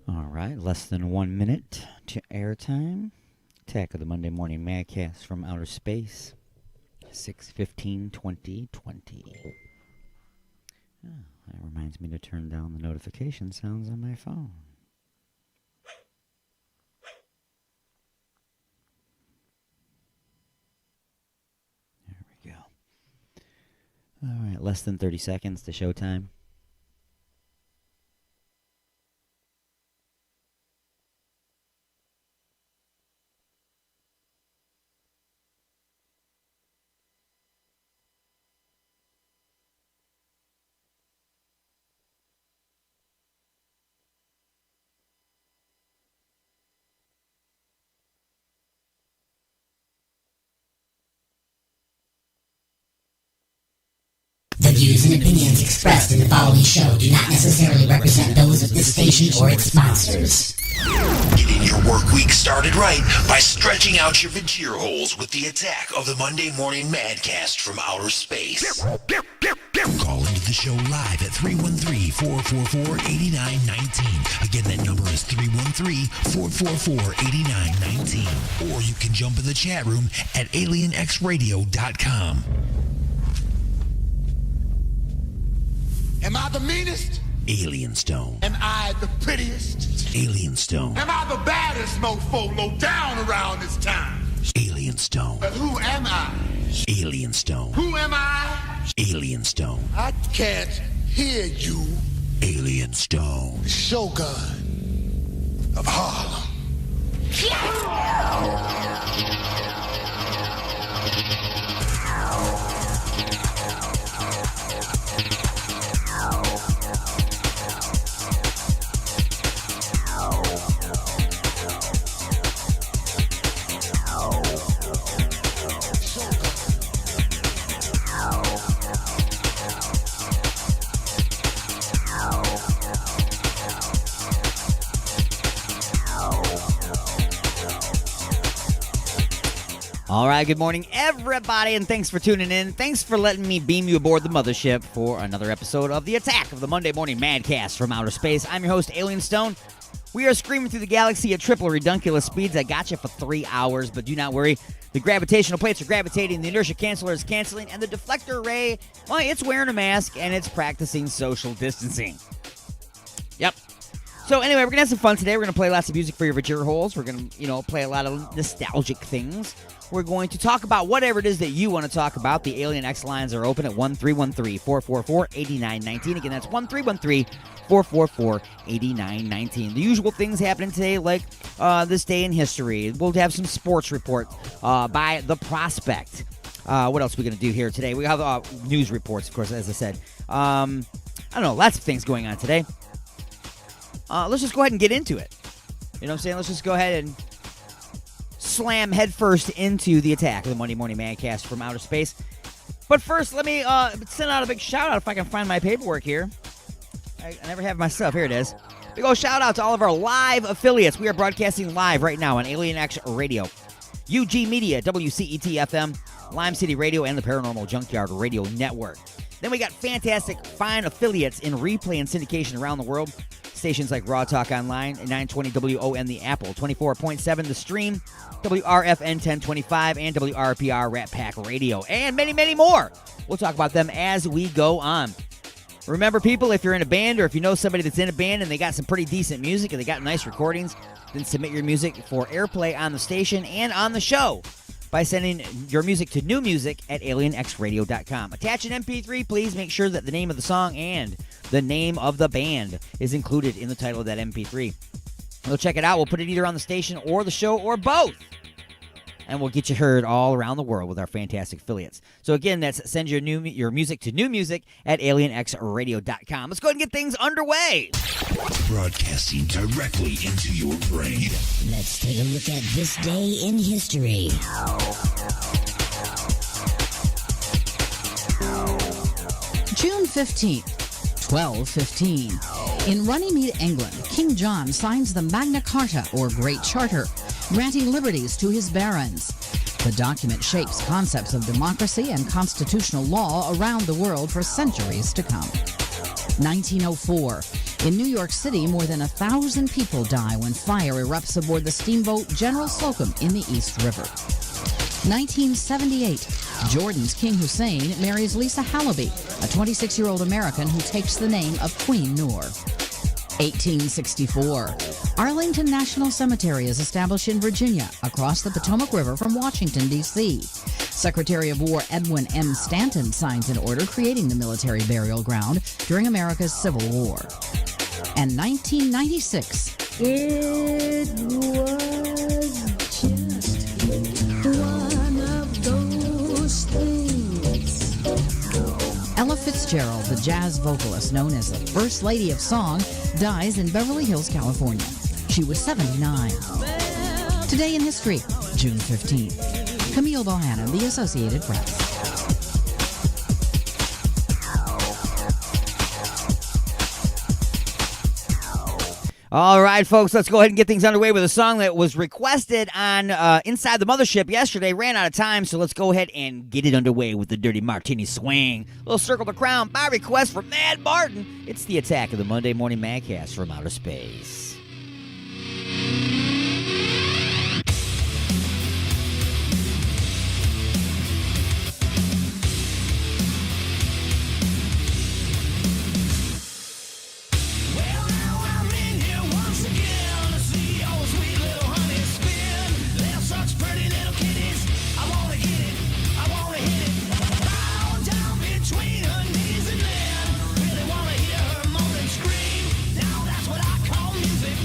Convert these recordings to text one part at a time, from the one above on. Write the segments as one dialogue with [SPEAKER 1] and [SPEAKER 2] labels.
[SPEAKER 1] All right, less than 1 minute to airtime. Attack of the Monday Morning Madcast from Outer Space, 6/15/2020. Oh, that reminds me to turn down the notification sounds on my phone. There we go. All right, less than 30 seconds to showtime.
[SPEAKER 2] The views and opinions expressed in the following show do not necessarily represent those of this station or its sponsors.
[SPEAKER 3] Getting your work week started right by stretching out your vagina holes with the attack of the Monday Morning Madcast from Outer Space. Call into the show live at 313-444-8919. Again, that number is 313-444-8919. Or you can jump in the chat room at alienxradio.com.
[SPEAKER 4] Am I the meanest?
[SPEAKER 3] Alien Stone.
[SPEAKER 4] Am I the prettiest?
[SPEAKER 3] Alien Stone.
[SPEAKER 4] Am I the baddest mofo low down around this time?
[SPEAKER 3] Alien Stone.
[SPEAKER 4] But who am I?
[SPEAKER 3] Alien Stone.
[SPEAKER 4] Who am I?
[SPEAKER 3] Alien Stone.
[SPEAKER 4] I can't hear you.
[SPEAKER 3] Alien Stone.
[SPEAKER 4] The Shogun of Harlem.
[SPEAKER 1] All right, good morning, everybody, and thanks for tuning in. Thanks for letting me beam you aboard the mothership for another episode of the Attack of the Monday Morning Madcast from Outer Space. I'm your host, Alien Stone. We are screaming through the galaxy at triple redunculous speeds. I got you for 3 hours, but do not worry. The gravitational plates are gravitating, the inertia canceller is canceling, and the deflector array, well, it's wearing a mask, and it's practicing social distancing. Yep. So anyway, we're going to have some fun today. We're going to play lots of music for your vagina holes. We're going to, play a lot of nostalgic things. We're going to talk about whatever it is that you want to talk about. The Alien X lines are open at 1-313-444-8919. Again, that's 1-313-444-8919. The usual things happening today, like this day in history. We'll have some sports report by The Prospect. What else are we going to do here today? We have news reports, of course, as I said. I don't know, lots of things going on today. Let's just go ahead and get into it. You know what I'm saying? Let's just go ahead and slam headfirst into the attack of the Monday Morning Madcast from Outer Space. But first, let me send out a big shout-out if I can find my paperwork here. I never have my stuff. Here it is. Big old shout-out to all of our live affiliates. We are broadcasting live right now on Alien X Radio, UG Media, WCET-FM, Lime City Radio, and the Paranormal Junkyard Radio Network. Then we got fantastic, fine affiliates in replay and syndication around the world. Stations like Raw Talk Online at 920 WON The Apple, 24.7 The Stream, WRFN 1025, and WRPR Rat Pack Radio, and many, many more. We'll talk about them as we go on. Remember, people, if you're in a band or if you know somebody that's in a band and they got some pretty decent music and they got nice recordings, then submit your music for airplay on the station and on the show by sending your music to newmusic at alienxradio.com. Attach an MP3, please. Make sure that the name of the song and the name of the band is included in the title of that MP3. We'll check it out. We'll put it either on the station or the show or both. And we'll get you heard all around the world with our fantastic affiliates. So again, that's send your music to newmusic at alienxradio.com. Let's go ahead and get things underway.
[SPEAKER 3] Broadcasting directly into your brain.
[SPEAKER 2] Let's take a look at this day in history.
[SPEAKER 5] June 15th, 1215. In Runnymede, England, King John signs the Magna Carta, or Great Charter, granting liberties to his barons. The document shapes concepts of democracy and constitutional law around the world for centuries to come. 1904. In New York City, more than 1,000 people die when fire erupts aboard the steamboat General Slocum in the East River. 1978. Jordan's King Hussein marries Lisa Halaby, a 26-year-old American who takes the name of Queen Noor. 1864. Arlington National Cemetery is established in Virginia, across the Potomac River from Washington, D.C. Secretary of War Edwin M. Stanton signs an order creating the military burial ground during America's Civil War. And 1996.
[SPEAKER 6] It was just one of those things.
[SPEAKER 5] Ella Fitzgerald, the jazz vocalist known as the First Lady of Song, dies in Beverly Hills, California. She was 79. Today in history, June 15th. Camille Bohannon, The Associated Press.
[SPEAKER 1] All right, folks, let's go ahead and get things underway with a song that was requested on Inside the Mothership yesterday. Ran out of time, so let's go ahead and get it underway with the Dirty Martini Swing. Little Circle the Crown by request from Mad Martin. It's the attack of the Monday Morning Madcast from Outer Space.
[SPEAKER 7] Between her knees and then really wanna hear her moan and scream. Now that's what I call music.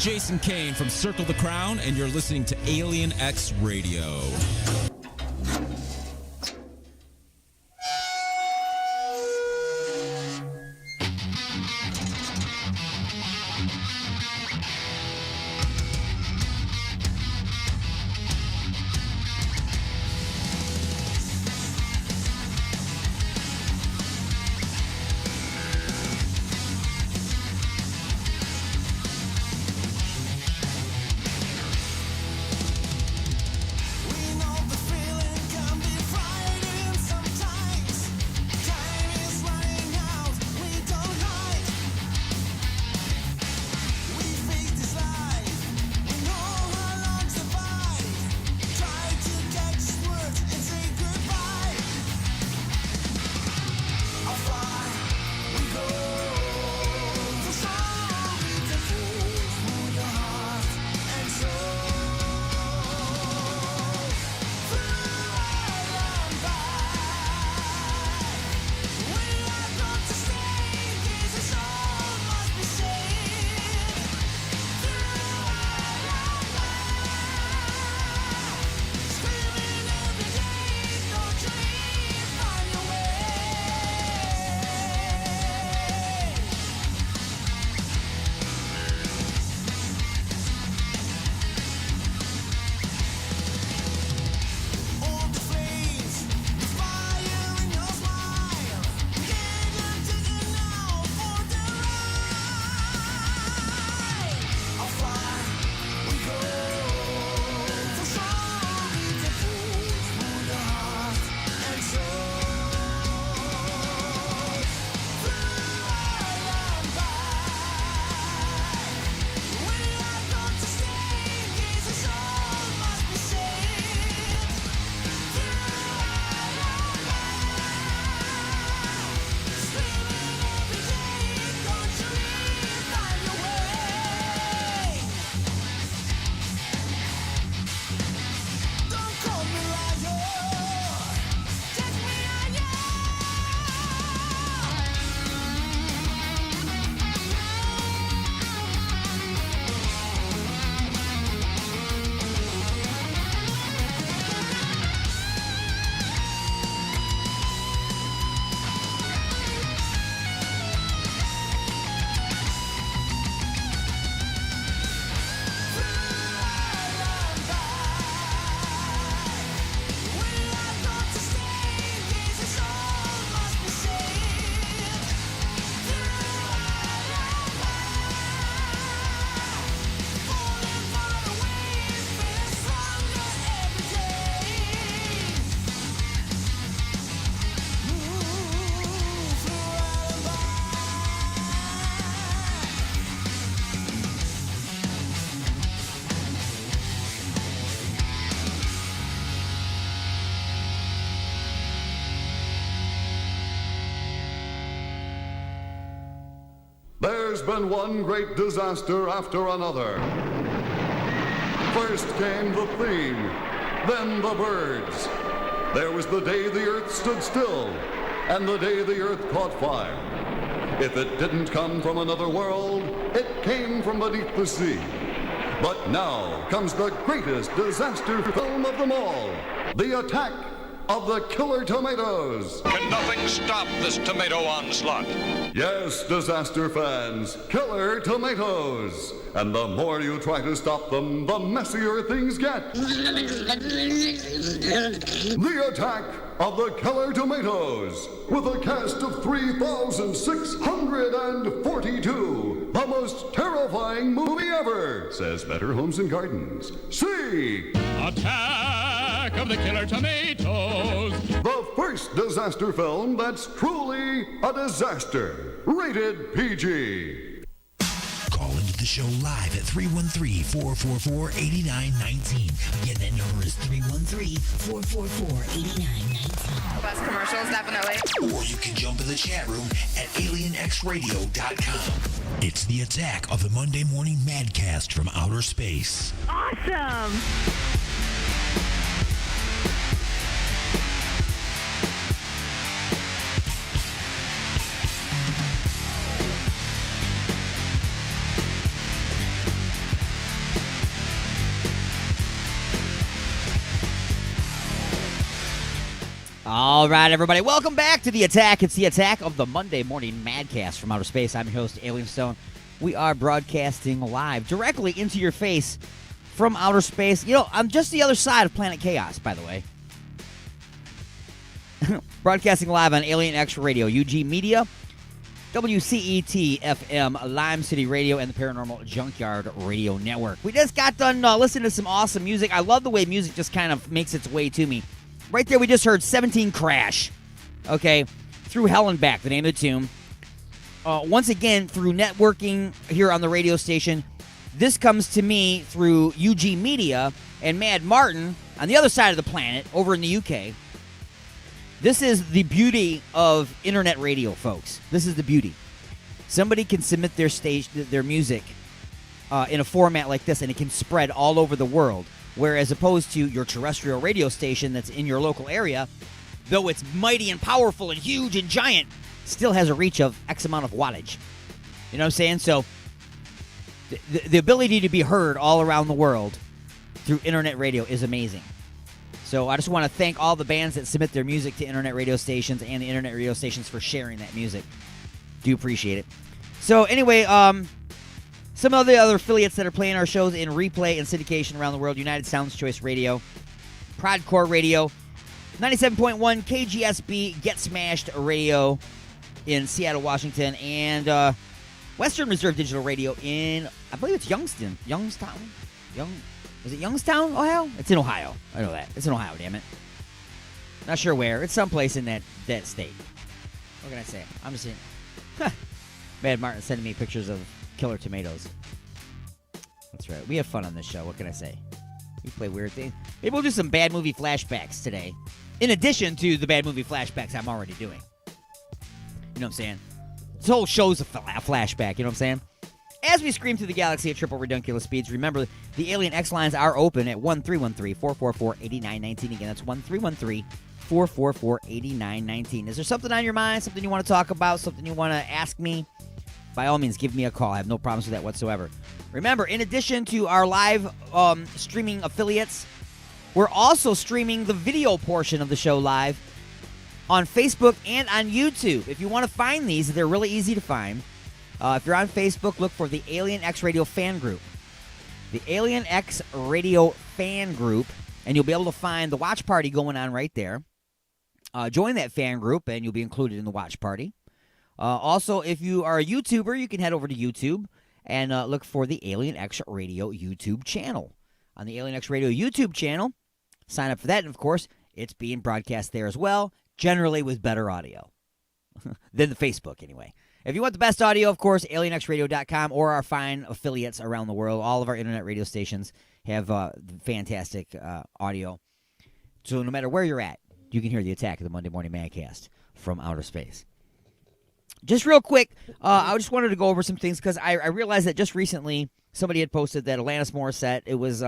[SPEAKER 7] Jason Kane from Circle the Crown, and you're listening to Alien X Radio.
[SPEAKER 8] There's been one great disaster after another. First came the theme, then the birds. There was the day the earth stood still, and the day the earth caught fire. If it didn't come from another world, it came from beneath the sea. But now comes the greatest disaster film of them all, The Attack of the Killer Tomatoes.
[SPEAKER 9] Can nothing stop this tomato onslaught?
[SPEAKER 8] Yes, disaster fans, Killer Tomatoes. And the more you try to stop them, the messier things get. The Attack of the Killer Tomatoes, with a cast of 3,642. The most terrifying movie ever, says Better Homes and Gardens. See
[SPEAKER 10] Attack of the Killer Tomatoes,
[SPEAKER 8] the first disaster film that's truly a disaster. Rated PG.
[SPEAKER 3] Call into the show live at 313-444-8919. Again, that number is 313-444-8919.
[SPEAKER 11] Best commercials, definitely.
[SPEAKER 3] Or you can jump in the chat room at alienxradio.com. It's the Attack of the Monday Morning Madcast from Outer Space.
[SPEAKER 11] Awesome.
[SPEAKER 1] All right, everybody. Welcome back to The Attack. It's The Attack of the Monday Morning Madcast from Outer Space. I'm your host, Alien Stone. We are broadcasting live directly into your face from outer space. You know, I'm just the other side of Planet Chaos, by the way. Broadcasting live on Alien X Radio, UG Media, WCET FM, Lime City Radio, and the Paranormal Junkyard Radio Network. We just got done listening to some awesome music. I love the way music just kind of makes its way to me. Right there, we just heard 17 Crash, okay, Through Hell and Back, the name of the tune. Once again, through networking here on the radio station, this comes to me through UG Media and Mad Martin on the other side of the planet, over in the UK. This is the beauty of internet radio, folks. This is the beauty. Somebody can submit their music in a format like this, and it can spread all over the world. Whereas opposed to your terrestrial radio station that's in your local area, though it's mighty and powerful and huge and giant, still has a reach of X amount of wattage. You know what I'm saying? So the ability to be heard all around the world through internet radio is amazing. So I just want to thank all the bands that submit their music to internet radio stations and the internet radio stations for sharing that music. Do appreciate it. So anyway, some of the other affiliates that are playing our shows in replay and syndication around the world: United Sounds Choice Radio, Prodcore Radio, 97.1 KGSB Get Smashed Radio in Seattle, Washington, and Western Reserve Digital Radio in, I believe it's Youngstown. Is it Youngstown, Ohio? It's in Ohio. I know that. It's in Ohio, damn it. Not sure where. It's someplace in that state. What can I say? I'm just saying. Mad Martin sending me pictures of killer tomatoes. That's right. We have fun on this show. What can I say? We play weird things. Maybe we'll do some bad movie flashbacks today, in addition to the bad movie flashbacks I'm already doing. You know what I'm saying? This whole show's a flashback. You know what I'm saying? As we scream through the galaxy at triple redunculous speeds, remember the Alien X lines are open at 1-313-444-8919. Again, that's 1-313-444-8919. Is there something on your mind, something you want to talk about, something you want to ask me? By all means, give me a call. I have no problems with that whatsoever. Remember, in addition to our live streaming affiliates, we're also streaming the video portion of the show live on Facebook and on YouTube. If you want to find these, they're really easy to find. If you're on Facebook, look for the Alien X Radio Fan Group. The Alien X Radio Fan Group, and you'll be able to find the watch party going on right there. Join that fan group, and you'll be included in the watch party. Also, if you are a YouTuber, you can head over to YouTube and look for the Alien X Radio YouTube channel. On the Alien X Radio YouTube channel, sign up for that, and of course, it's being broadcast there as well, generally with better audio than the Facebook, anyway. If you want the best audio, of course, alienxradio.com or our fine affiliates around the world. All of our internet radio stations have fantastic audio. So no matter where you're at, you can hear the Attack of the Monday Morning Madcast from outer space. Just real quick, I just wanted to go over some things because I realized that just recently somebody had posted that Alanis Morissette, it was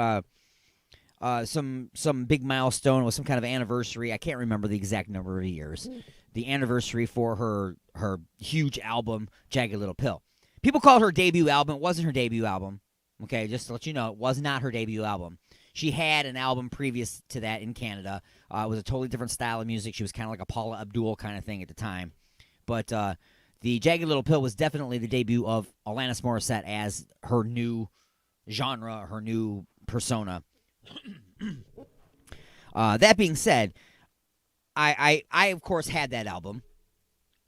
[SPEAKER 1] some big milestone. It was some kind of anniversary. I can't remember the exact number of years. The anniversary for her huge album, Jagged Little Pill. People called her debut album. It wasn't her debut album. Okay, just to let you know, it was not her debut album. She had an album previous to that in Canada. It was a totally different style of music. She was kind of like a Paula Abdul kind of thing at the time. But the Jagged Little Pill was definitely the debut of Alanis Morissette as her new genre, her new persona. That being said, I of course had that album,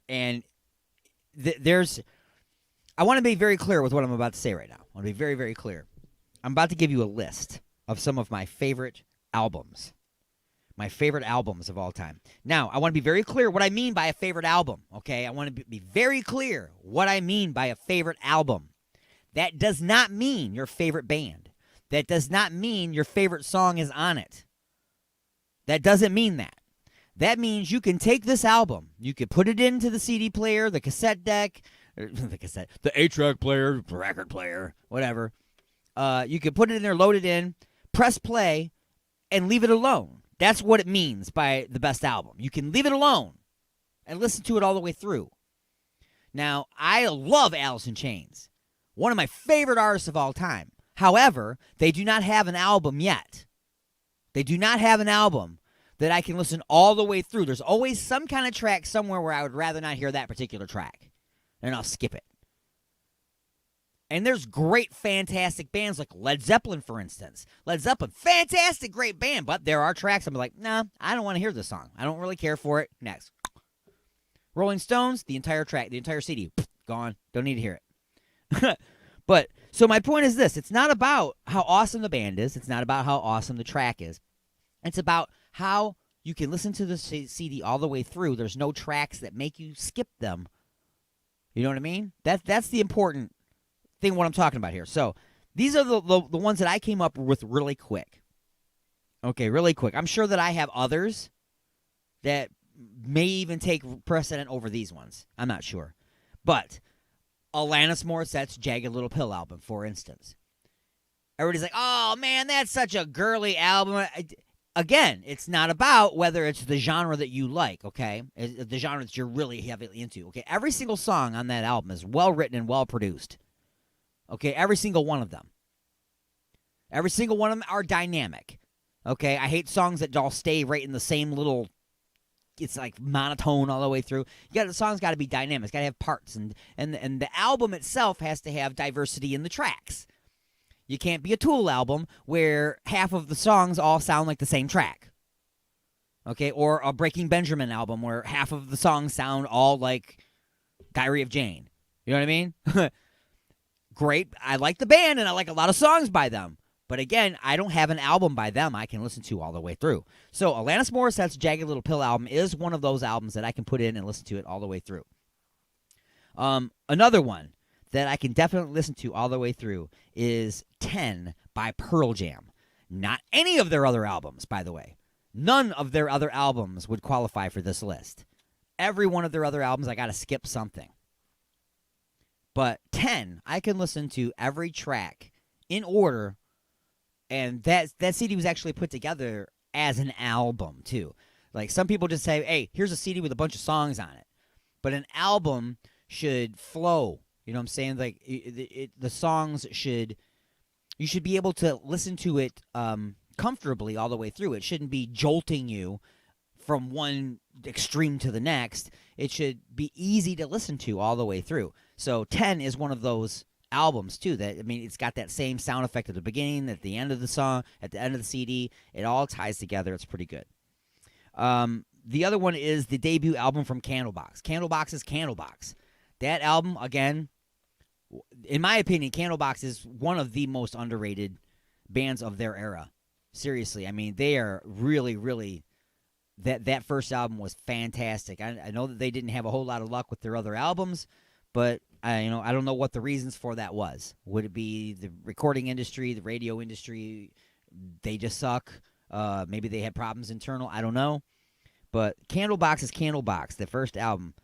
[SPEAKER 1] and I want to be very clear with what I'm about to say right now. I want to be very, very clear. I'm about to give you a list of some of my favorite albums. My favorite albums of all time. Now, I want to be very clear what I mean by a favorite album, okay? I want to be very clear what I mean by a favorite album. That does not mean your favorite band. That does not mean your favorite song is on it. That doesn't mean that. That means you can take this album, you can put it into the CD player, the cassette deck, the 8-track player, the record player, whatever. You can put it in there, load it in, press play, and leave it alone. That's what it means by the best album. You can leave it alone and listen to it all the way through. Now, I love Alice in Chains, one of my favorite artists of all time. However, they do not have an album yet. They do not have an album that I can listen all the way through. There's always some kind of track somewhere where I would rather not hear that particular track, and I'll skip it. And there's great, fantastic bands like Led Zeppelin, for instance. Led Zeppelin, fantastic, great band, but there are tracks I'm like, nah, I don't want to hear this song. I don't really care for it. Next. Rolling Stones, the entire track, the entire CD, gone. Don't need to hear it. But, so my point is this. It's not about how awesome the band is. It's not about how awesome the track is. It's about how you can listen to the CD all the way through. There's no tracks that make you skip them. You know what I mean? That's the important thing what I'm talking about here. So these are the ones that I came up with really quick. Okay, really quick. I'm sure that I have others that may even take precedent over these ones. I'm not sure. But Alanis Morissette's Jagged Little Pill album, for instance. Everybody's like, oh, man, that's such a girly album. Again, it's not about whether it's the genre that you like, okay? The genre that you're really heavily into, okay? Every single song on that album is well-written and well-produced. Okay, every single one of them. Every single one of them are dynamic. Okay, I hate songs that all stay right in the same little, it's like monotone all the way through. The song's got to be dynamic. It's got to have parts, and the album itself has to have diversity in the tracks. You can't be a Tool album where half of the songs all sound like the same track. Okay, or a Breaking Benjamin album where half of the songs sound all like Diary of Jane. You know what I mean? Great. I like the band, and I like a lot of songs by them. But again, I don't have an album by them I can listen to all the way through. So Alanis Morissette's Jagged Little Pill album is one of those albums that I can put in and listen to it all the way through. Another one that I can definitely listen to all the way through is 10 by Pearl Jam. Not any of their other albums, by the way. None of their other albums would qualify for this list. Every one of their other albums, I got to skip something. But 10, I can listen to every track in order, and that CD was actually put together as an album, too. Like, some people just say, hey, here's a CD with a bunch of songs on it. But an album should flow. You know what I'm saying? Like, the songs should, you should be able to listen to it comfortably all the way through. It shouldn't be jolting you from one extreme to the next. It should be easy to listen to all the way through. So 10 is one of those albums, too, that, I mean, it's got that same sound effect at the beginning, at the end of the song, at the end of the CD. It all ties together. It's pretty good. The other one is the debut album from Candlebox. Candlebox is Candlebox. That album, again, in my opinion, Candlebox is one of the most underrated bands of their era. Seriously. I mean, they are really, really... That first album was fantastic. I know that they didn't have a whole lot of luck with their other albums, but I don't know what the reasons for that was. Would it be the recording industry, the radio industry? They just suck. Maybe they had problems internal. I don't know. But Candlebox is Candlebox. The first album,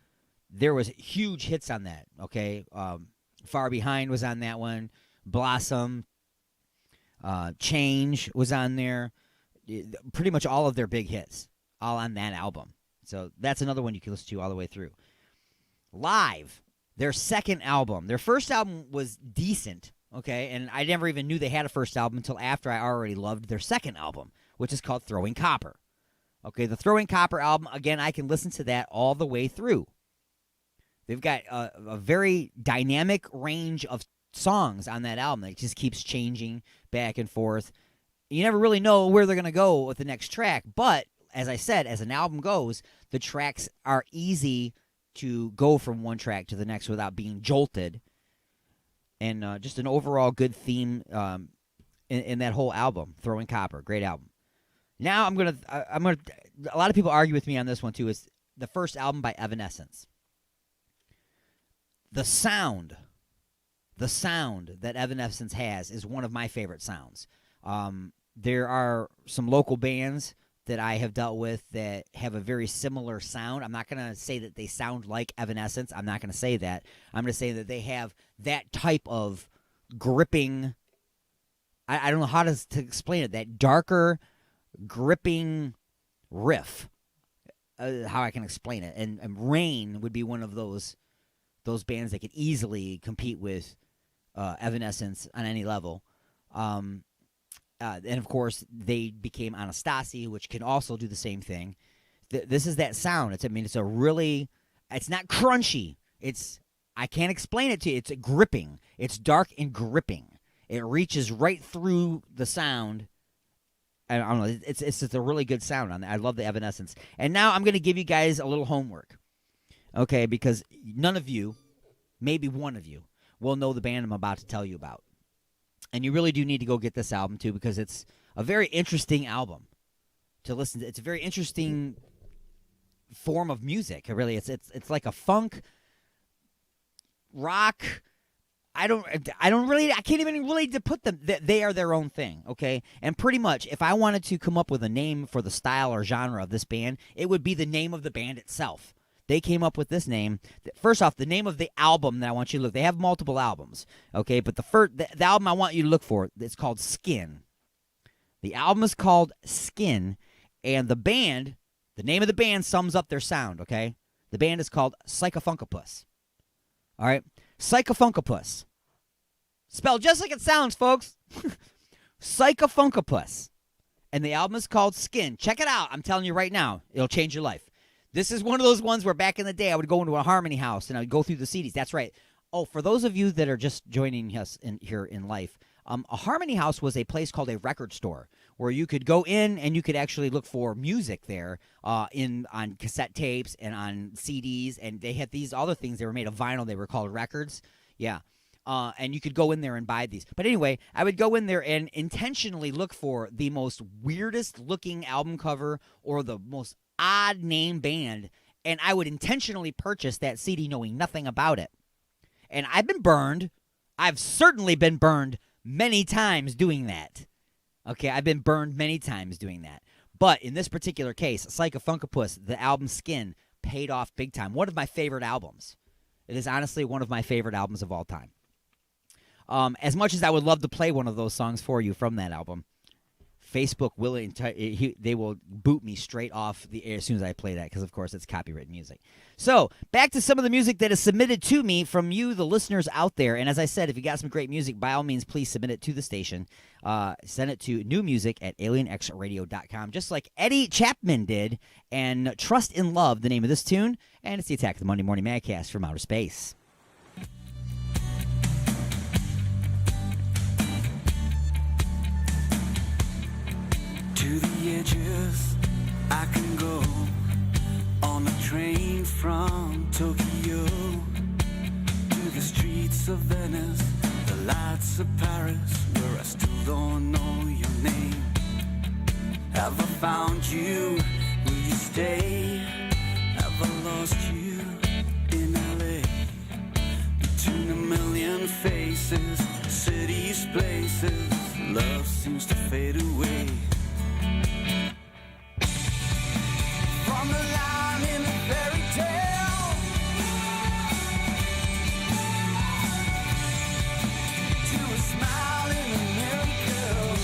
[SPEAKER 1] there was huge hits on that. Okay, Far Behind was on that one. Blossom, Change was on there. Pretty much all of their big hits, all on that album. So that's another one you can listen to all the way through. Live, their second album. Their first album was decent, okay? And I never even knew they had a first album until after I already loved their second album, which is called Throwing Copper. Okay, the Throwing Copper album, again, I can listen to that all the way through. They've got a very dynamic range of songs on that album that just keeps changing back and forth. You never really know where they're going to go with the next track, but as I said, as an album goes, the tracks are easy to go from one track to the next without being jolted, and just an overall good theme in that whole album. Throwing Copper, great album. Now I'm gonna. A lot of people argue with me on this one too. Is the first album by Evanescence. The sound that Evanescence has is one of my favorite sounds. There are some local bands that I have dealt with that have a very similar sound. I'm not going to say that they sound like Evanescence. I'm not going to say that. I'm going to say that they have that type of gripping, I don't know how to explain it, that darker, gripping riff, how I can explain it. And Rain would be one of those bands that could easily compete with Evanescence on any level. and of course they became Anastasi, which can also do the same thing. This is that sound. It's not crunchy. I can't explain it to you. It's gripping. It's dark and gripping. It reaches right through the sound. I don't know. It's just a really good sound on that. I love the Evanescence. And now I'm going to give you guys a little homework, okay? Because none of you, maybe one of you, will know the band I'm about to tell you about. And you really do need to go get this album too, because it's a very interesting album to listen to. It's a very interesting form of music. It really, it's like a funk, rock. I can't even really put them. They are their own thing, okay? And pretty much, if I wanted to come up with a name for the style or genre of this band, it would be the name of the band itself. They came up with this name. First off, the name of the album that I want you to look. They have multiple albums, okay? But the album I want you to look for, it's called Skin. The album is called Skin, and the name of the band sums up their sound, okay? The band is called Psychofunkopus. All right? Psychofunkopus. Spelled just like it sounds, folks. Psychofunkopus. And the album is called Skin. Check it out. I'm telling you right now. It'll change your life. This is one of those ones where back in the day I would go into a Harmony House and I would go through the CDs. That's right. Oh, for those of you that are just joining us here in life, a Harmony House was a place called a record store where you could go in and you could actually look for music there on cassette tapes and on CDs, and they had these other things. They were made of vinyl. They were called records. Yeah. And you could go in there and buy these. But anyway, I would go in there and intentionally look for the most weirdest looking album cover or the most odd name band, and I would intentionally purchase that CD knowing nothing about it. And I've been burned. I've certainly been burned many times doing that. Okay, I've been burned many times doing that. But in this particular case, Psychofunkopus, the album Skin, paid off big time. One of my favorite albums. It is honestly one of my favorite albums of all time. As much as I would love to play one of those songs for you from that album, Facebook they will boot me straight off the air as soon as I play that, because of course it's copyrighted music. So back to some of the music that is submitted to me from you, the listeners out there. And as I said, if you got some great music, by all means, please submit it to the station. Send it to newmusic@alienxradio.com, just like Eddie Chapman did. And Trust in Love, the name of this tune, and it's the Attack of the Monday Morning Madcast from Outer Space.
[SPEAKER 12] To the edges I can go on a train from Tokyo to the streets of Venice, the lights of Paris, where I still don't know your name. Have I found you? Will you stay? Have I lost you in LA? Between a million faces, cities, places, love seems to fade away. From the line in a fairy tale to a smile in a miracle.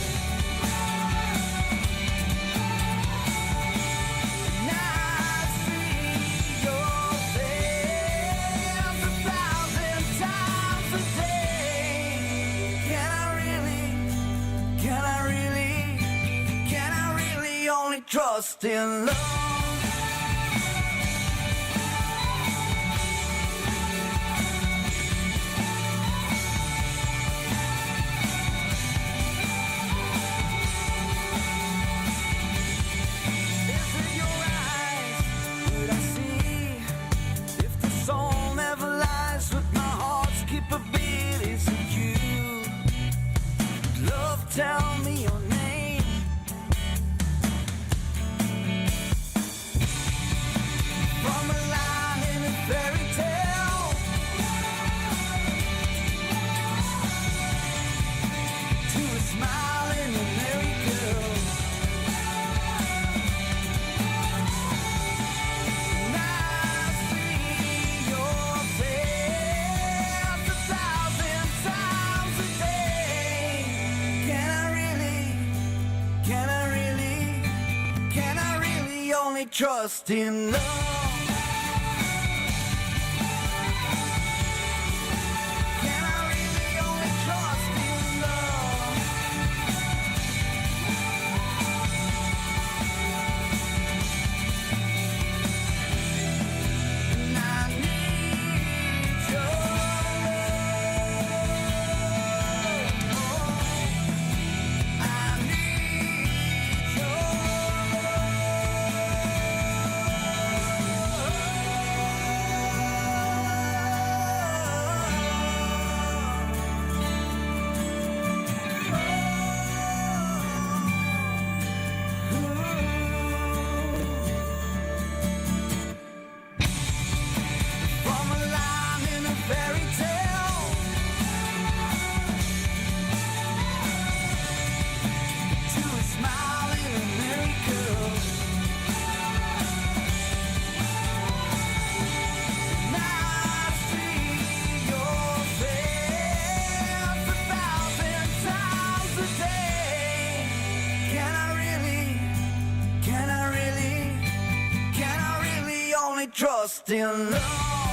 [SPEAKER 12] Now I see your face 1,000 times a day. Can I really only trust in love? Tell me your name. From a line in a fairy tale to a smile in a miracle. And I see your face 1,000 times a day. Can I really only trust in love? Can I really only trust in love? trust in love?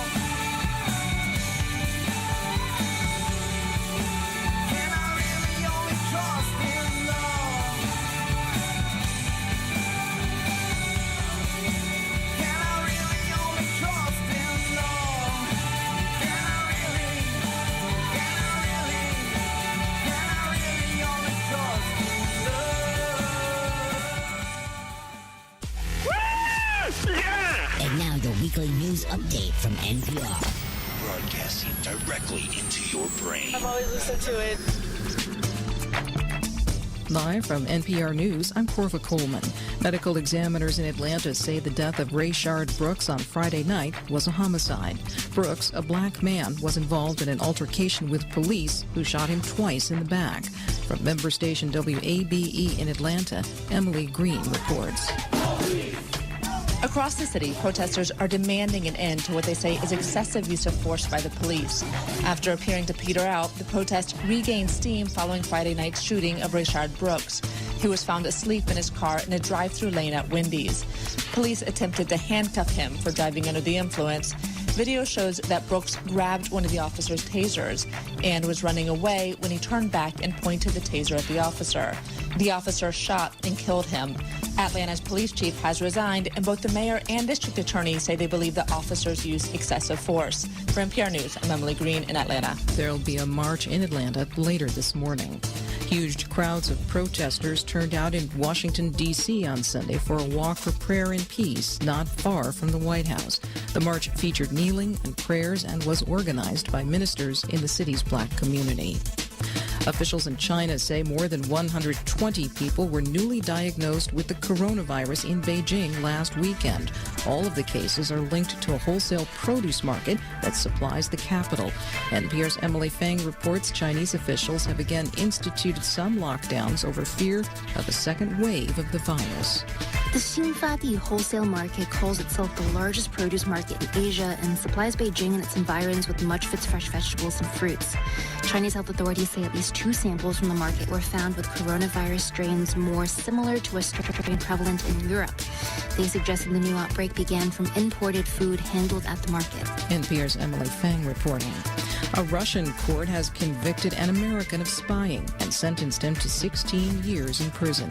[SPEAKER 2] And now your weekly news update from NPR.
[SPEAKER 3] Broadcasting directly into your brain.
[SPEAKER 11] I've always listened to it.
[SPEAKER 13] Live from NPR News, I'm Corva Coleman. Medical examiners in Atlanta say the death of Rayshard Brooks on Friday night was a homicide. Brooks, a black man, was involved in an altercation with police who shot him twice in the back. From member station WABE in Atlanta, Emily Green reports.
[SPEAKER 11] Across the city, protesters are demanding an end to what they say is excessive use of force by the police. After appearing to peter out, the protest regained steam following Friday night's shooting of Rayshard Brooks. He was found asleep in his car in a drive-through lane at Wendy's. Police attempted to handcuff him for driving under the influence. Video shows that Brooks grabbed one of the officer's tasers and was running away when he turned back and pointed the taser at the officer. The officer shot and killed him. Atlanta's police chief has resigned, and both the mayor and district attorney say they believe the officers used excessive force. For NPR News, I'm Emily Green in Atlanta.
[SPEAKER 13] There'll be a march in Atlanta later this morning. Huge crowds of protesters turned out in Washington, D.C. on Sunday for a walk for prayer and peace not far from the White House. The march featured kneeling and prayers and was organized by ministers in the city's black community. Officials in China say more than 120 people were newly diagnosed with the coronavirus in Beijing last weekend. All of the cases are linked to a wholesale produce market that supplies the capital. NPR's Emily Fang reports Chinese officials have again instituted some lockdowns over fear of a second wave of the virus.
[SPEAKER 14] The Xinfadi wholesale market calls itself the largest produce market in Asia and supplies Beijing and its environs with much of its fresh vegetables and fruits. Chinese health authorities say at least 2 samples from the market were found with coronavirus strains more similar to a strain prevalent in Europe. They suggested the new outbreak began from imported food handled at the market.
[SPEAKER 13] NPR's Emily Fang reporting. A Russian court has convicted an American of spying and sentenced him to 16 years in prison.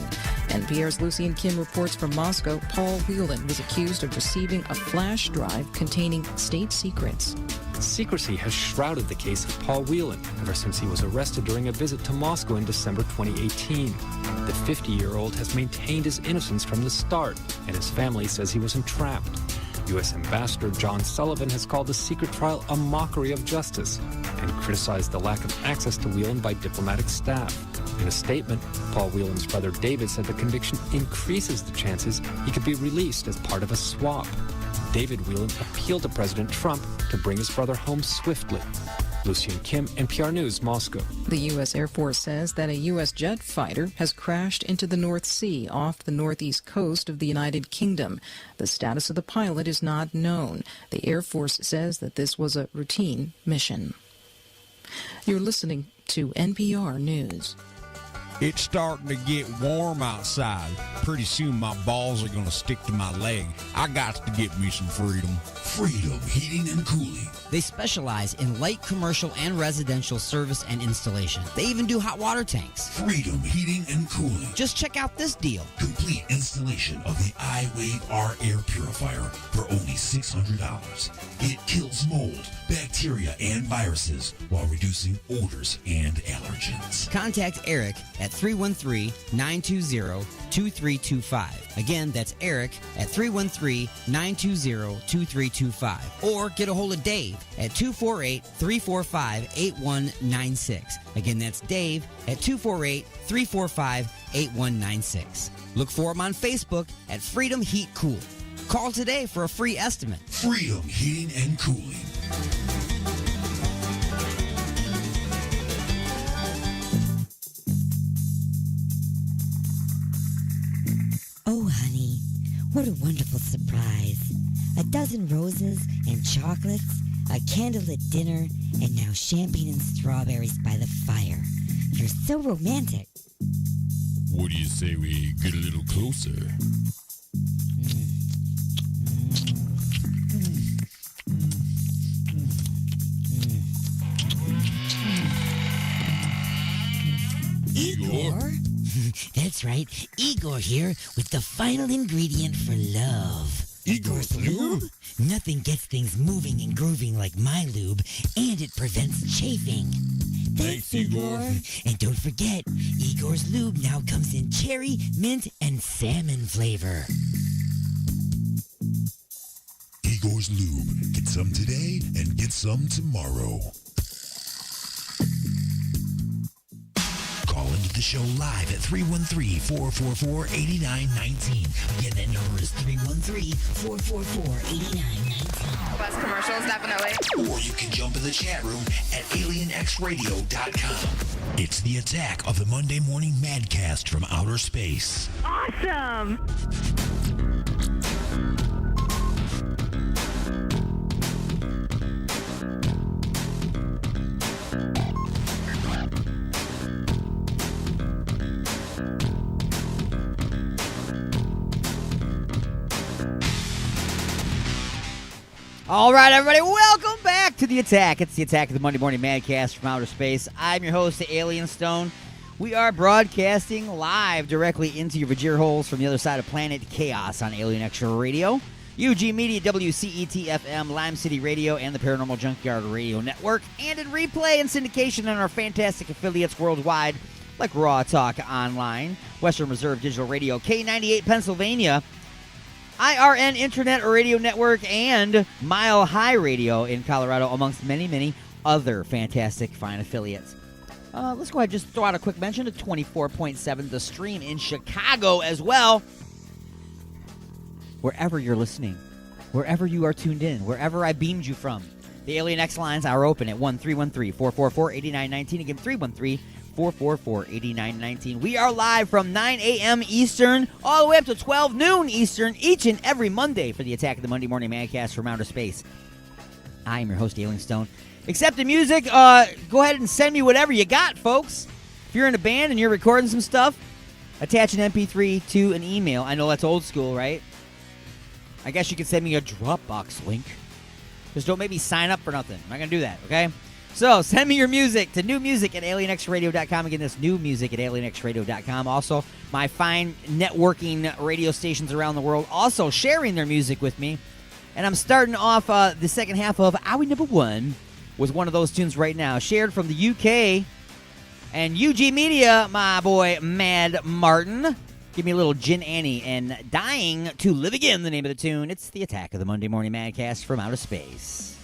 [SPEAKER 13] NPR's Lucy and Kim reports from Moscow. Paul Whelan was accused of receiving a flash drive containing state secrets.
[SPEAKER 15] Secrecy has shrouded the case of Paul Whelan ever since he was arrested during a visit to Moscow in December 2018. The 50-year-old has maintained his innocence from the start, and his family says he was entrapped. U.S. Ambassador John Sullivan has called the secret trial a mockery of justice and criticized the lack of access to Whelan by diplomatic staff. In a statement, Paul Whelan's brother David said the conviction increases the chances he could be released as part of a swap. David Whelan appealed to President Trump to bring his brother home swiftly. Lucy and Kim, NPR News, Moscow.
[SPEAKER 13] The U.S. Air Force says that a U.S. jet fighter has crashed into the North Sea off the northeast coast of the United Kingdom. The status of the pilot is not known. The Air Force says that this was a routine mission. You're listening to NPR News.
[SPEAKER 16] It's starting to get warm outside. Pretty soon my balls are going to stick to my leg. I got to get me some freedom.
[SPEAKER 3] Freedom Heating and Cooling.
[SPEAKER 1] They specialize in light commercial and residential service and installation. They even do hot water tanks.
[SPEAKER 3] Freedom Heating and Cooling.
[SPEAKER 1] Just check out this deal.
[SPEAKER 3] Complete installation of the iWave R air purifier for only $600. It kills mold, bacteria, and viruses while reducing odors and allergens.
[SPEAKER 1] Contact Eric at 313-920-2325. Again, that's Eric at 313-920-2325. Or get a hold of Dave at 248-345-8196. Again, that's Dave at 248-345-8196. Look for him on Facebook at Freedom Heat Cool. Call today for a free estimate.
[SPEAKER 3] Freedom Heating and Cooling.
[SPEAKER 17] Oh, honey, what a wonderful surprise. A dozen roses and chocolates, a candlelit dinner, and now champagne and strawberries by the fire. You're so romantic.
[SPEAKER 18] What do you say we get a little closer?
[SPEAKER 17] That's right. Igor here with the final ingredient for love. Igor's lube? Nothing gets things moving and grooving like my lube, and it prevents chafing. Thanks, Igor. And don't forget, Igor's lube now comes in cherry, mint, and salmon flavor.
[SPEAKER 3] Igor's Lube. Get some today and get some tomorrow. Call into the show live at 313-444-8919. Again, that number is 313-444-8919.
[SPEAKER 19] Bus commercials, definitely.
[SPEAKER 3] Or you can jump in the chat room at alienxradio.com. It's the attack of the Monday Morning Madcast from outer space.
[SPEAKER 19] Awesome!
[SPEAKER 1] All right, everybody, welcome back to The Attack. It's The Attack of the Monday Morning Madcast from outer space. I'm your host, Alien Stone. We are broadcasting live directly into your vajir holes from the other side of planet Chaos on Alien Extra Radio, UG Media, WCET-FM, Lime City Radio, and the Paranormal Junkyard Radio Network, and in replay and syndication on our fantastic affiliates worldwide, like Raw Talk Online, Western Reserve Digital Radio, K98 Pennsylvania, IRN Internet Radio Network, and Mile High Radio in Colorado, amongst many, many other fantastic fine affiliates. Let's go ahead and just throw out a quick mention to 24.7 The Stream in Chicago as well. Wherever you're listening, wherever you are tuned in, wherever I beamed you from, the Alien X lines are open at 1-313-444-8919. Again, 313-444-8919. We are live from 9 a.m. Eastern all the way up to 12 noon Eastern each and every Monday for the Attack of the Monday Morning Madcast from outer space. I am your host, Alien Stone. Except the music, go ahead and send me whatever you got, folks. If you're in a band and you're recording some stuff, attach an MP3 to an email. I know that's old school, right? I guess you could send me a Dropbox link. Just don't make me sign up for nothing. I'm not going to do that, okay? So send me your music to newmusic@alienxradio.com. Again, that's newmusic@alienxradio.com. Also, my fine networking radio stations around the world also sharing their music with me. And I'm starting off the second half of Hour Number 1 with one of those tunes right now, shared from the UK. And UG Media, my boy Mad Martin. Give me a little Gin Annie and Dying to Live Again, the name of the tune. It's the Attack of the Monday Morning Madcast from outer space.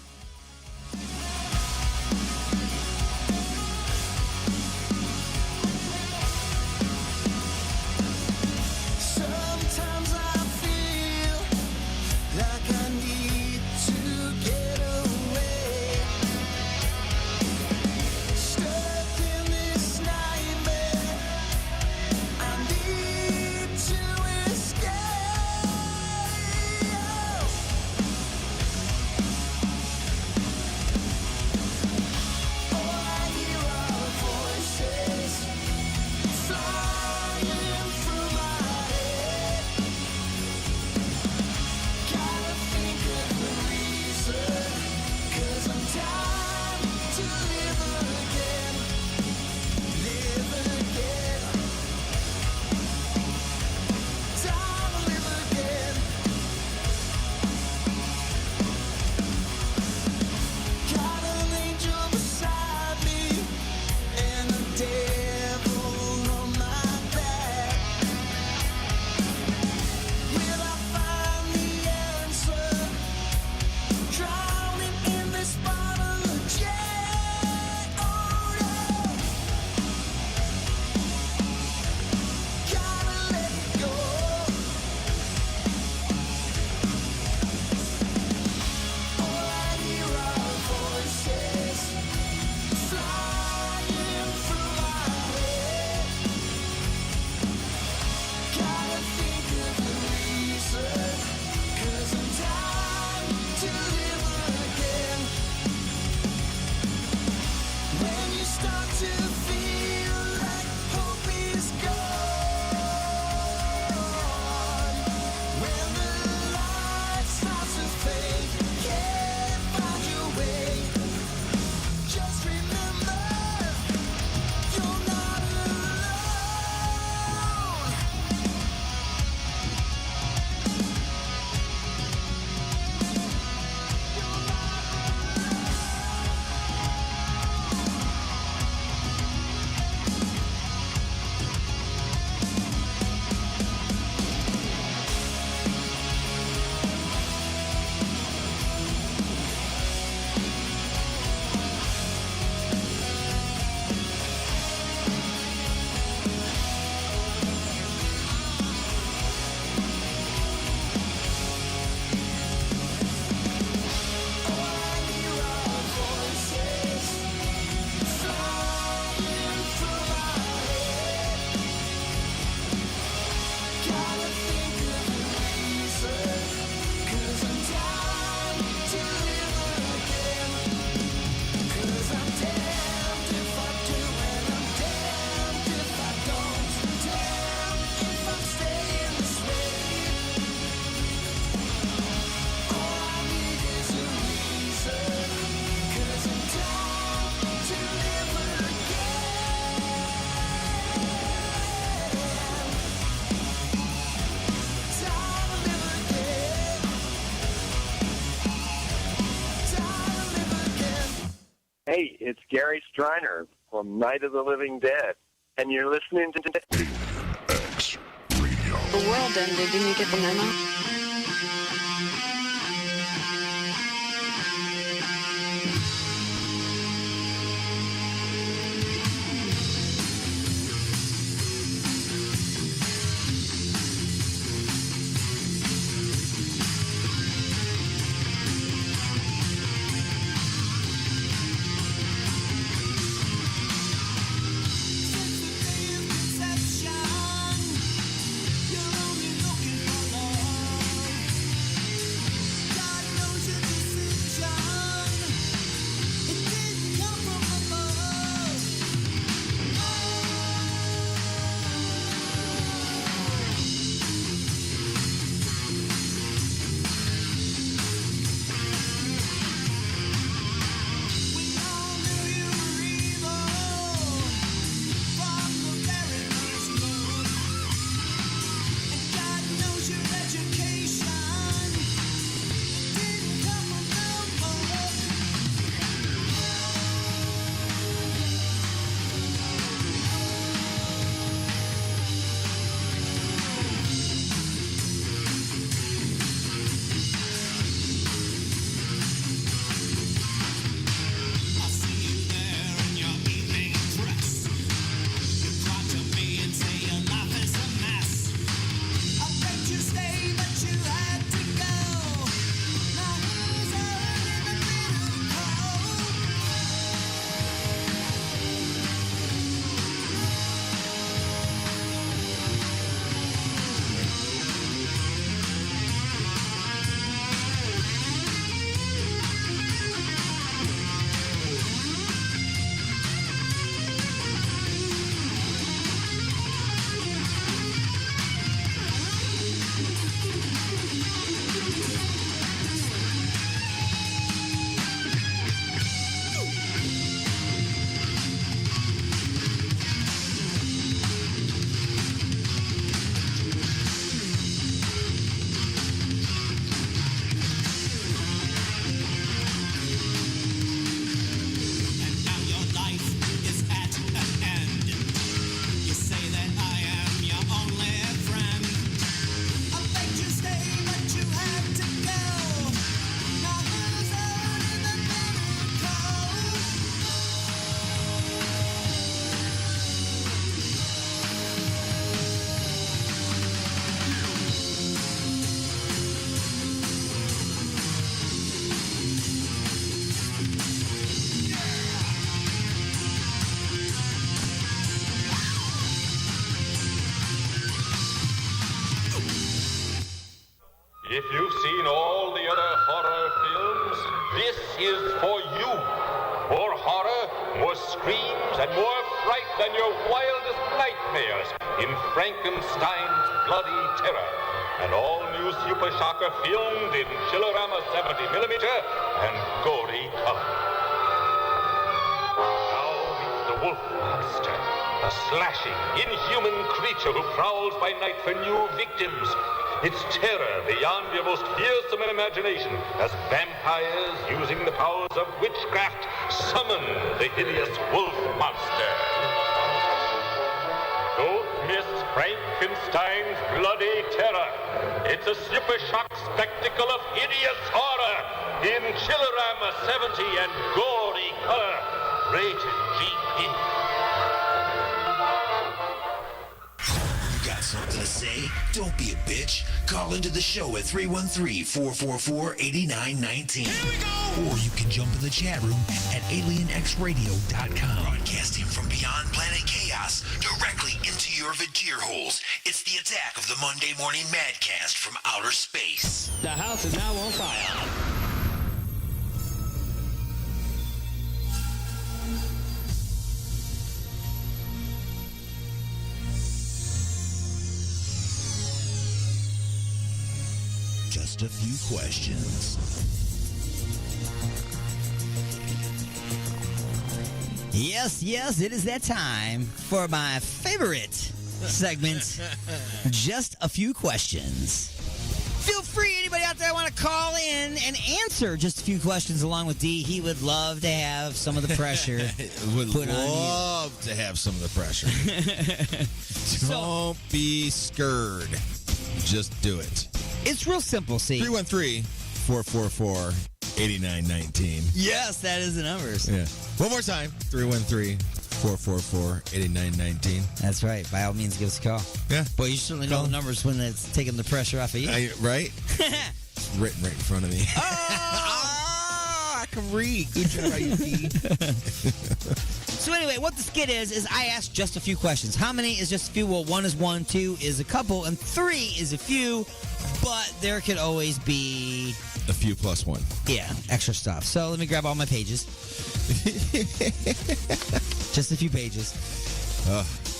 [SPEAKER 20] Hey, it's Gary Striner from Night of the Living Dead, and you're listening to
[SPEAKER 3] X Radio.
[SPEAKER 19] The world ended. Didn't you get the memo?
[SPEAKER 9] If you've seen all the other horror films, this is for you. More horror, more screams, and more fright than your wildest nightmares in Frankenstein's Bloody Terror. An all-new Super Shocker filmed in Chillerama 70mm and gory color. Now meet the Wolf Monster, a slashing, inhuman creature who prowls by night for new victims. Its terror beyond your most fearsome imagination as vampires, using the powers of witchcraft, summon the hideous Wolf Monster. Don't miss Frankenstein's Bloody Terror. It's a super shock spectacle of hideous horror in Chillerama 70 and gory color. Rated GP.
[SPEAKER 3] Got something to say? Don't be a bitch. Call into the show at 313-444-8919. Or you can jump in the chat room at alienxradio.com. Broadcasting from beyond planet chaos directly into your vagir holes. It's the attack of the Monday Morning Madcast from outer space.
[SPEAKER 21] The house is now on fire.
[SPEAKER 3] Just a few questions.
[SPEAKER 1] Yes, it is that time for my favorite segment, Just a Few Questions. Feel free, anybody out there want to call in and answer just a few questions along with D, he would love to have some of the pressure
[SPEAKER 4] would
[SPEAKER 1] put on you.
[SPEAKER 4] love to have some of the pressure. Don't be scared. Just do it.
[SPEAKER 1] It's real simple, see.
[SPEAKER 4] 313-444-8919.
[SPEAKER 1] Yes, that is the numbers.
[SPEAKER 4] Yeah. One more time. 313-444-8919.
[SPEAKER 1] That's right. By all means, give us a call.
[SPEAKER 4] Yeah.
[SPEAKER 1] Boy, you certainly know the numbers when it's taking the pressure off of you.
[SPEAKER 4] Right? It's written right in front of me. I can read. Good job, you.
[SPEAKER 1] So anyway, what the skit is I asked just a few questions. How many is just a few? Well, 1 is 1, 2 is a couple, and 3 is a few. But there could always be
[SPEAKER 4] a few plus one.
[SPEAKER 1] Yeah, extra stuff. So let me grab all my pages. Just a few pages.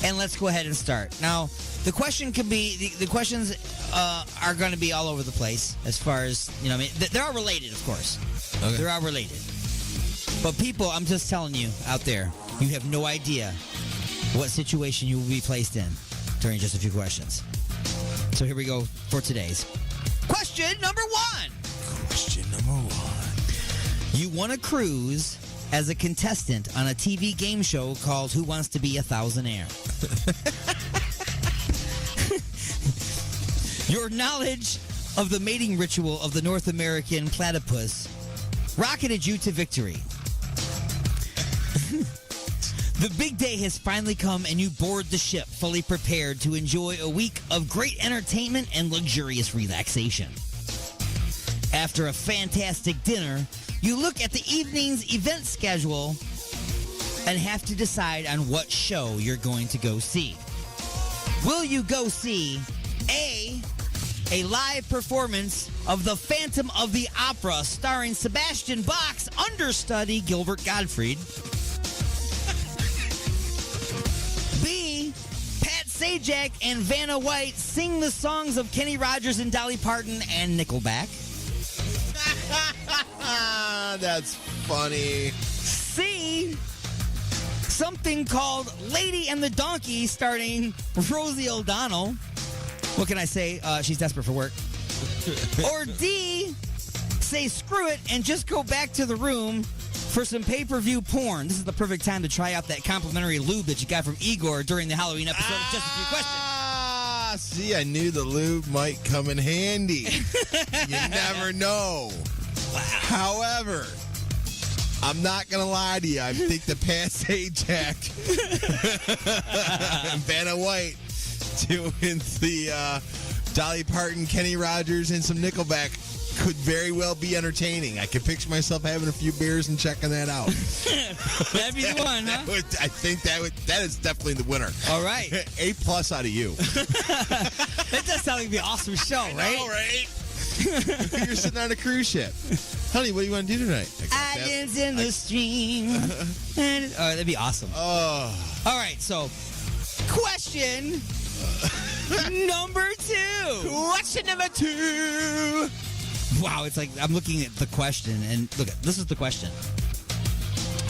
[SPEAKER 1] And let's go ahead and start. Now, the question could be the questions are going to be all over the place as far as, I mean, they're all related, of course.
[SPEAKER 4] Okay.
[SPEAKER 1] They're all related. But people, I'm just telling you out there, you have no idea what situation you will be placed in during just a few questions. So here we go for today's. Question number 1.
[SPEAKER 4] Question number 1.
[SPEAKER 1] You won a cruise as a contestant on a TV game show called Who Wants to Be a Thousandaire? Your knowledge of the mating ritual of the North American platypus rocketed you to victory. The big day has finally come and you board the ship fully prepared to enjoy a week of great entertainment and luxurious relaxation. After a fantastic dinner, you look at the evening's event schedule and have to decide on what show you're going to go see. Will you go see A live performance of The Phantom of the Opera starring Sebastian Bach's understudy Gilbert Gottfried? B, Pat Sajak and Vanna White sing the songs of Kenny Rogers and Dolly Parton and Nickelback?
[SPEAKER 4] That's funny.
[SPEAKER 1] C, something called Lady and the Donkey starring Rosie O'Donnell. What can I say? She's desperate for work. Or D, say screw it and just go back to the room for some pay-per-view porn. This is the perfect time to try out that complimentary lube that you got from Igor during the Halloween episode of Just a Few Questions.
[SPEAKER 4] See, I knew the lube might come in handy. You never know. However, I'm not going to lie to you. I think the Pat Sajak and Vanna White doing the Dolly Parton, Kenny Rogers, and some Nickelback could very well be entertaining. I could picture myself having a few beers and checking that out.
[SPEAKER 1] That'd be the one, huh?
[SPEAKER 4] I think that is definitely the winner.
[SPEAKER 1] All right.
[SPEAKER 4] A+ out of you.
[SPEAKER 1] That does sound like it'd be an awesome show, right?
[SPEAKER 4] All right. You're sitting on a cruise ship. Honey, what do you want to do tonight?
[SPEAKER 1] I dance in the stream. Oh, that'd be awesome.
[SPEAKER 4] Oh.
[SPEAKER 1] All right, so question number 2.
[SPEAKER 4] Question number 2.
[SPEAKER 1] Wow, it's like I'm looking at the question, and look, this is the question.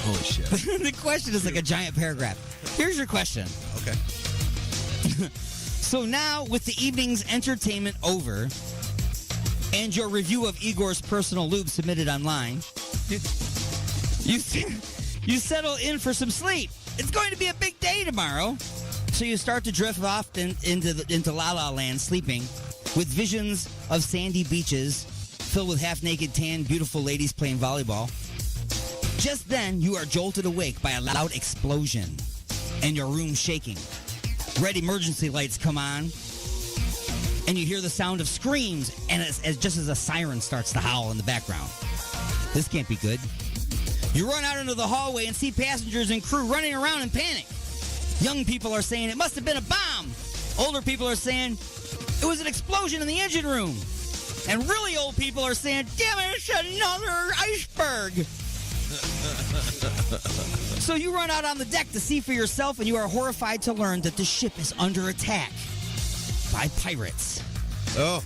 [SPEAKER 4] Holy shit.
[SPEAKER 1] The question is like a giant paragraph. Here's your question.
[SPEAKER 4] Okay.
[SPEAKER 1] So now, with the evening's entertainment over, and your review of Igor's personal lube submitted online, you settle in for some sleep. It's going to be a big day tomorrow. So you start to drift off into La La Land sleeping with visions of sandy beaches filled with half-naked, tan, beautiful ladies playing volleyball. Just then, you are jolted awake by a loud explosion and your room shaking. Red emergency lights come on, and you hear the sound of screams and just as a siren starts to howl in the background. This can't be good. You run out into the hallway and see passengers and crew running around in panic. Young people are saying it must have been a bomb. Older people are saying it was an explosion in the engine room. And really old people are saying, damn it, it's another iceberg. So you run out on the deck to see for yourself, and you are horrified to learn that the ship is under attack by pirates.
[SPEAKER 4] Oh.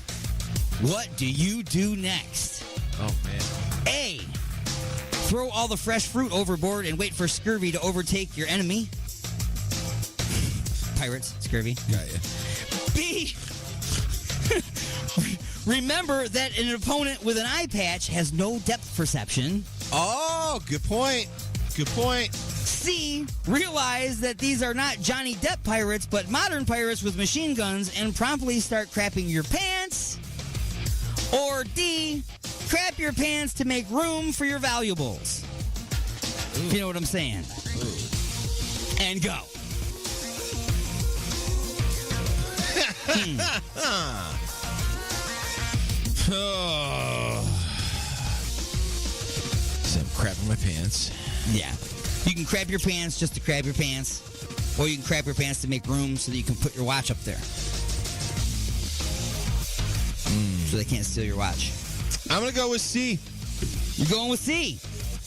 [SPEAKER 1] What do you do next?
[SPEAKER 4] Oh, man.
[SPEAKER 1] A, throw all the fresh fruit overboard and wait for scurvy to overtake your enemy. Pirates, scurvy.
[SPEAKER 4] Got ya.
[SPEAKER 1] B, remember that an opponent with an eye patch has no depth perception.
[SPEAKER 4] Oh, good point. Good point.
[SPEAKER 1] C, realize that these are not Johnny Depp pirates, but modern pirates with machine guns and promptly start crapping your pants. Or D, crap your pants to make room for your valuables. If you know what I'm saying. And go.
[SPEAKER 4] So I'm crapping my pants.
[SPEAKER 1] Yeah. You can crap your pants just to crap your pants, or you can crap your pants to make room so that you can put your watch up there. So they can't steal your watch.
[SPEAKER 4] I'm going to go with C.
[SPEAKER 1] You're going with C.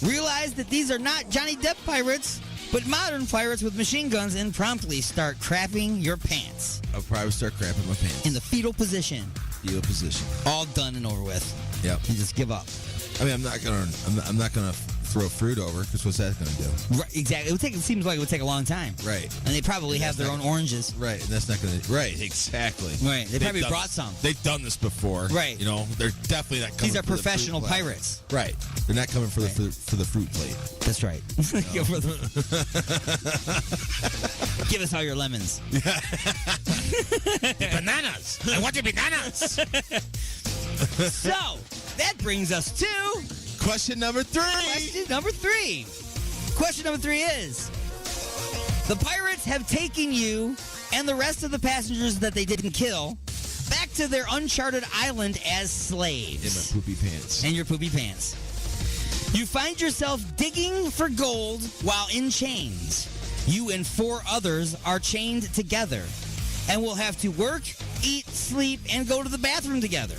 [SPEAKER 1] Realize that these are not Johnny Depp pirates, but modern pirates with machine guns, and promptly start crapping your pants.
[SPEAKER 4] I'll probably start crapping my pants.
[SPEAKER 1] In the fetal position.
[SPEAKER 4] Fetal position.
[SPEAKER 1] All done and over with.
[SPEAKER 4] Yep.
[SPEAKER 1] You just give up.
[SPEAKER 4] I mean, I'm not gonna throw fruit over, because what's that gonna do?
[SPEAKER 1] Right, exactly. It seems like it would take a long time.
[SPEAKER 4] Right.
[SPEAKER 1] And they probably have their own oranges.
[SPEAKER 4] Right, and that's not gonna. Right, exactly.
[SPEAKER 1] Right. They probably brought some.
[SPEAKER 4] They've done this before.
[SPEAKER 1] Right.
[SPEAKER 4] You know, they're definitely not coming.
[SPEAKER 1] These are
[SPEAKER 4] for
[SPEAKER 1] professional
[SPEAKER 4] the fruit
[SPEAKER 1] pirates.
[SPEAKER 4] Right. They're not coming for the fruit plate.
[SPEAKER 1] That's right. Give us all your lemons.
[SPEAKER 4] Bananas. I want your bananas.
[SPEAKER 1] So, that brings us to
[SPEAKER 4] question number 3.
[SPEAKER 1] Question number 3 is, the pirates have taken you and the rest of the passengers that they didn't kill back to their uncharted island as slaves.
[SPEAKER 4] In my poopy pants.
[SPEAKER 1] And your poopy pants. You find yourself digging for gold while in chains. You and 4 others are chained together and will have to work, eat, sleep, and go to the bathroom together.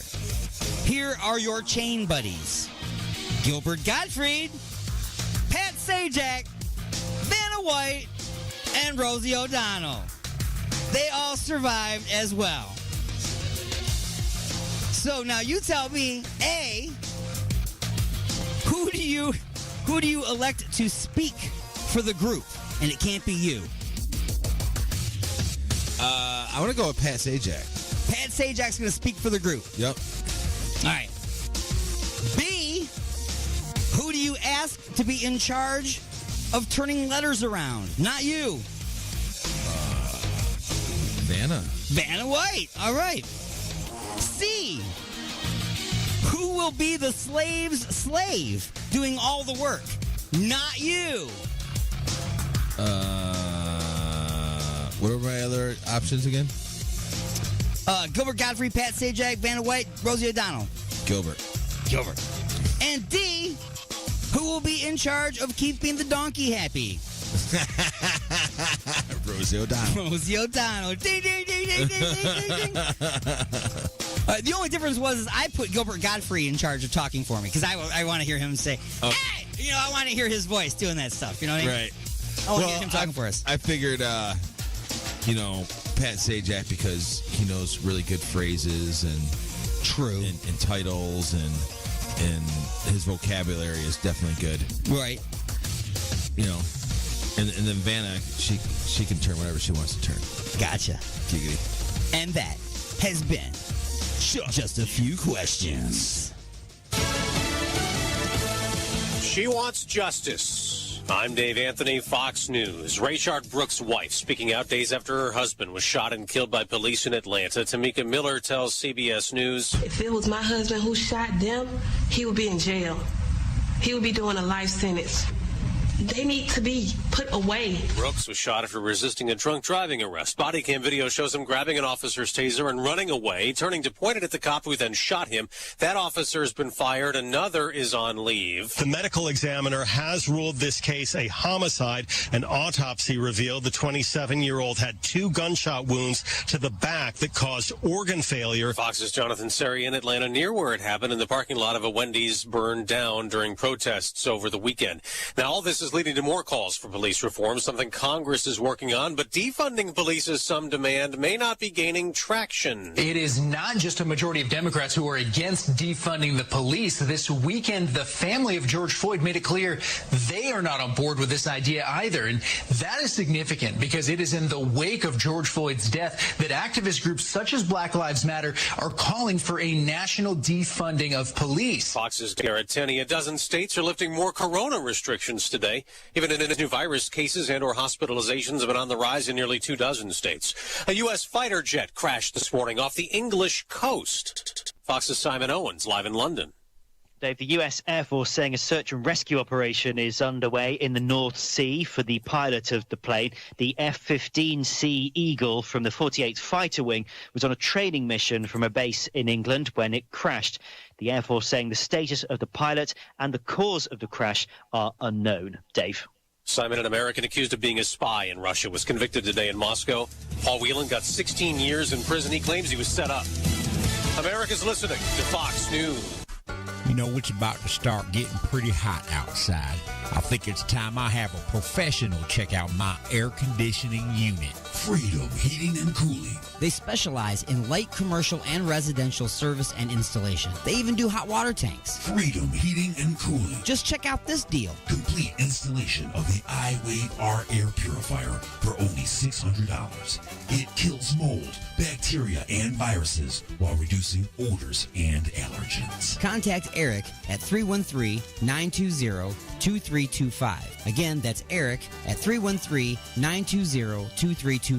[SPEAKER 1] Here are your chain buddies: Gilbert Gottfried, Pat Sajak, Vanna White, and Rosie O'Donnell. They all survived as well. So now you tell me, A, who do you elect to speak for the group? And it can't be you.
[SPEAKER 4] I want to go with Pat Sajak.
[SPEAKER 1] Pat Sajak's going to speak for the group.
[SPEAKER 4] Yep.
[SPEAKER 1] All right. B, who do you ask to be in charge of turning letters around? Not you.
[SPEAKER 4] Vanna.
[SPEAKER 1] Vanna White. All right. C, who will be the slave's slave doing all the work? Not you.
[SPEAKER 4] What are my other options again?
[SPEAKER 1] Gilbert Gottfried, Pat Sajak, Vanna White, Rosie O'Donnell.
[SPEAKER 4] Gilbert.
[SPEAKER 1] And D, who will be in charge of keeping the donkey happy?
[SPEAKER 4] Rosie O'Donnell.
[SPEAKER 1] Ding, ding, ding, ding, ding, ding, ding. The only difference was I put Gilbert Gottfried in charge of talking for me, because I want to hear him say, hey! You know, I want to hear his voice doing that stuff. You know what I mean?
[SPEAKER 4] Right.
[SPEAKER 1] I want to hear him talking for us.
[SPEAKER 4] I figured, Pat Sajak, because he knows really good phrases and and titles, and his vocabulary is definitely good.
[SPEAKER 1] Right.
[SPEAKER 4] You know, and then Vanna, she can turn whatever she wants to turn.
[SPEAKER 1] Gotcha.
[SPEAKER 4] Giggity.
[SPEAKER 1] And that has been just a few questions.
[SPEAKER 21] She wants justice. I'm Dave Anthony, Fox News. Rayshard Brooks' wife speaking out days after her husband was shot and killed by police in Atlanta. Tamika Miller tells CBS News.
[SPEAKER 6] If it was my husband who shot them, he would be in jail. He would be doing a life sentence. They need to be put away.
[SPEAKER 21] Brooks was shot after resisting a drunk driving arrest. Body cam video shows him grabbing an officer's taser and running away, turning to point it at the cop who then shot him. That officer has been fired. Another is on leave.
[SPEAKER 22] The medical examiner has ruled this case a homicide. An autopsy revealed the 27-year-old had 2 gunshot wounds to the back that caused organ failure.
[SPEAKER 21] Fox's Jonathan Seri in Atlanta, near where it happened, in the parking lot of a Wendy's burned down during protests over the weekend. Now, all this is is leading to more calls for police reform, something Congress is working on, but defunding police, as some demand, may not be gaining traction.
[SPEAKER 5] It is not just a majority of Democrats who are against defunding the police. This weekend, the family of George Floyd made it clear they are not on board with this idea either. And that is significant because it is in the wake of George Floyd's death that activist groups such as Black Lives Matter are calling for a national defunding of police.
[SPEAKER 21] Fox's Garrett Tenney. A dozen states are lifting more corona restrictions today. Even in new virus cases and or hospitalizations have been on the rise in nearly 24 states. A U.S. fighter jet crashed this morning off the English coast. Fox's Simon Owens live in London.
[SPEAKER 7] Dave, the U.S. Air Force saying a search and rescue operation is underway in the North Sea for the pilot of the plane. The F-15C Eagle from the 48th Fighter Wing was on a training mission from a base in England when it crashed. The Air Force saying the status of the pilot and the cause of the crash are unknown. Dave.
[SPEAKER 21] Simon, an American accused of being a spy in Russia, was convicted today in Moscow. Paul Whelan got 16 years in prison. He claims he was set up. America's listening to Fox News.
[SPEAKER 16] You know, it's about to start getting pretty hot outside. I think it's time I have a professional check out my air conditioning unit.
[SPEAKER 3] Freedom Heating and Cooling.
[SPEAKER 1] They specialize in light commercial and residential service and installation. They even do hot water tanks.
[SPEAKER 3] Freedom Heating and Cooling.
[SPEAKER 1] Just check out this deal.
[SPEAKER 3] Complete installation of the iWave R air purifier for only $600. It kills mold, bacteria, and viruses while reducing odors and allergens.
[SPEAKER 1] Contact Eric at 313-920-2325. Again, that's Eric at 313-920-2325.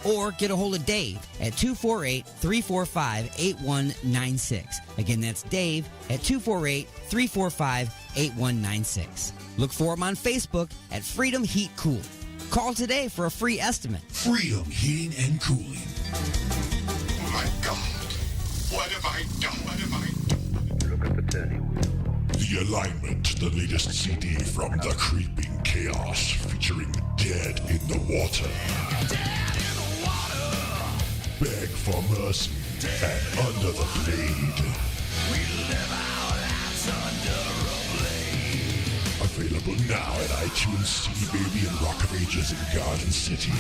[SPEAKER 1] Or get a hold of Dave at 248-345-8196. Again, that's Dave at 248-345-8196. Look for him on Facebook at Freedom Heat Cool. Call today for a free estimate.
[SPEAKER 3] Freedom Heating and Cooling.
[SPEAKER 23] Oh my God. What have I done? What have I done?
[SPEAKER 3] Look at the turning wheel.
[SPEAKER 23] The Alignment, the latest CD from The Creeping Chaos, featuring Dead in the Water.
[SPEAKER 3] Dead in the water.
[SPEAKER 23] Beg for mercy and Under the Blade.
[SPEAKER 3] We live our lives under a blade.
[SPEAKER 23] Available now at iTunes, CD Baby, and Rock of Ages in Garden City.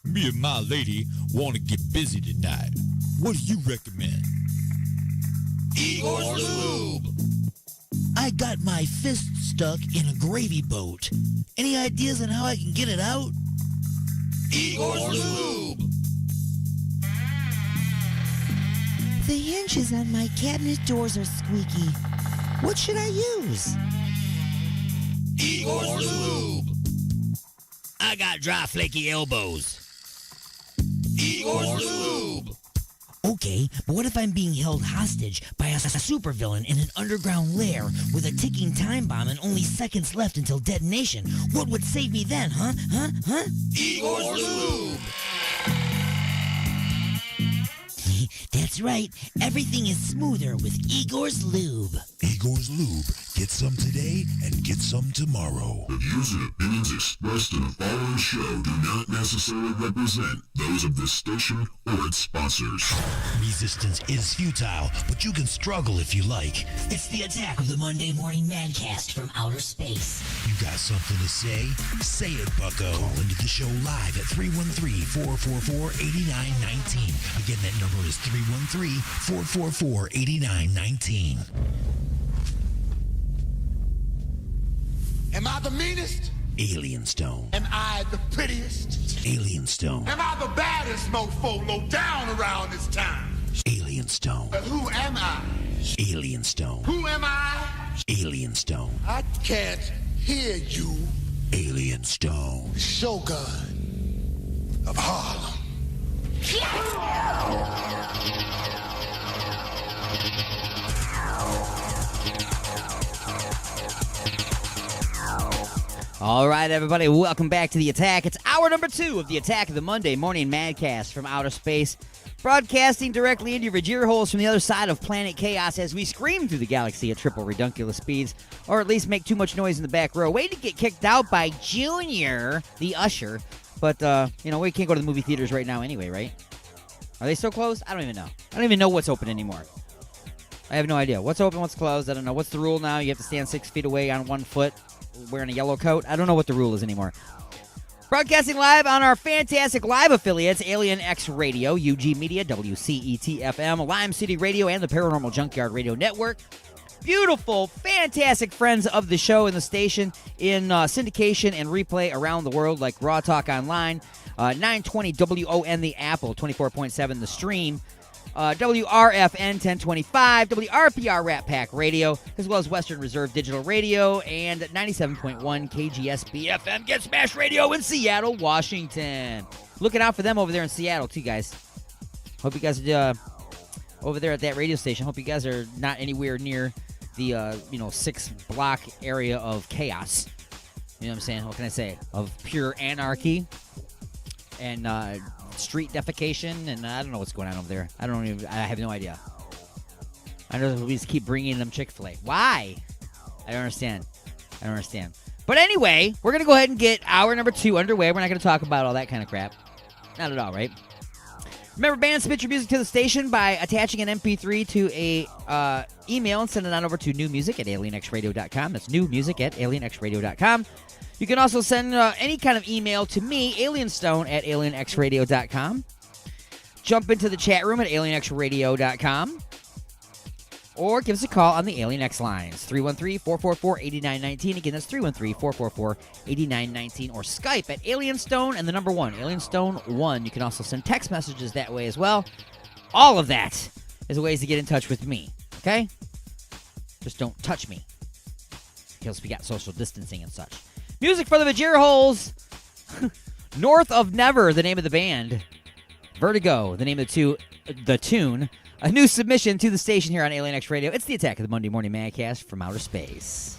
[SPEAKER 16] Me and my lady want to get busy tonight. What do you recommend?
[SPEAKER 3] Igor's Lube.
[SPEAKER 24] I got my fist stuck in a gravy boat. Any ideas on how I can get it out?
[SPEAKER 3] Igor's Lube.
[SPEAKER 24] The hinges on my cabinet doors are squeaky. What should I use?
[SPEAKER 3] Igor's Lube.
[SPEAKER 24] I got dry, flaky elbows.
[SPEAKER 3] Igor's Lube.
[SPEAKER 24] Okay, but what if I'm being held hostage by a supervillain in an underground lair with a ticking time bomb and only seconds left until detonation? What would save me then, huh?
[SPEAKER 3] Igor's Lube.
[SPEAKER 24] That's right. Everything is smoother with Igor's Lube.
[SPEAKER 3] Igor's Lube. Get some today and get some tomorrow.
[SPEAKER 23] The views and opinions expressed in the following show do not necessarily represent those of this station or its sponsors.
[SPEAKER 3] Resistance is futile, but you can struggle if you like.
[SPEAKER 2] It's the attack of the Monday Morning Madcast from outer space.
[SPEAKER 3] You got something to say? Say it, bucko. Call into the show live at 313-444-8919. Again, that number is 313-444-8919.
[SPEAKER 23] Am I the meanest?
[SPEAKER 3] Alien Stone.
[SPEAKER 23] Am I the prettiest?
[SPEAKER 3] Alien Stone.
[SPEAKER 23] Am I the baddest mofo low down around this town?
[SPEAKER 3] Alien Stone.
[SPEAKER 23] But who am I?
[SPEAKER 3] Alien Stone.
[SPEAKER 23] Who am I?
[SPEAKER 3] Alien Stone.
[SPEAKER 23] I can't hear you.
[SPEAKER 3] Alien Stone.
[SPEAKER 23] The Shogun of Harlem.
[SPEAKER 1] All right, everybody, welcome back to The Attack. It's hour number 2 of The Attack of the Monday Morning Madcast from outer space, broadcasting directly into your ear holes from the other side of planet chaos as we scream through the galaxy at triple redunculous speeds, or at least make too much noise in the back row. Waiting to get kicked out by Junior, the usher. But, we can't go to the movie theaters right now anyway, right? Are they still closed? I don't even know. I don't even know what's open anymore. I have no idea. What's open, what's closed? I don't know. What's the rule now? You have to stand 6 feet away on 1 foot wearing a yellow coat? I don't know what the rule is anymore. Broadcasting live on our fantastic live affiliates, Alien X Radio, UG Media, WCET-FM, Lime City Radio, and the Paranormal Junkyard Radio Network. Beautiful, fantastic friends of the show and the station in syndication and replay around the world, like Raw Talk Online, 920 WON The Apple, 24.7 The Stream, WRFN 1025, WRPR Rat Pack Radio, as well as Western Reserve Digital Radio, and 97.1 KGSB FM Get Smash Radio in Seattle, Washington. Looking out for them over there in Seattle, too, guys. Hope you guys are over there at that radio station. Hope you guys are not anywhere near the 6-block area of chaos. You know what I'm saying? What can I say? Of pure anarchy and street defecation, and I don't know what's going on over there. I have no idea. I know we just keep bringing them Chick-fil-A. Why? I don't understand. But anyway, we're going to go ahead and get hour number 2 underway. We're not going to talk about all that kind of crap. Not at all, right? Remember, bands, submit your music to the station by attaching an MP3 to a email and send it on over to newmusic@alienxradio.com. That's newmusic@alienxradio.com. You can also send any kind of email to me, alienstone@alienxradio.com. Jump into the chat room at alienxradio.com. Or give us a call on the Alien X lines, 313-444-8919. Again, that's 313-444-8919. Or Skype at Alienstone and the number 1, Alienstone1. You can also send text messages that way as well. All of that is ways to get in touch with me, okay? Just don't touch me, because we got social distancing and such. Music for the Vajira Holes. North of Never, the name of the band. Vertigo, the name of the tune. A new submission to the station here on Alien X Radio. It's the Attack of the Monday Morning Madcast from Outer Space.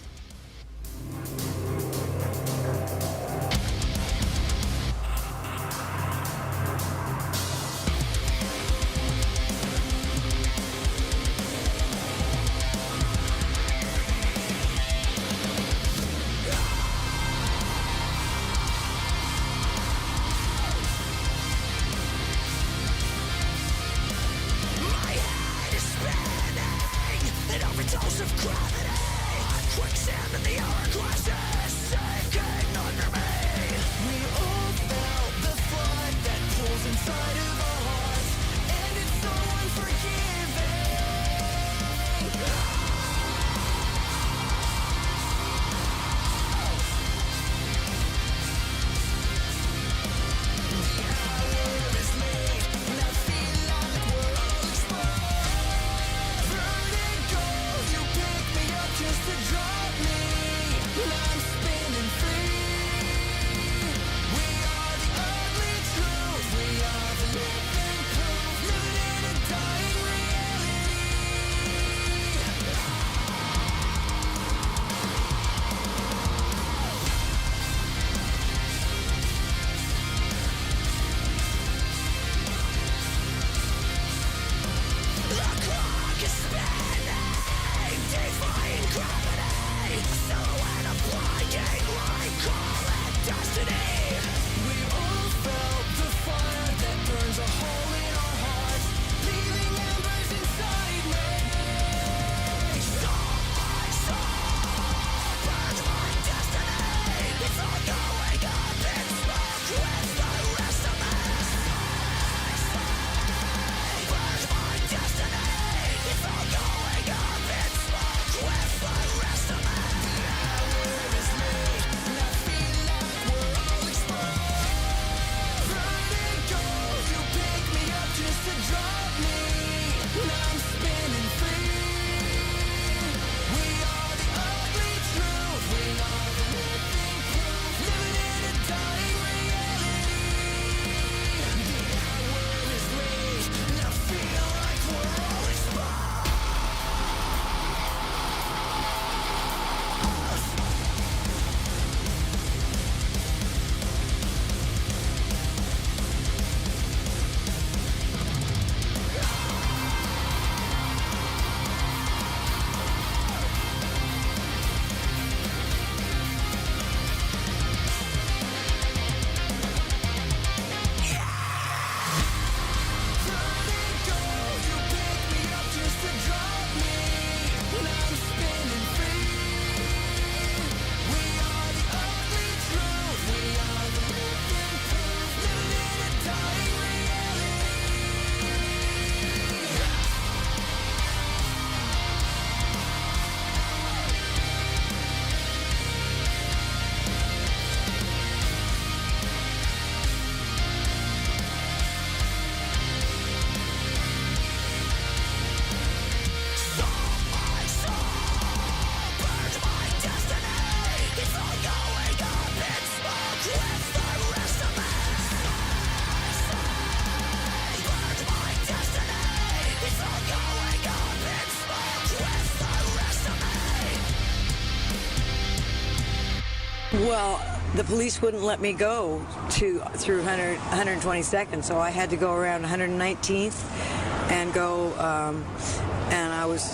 [SPEAKER 8] An overdose of gravity, quicksand in the hourglasses. Well, the police wouldn't let me go through 122nd, so I had to go around 119th and go.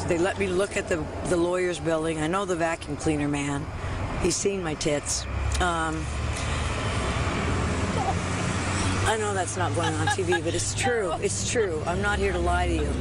[SPEAKER 8] They let me look at the lawyer's building. I know the vacuum cleaner man. He's seen my tits. I know that's not going on TV, but it's true. It's true. I'm not here to lie to you.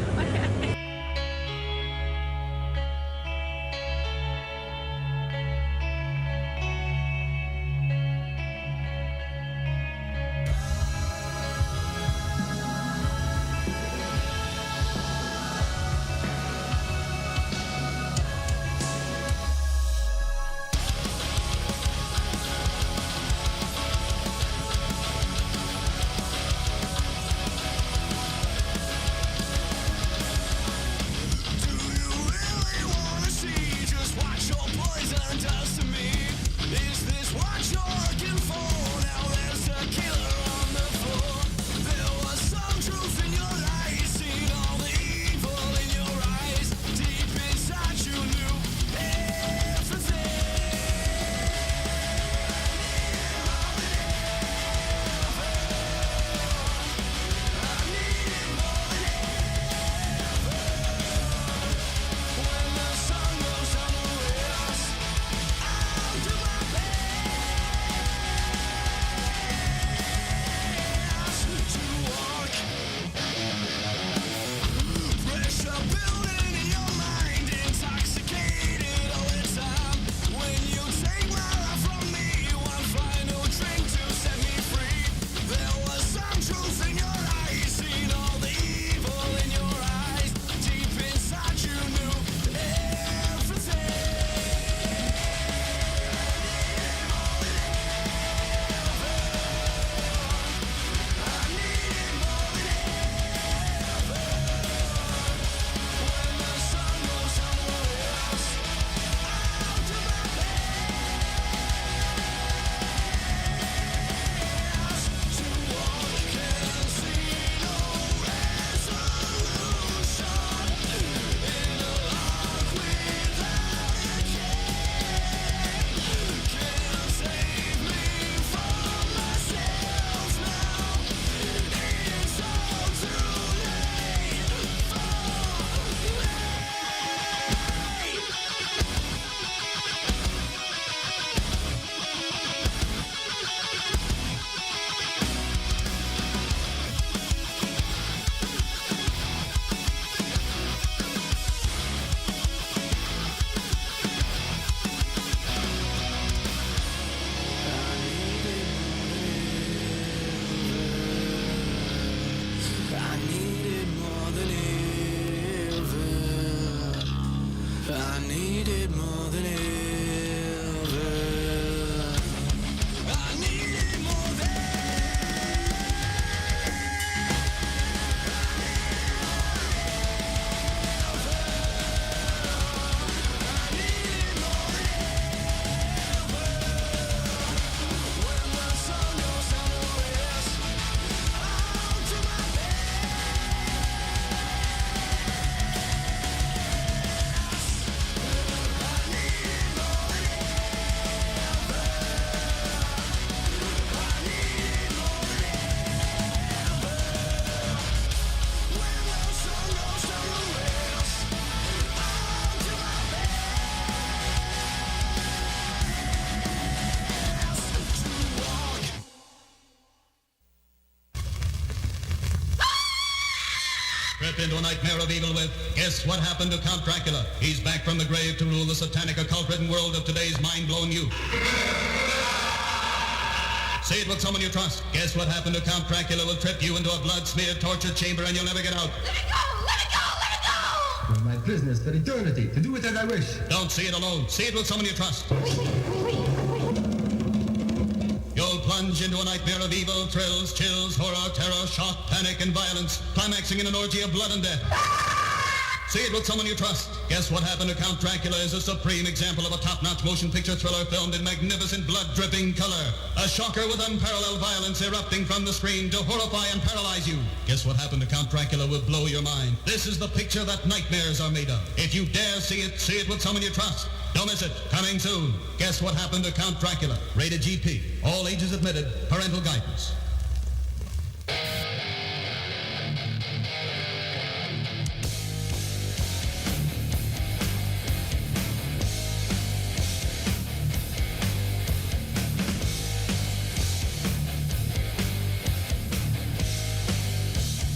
[SPEAKER 10] Trip into a nightmare of evil with Guess What Happened to Count Dracula? He's back from the grave to rule the satanic occult-ridden world of today's mind-blown youth. Say it with someone you trust. Guess What Happened to Count Dracula will trip you into a blood-smeared torture chamber and you'll never get out.
[SPEAKER 11] Let it go! Let it go! Let it go!
[SPEAKER 10] It's my business for eternity, to do it as I wish. Don't see it alone. See it with someone you trust. You'll plunge into a nightmare of evil, thrills, chills, horror, terror, shock, panic, and violence, climaxing in an orgy of blood and death. See it with someone you trust. Guess What Happened to Count Dracula is a supreme example of a top-notch motion picture thriller filmed in magnificent blood-dripping color. A shocker with unparalleled violence erupting from the screen to horrify and paralyze you. Guess What Happened to Count Dracula will blow your mind. This is the picture that nightmares are made of. If you dare see it with someone you trust. Don't miss it. Coming soon. Guess What Happened to Count Dracula. Rated GP. All ages admitted. Parental guidance.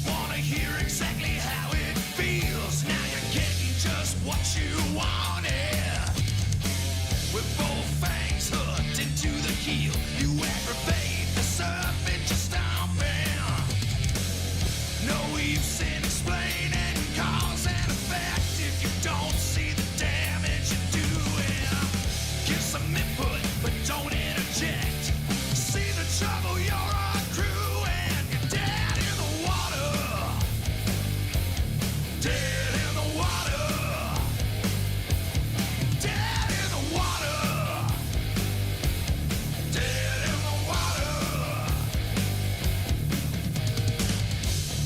[SPEAKER 11] Wanna hear exactly how it feels? Now you're getting just what you wanted. With both fangs hooked into the heel, you aggravate the surface you're stomping. No use in explaining cause and effect if you don't see the damage you're doing. Give some input, but don't interject. See the trouble you're accruing. You're dead in the water. Dead in the water. Dead in the water. Dead in the water.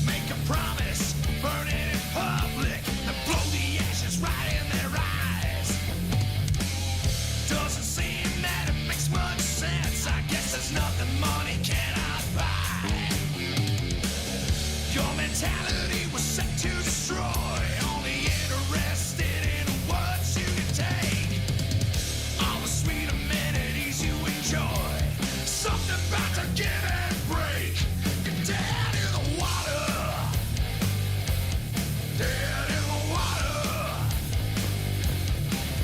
[SPEAKER 11] Make a promise, burn it in public, and blow the ashes right in their eyes. Doesn't seem that it makes much sense. I guess there's nothing money cannot buy. Your mentality was set to destroy. Only interested in what you can take. All the sweet amenities you enjoy. Something about to give and break. You're dead in the water. Dead in the water.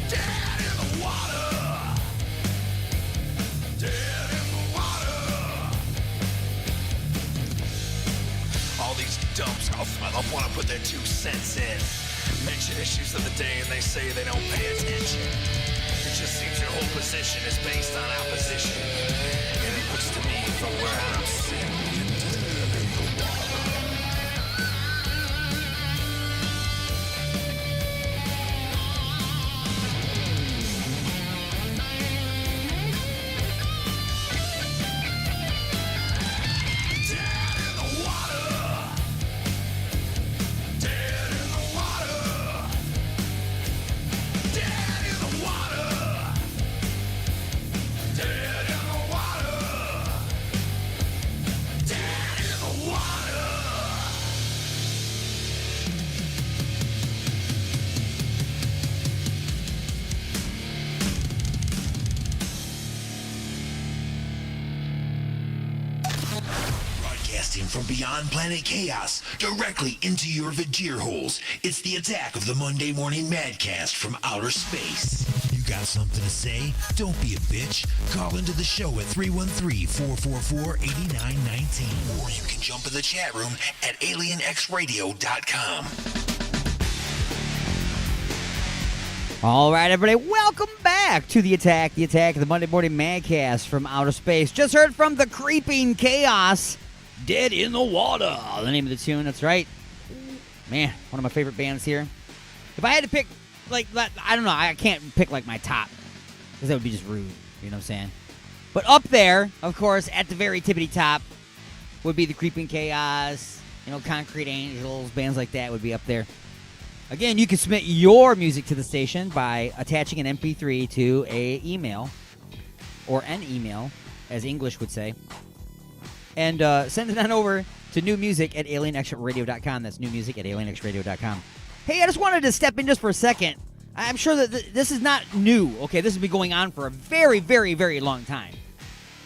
[SPEAKER 11] Dead in the water. Dead in the water.
[SPEAKER 12] All these dumps I want to put their 2 cents in. Mention issues of the day and they say they don't pay attention. It just seems your whole position is based on opposition. And it looks to me from where I'm sitting.
[SPEAKER 11] Dead in the water. Dead in the water. Dead in the water. Dead in the water. Dead in the water.
[SPEAKER 3] Broadcasting from beyond planet chaos, directly into your vagir holes, it's the attack of the Monday Morning Madcast from outer space. You got something to say? Don't be a bitch. Call into the show at 313-444-8919. Or you can jump in the chat room at alienxradio.com.
[SPEAKER 1] All right, everybody, welcome back to the attack of the Monday Morning Madcast from outer space. Just heard from the Creeping Chaos, Dead in the Water, the name of the tune. That's right. Man, one of my favorite bands here. If I had to pick, like, I don't know, I can't pick, like, my top, because that would be just rude, you know what I'm saying? But up there, of course, at the very tippity top, would be the Creeping Chaos, you know, Concrete Angels, bands like that would be up there. Again, you can submit your music to the station by attaching an MP3 to an email, or an email, as English would say, and send it on over to newmusic@alienxradio.com. That's newmusic@alienxradio.com. Hey, I just wanted to step in just for a second. I'm sure that this is not new, okay? This has been going on for a very, very, very long time.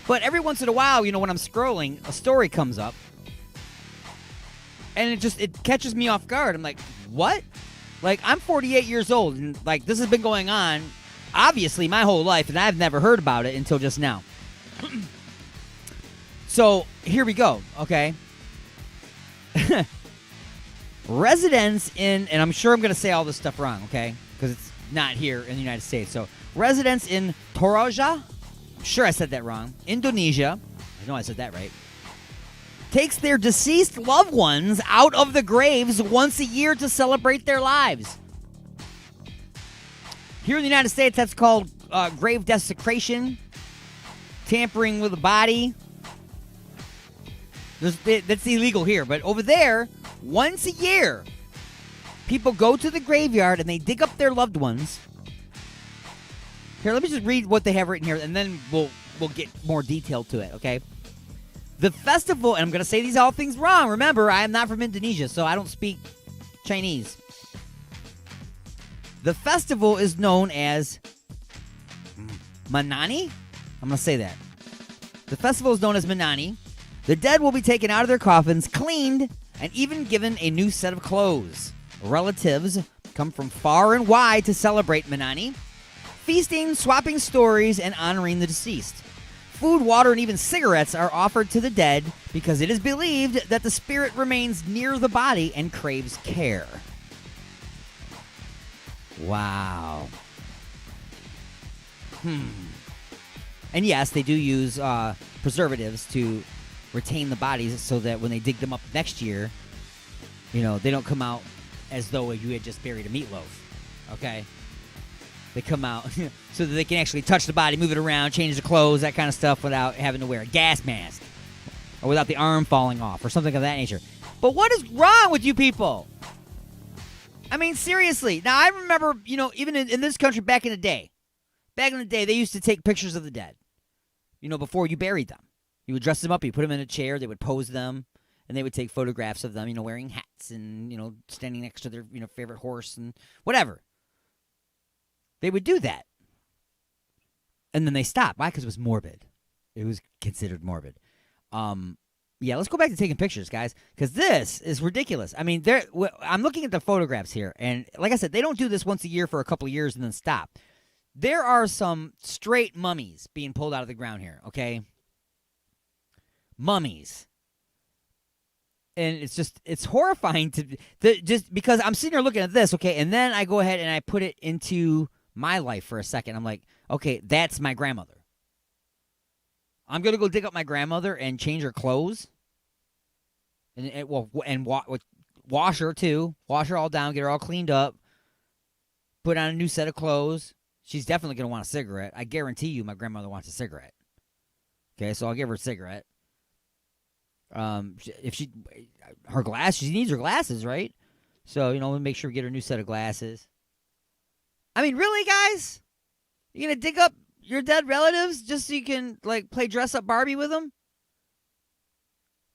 [SPEAKER 1] But every once in a while, you know, when I'm scrolling, a story comes up, and it catches me off guard. I'm like, what? Like, I'm 48 years old, and, like, this has been going on, obviously, my whole life, and I've never heard about it until just now. So, here we go, okay? Residents in, and I'm sure I'm going to say all this stuff wrong, okay? Because it's not here in the United States. So, residents in Toraja, I'm sure I said that wrong, Indonesia, I know I said that right, takes their deceased loved ones out of the graves once a year to celebrate their lives. Here in the United States, that's called grave desecration, tampering with a body. That's illegal here. But over there, once a year, people go to the graveyard and they dig up their loved ones. Here, let me just read what they have written here, and then we'll get more detail to it, okay? The festival, and I'm going to say these all things wrong. Remember, I am not from Indonesia, so I don't speak Chinese. The festival is known as Manani. I'm going to say that. The festival is known as Manani. The dead will be taken out of their coffins, cleaned, and even given a new set of clothes. Relatives come from far and wide to celebrate Manani, feasting, swapping stories, and honoring the deceased. Food, water, and even cigarettes are offered to the dead because it is believed that the spirit remains near the body and craves care. Wow. And yes, they do use preservatives to retain the bodies so that when they dig them up next year, they don't come out as though you had just buried a meatloaf. Okay? They come out so that they can actually touch the body, move it around, change the clothes, that kind of stuff without having to wear a gas mask or without the arm falling off or something of that nature. But what is wrong with you people? I mean, seriously. Now, I remember, even in this country back in the day, they used to take pictures of the dead, before you buried them. You would dress them up, you put them in a chair, they would pose them, and they would take photographs of them, wearing hats and, standing next to their, favorite horse and whatever. They would do that. And then they stopped. Why? Because it was morbid. It was considered morbid. Yeah, let's go back to taking pictures, guys, because this is ridiculous. I mean, I'm looking at the photographs here, and like I said, they don't do this once a year for a couple of years and then stop. There are some straight mummies being pulled out of the ground here, okay? Mummies. And it's horrifying to just because I'm sitting here looking at this, okay, and then I go ahead and I put it into my life for a second. I'm like, okay, that's my grandmother. I'm gonna go dig up my grandmother and change her clothes, and wash her too, wash her all down, get her all cleaned up, put on a new set of clothes. She's definitely gonna want a cigarette. I guarantee you, my grandmother wants a cigarette. Okay, so I'll give her a cigarette. If she needs her glasses, right? So, we'll make sure we get her a new set of glasses. I mean, really, guys? You're going to dig up your dead relatives just so you can, play dress-up Barbie with them?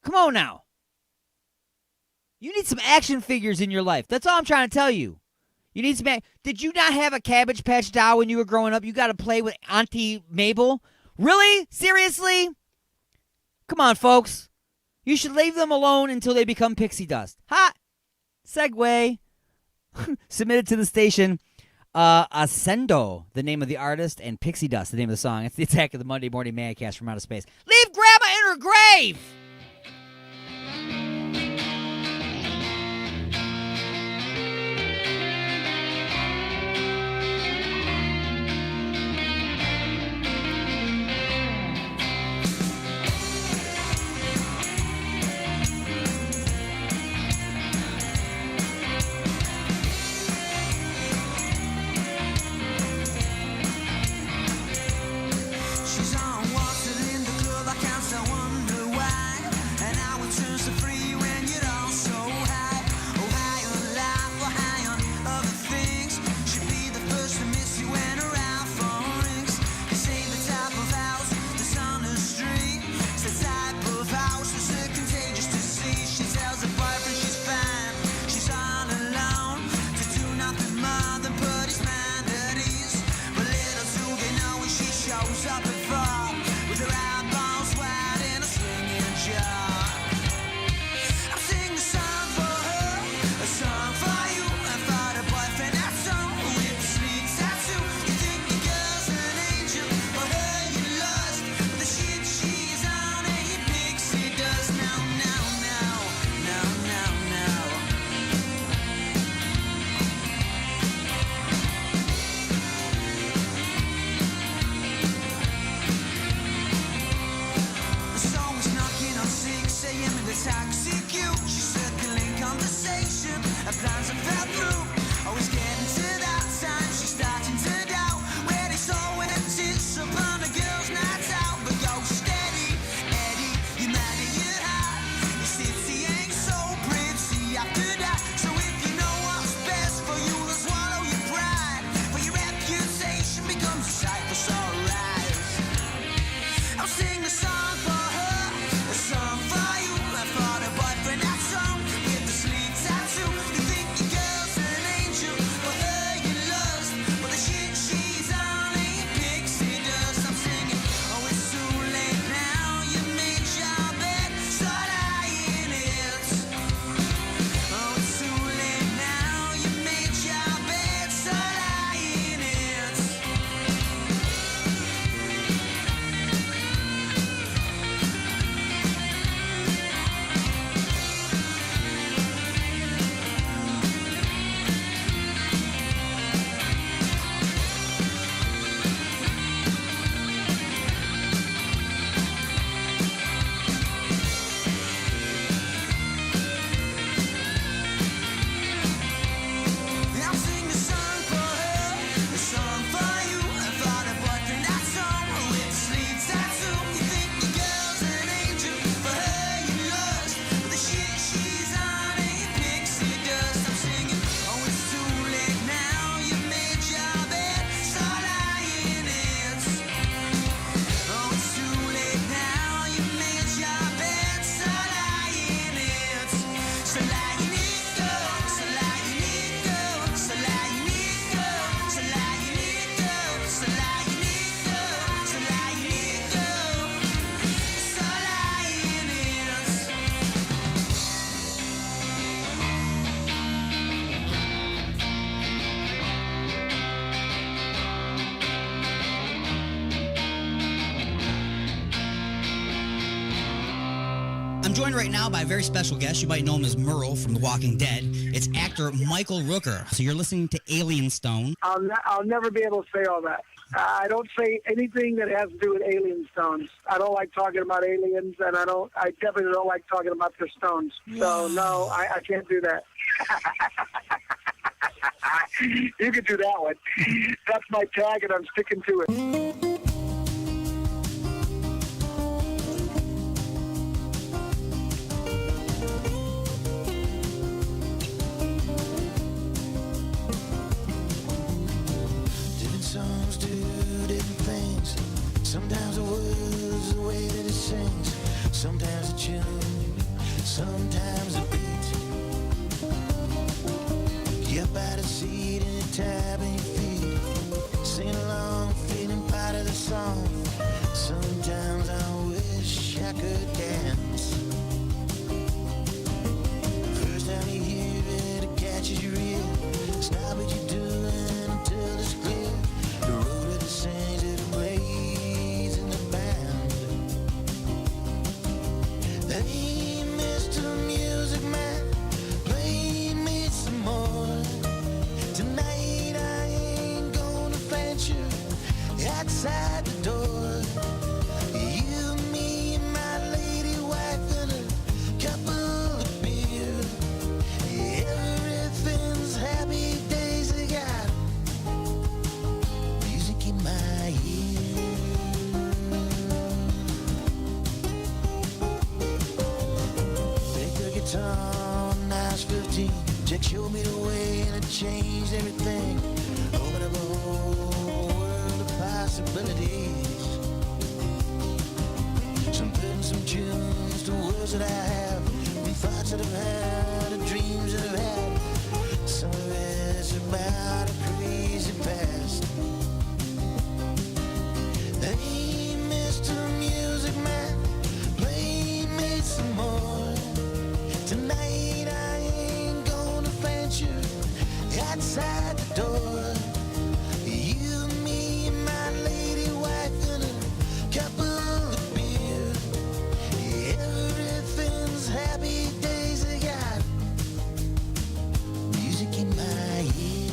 [SPEAKER 1] Come on now. You need some action figures in your life. That's all I'm trying to tell you. You need some Did you not have a Cabbage Patch doll when you were growing up? You got to play with Auntie Mabel? Really? Seriously? Come on, folks. You should leave them alone until they become pixie dust. Ha! Segue. Submitted to the station. Ascendo, the name of the artist, and Pixie Dust, the name of the song. It's the Attack of the Monday Morning Madcast from Outer Space. Leave Grandma in her grave!
[SPEAKER 11] She's on walks in the club, I can't wonder why.
[SPEAKER 13] I'm joined right now by a very special guest. You might know him as Merle from The Walking Dead. It's actor Michael Rooker. So you're listening to Alien Stone.
[SPEAKER 14] I'll never be able to say all that. I don't say anything that has to do with alien stones. I don't like talking about aliens, and I definitely don't like talking about their stones. So no, I can't do that. You can do that one. That's my tag, and I'm sticking to it.
[SPEAKER 15] Songs do different things. Sometimes the words, the way that it sings. Sometimes a tune, sometimes a beat. Get up out of seat and you tap and your feet. Sing along, feeling part of the song. Sometimes I wish I could dance. First time you hear it, it catches your ear. Stop what you're doing until it's clear. The road of the sings it plays in the band. Hey, Mr. Music Man, play me some more. Tonight I ain't gonna find you outside the door. You, me, and my lady wife and a couple of beer. Everything's happy days I got. Music in my ear. Pick the guitar when I was 15. Jack showed me the way and it changed everything. Opened up a whole world of possibilities. Some putting some tunes to words that I have, from thoughts that I've had, to dreams that I've had. Some of it's about a crazy past. Hey, Mr. Music Man, play me some more. Tonight I ain't gonna find you outside the door. You, me, and my lady wife and a couple of beer. Everything's happy days I got. Music in my ear.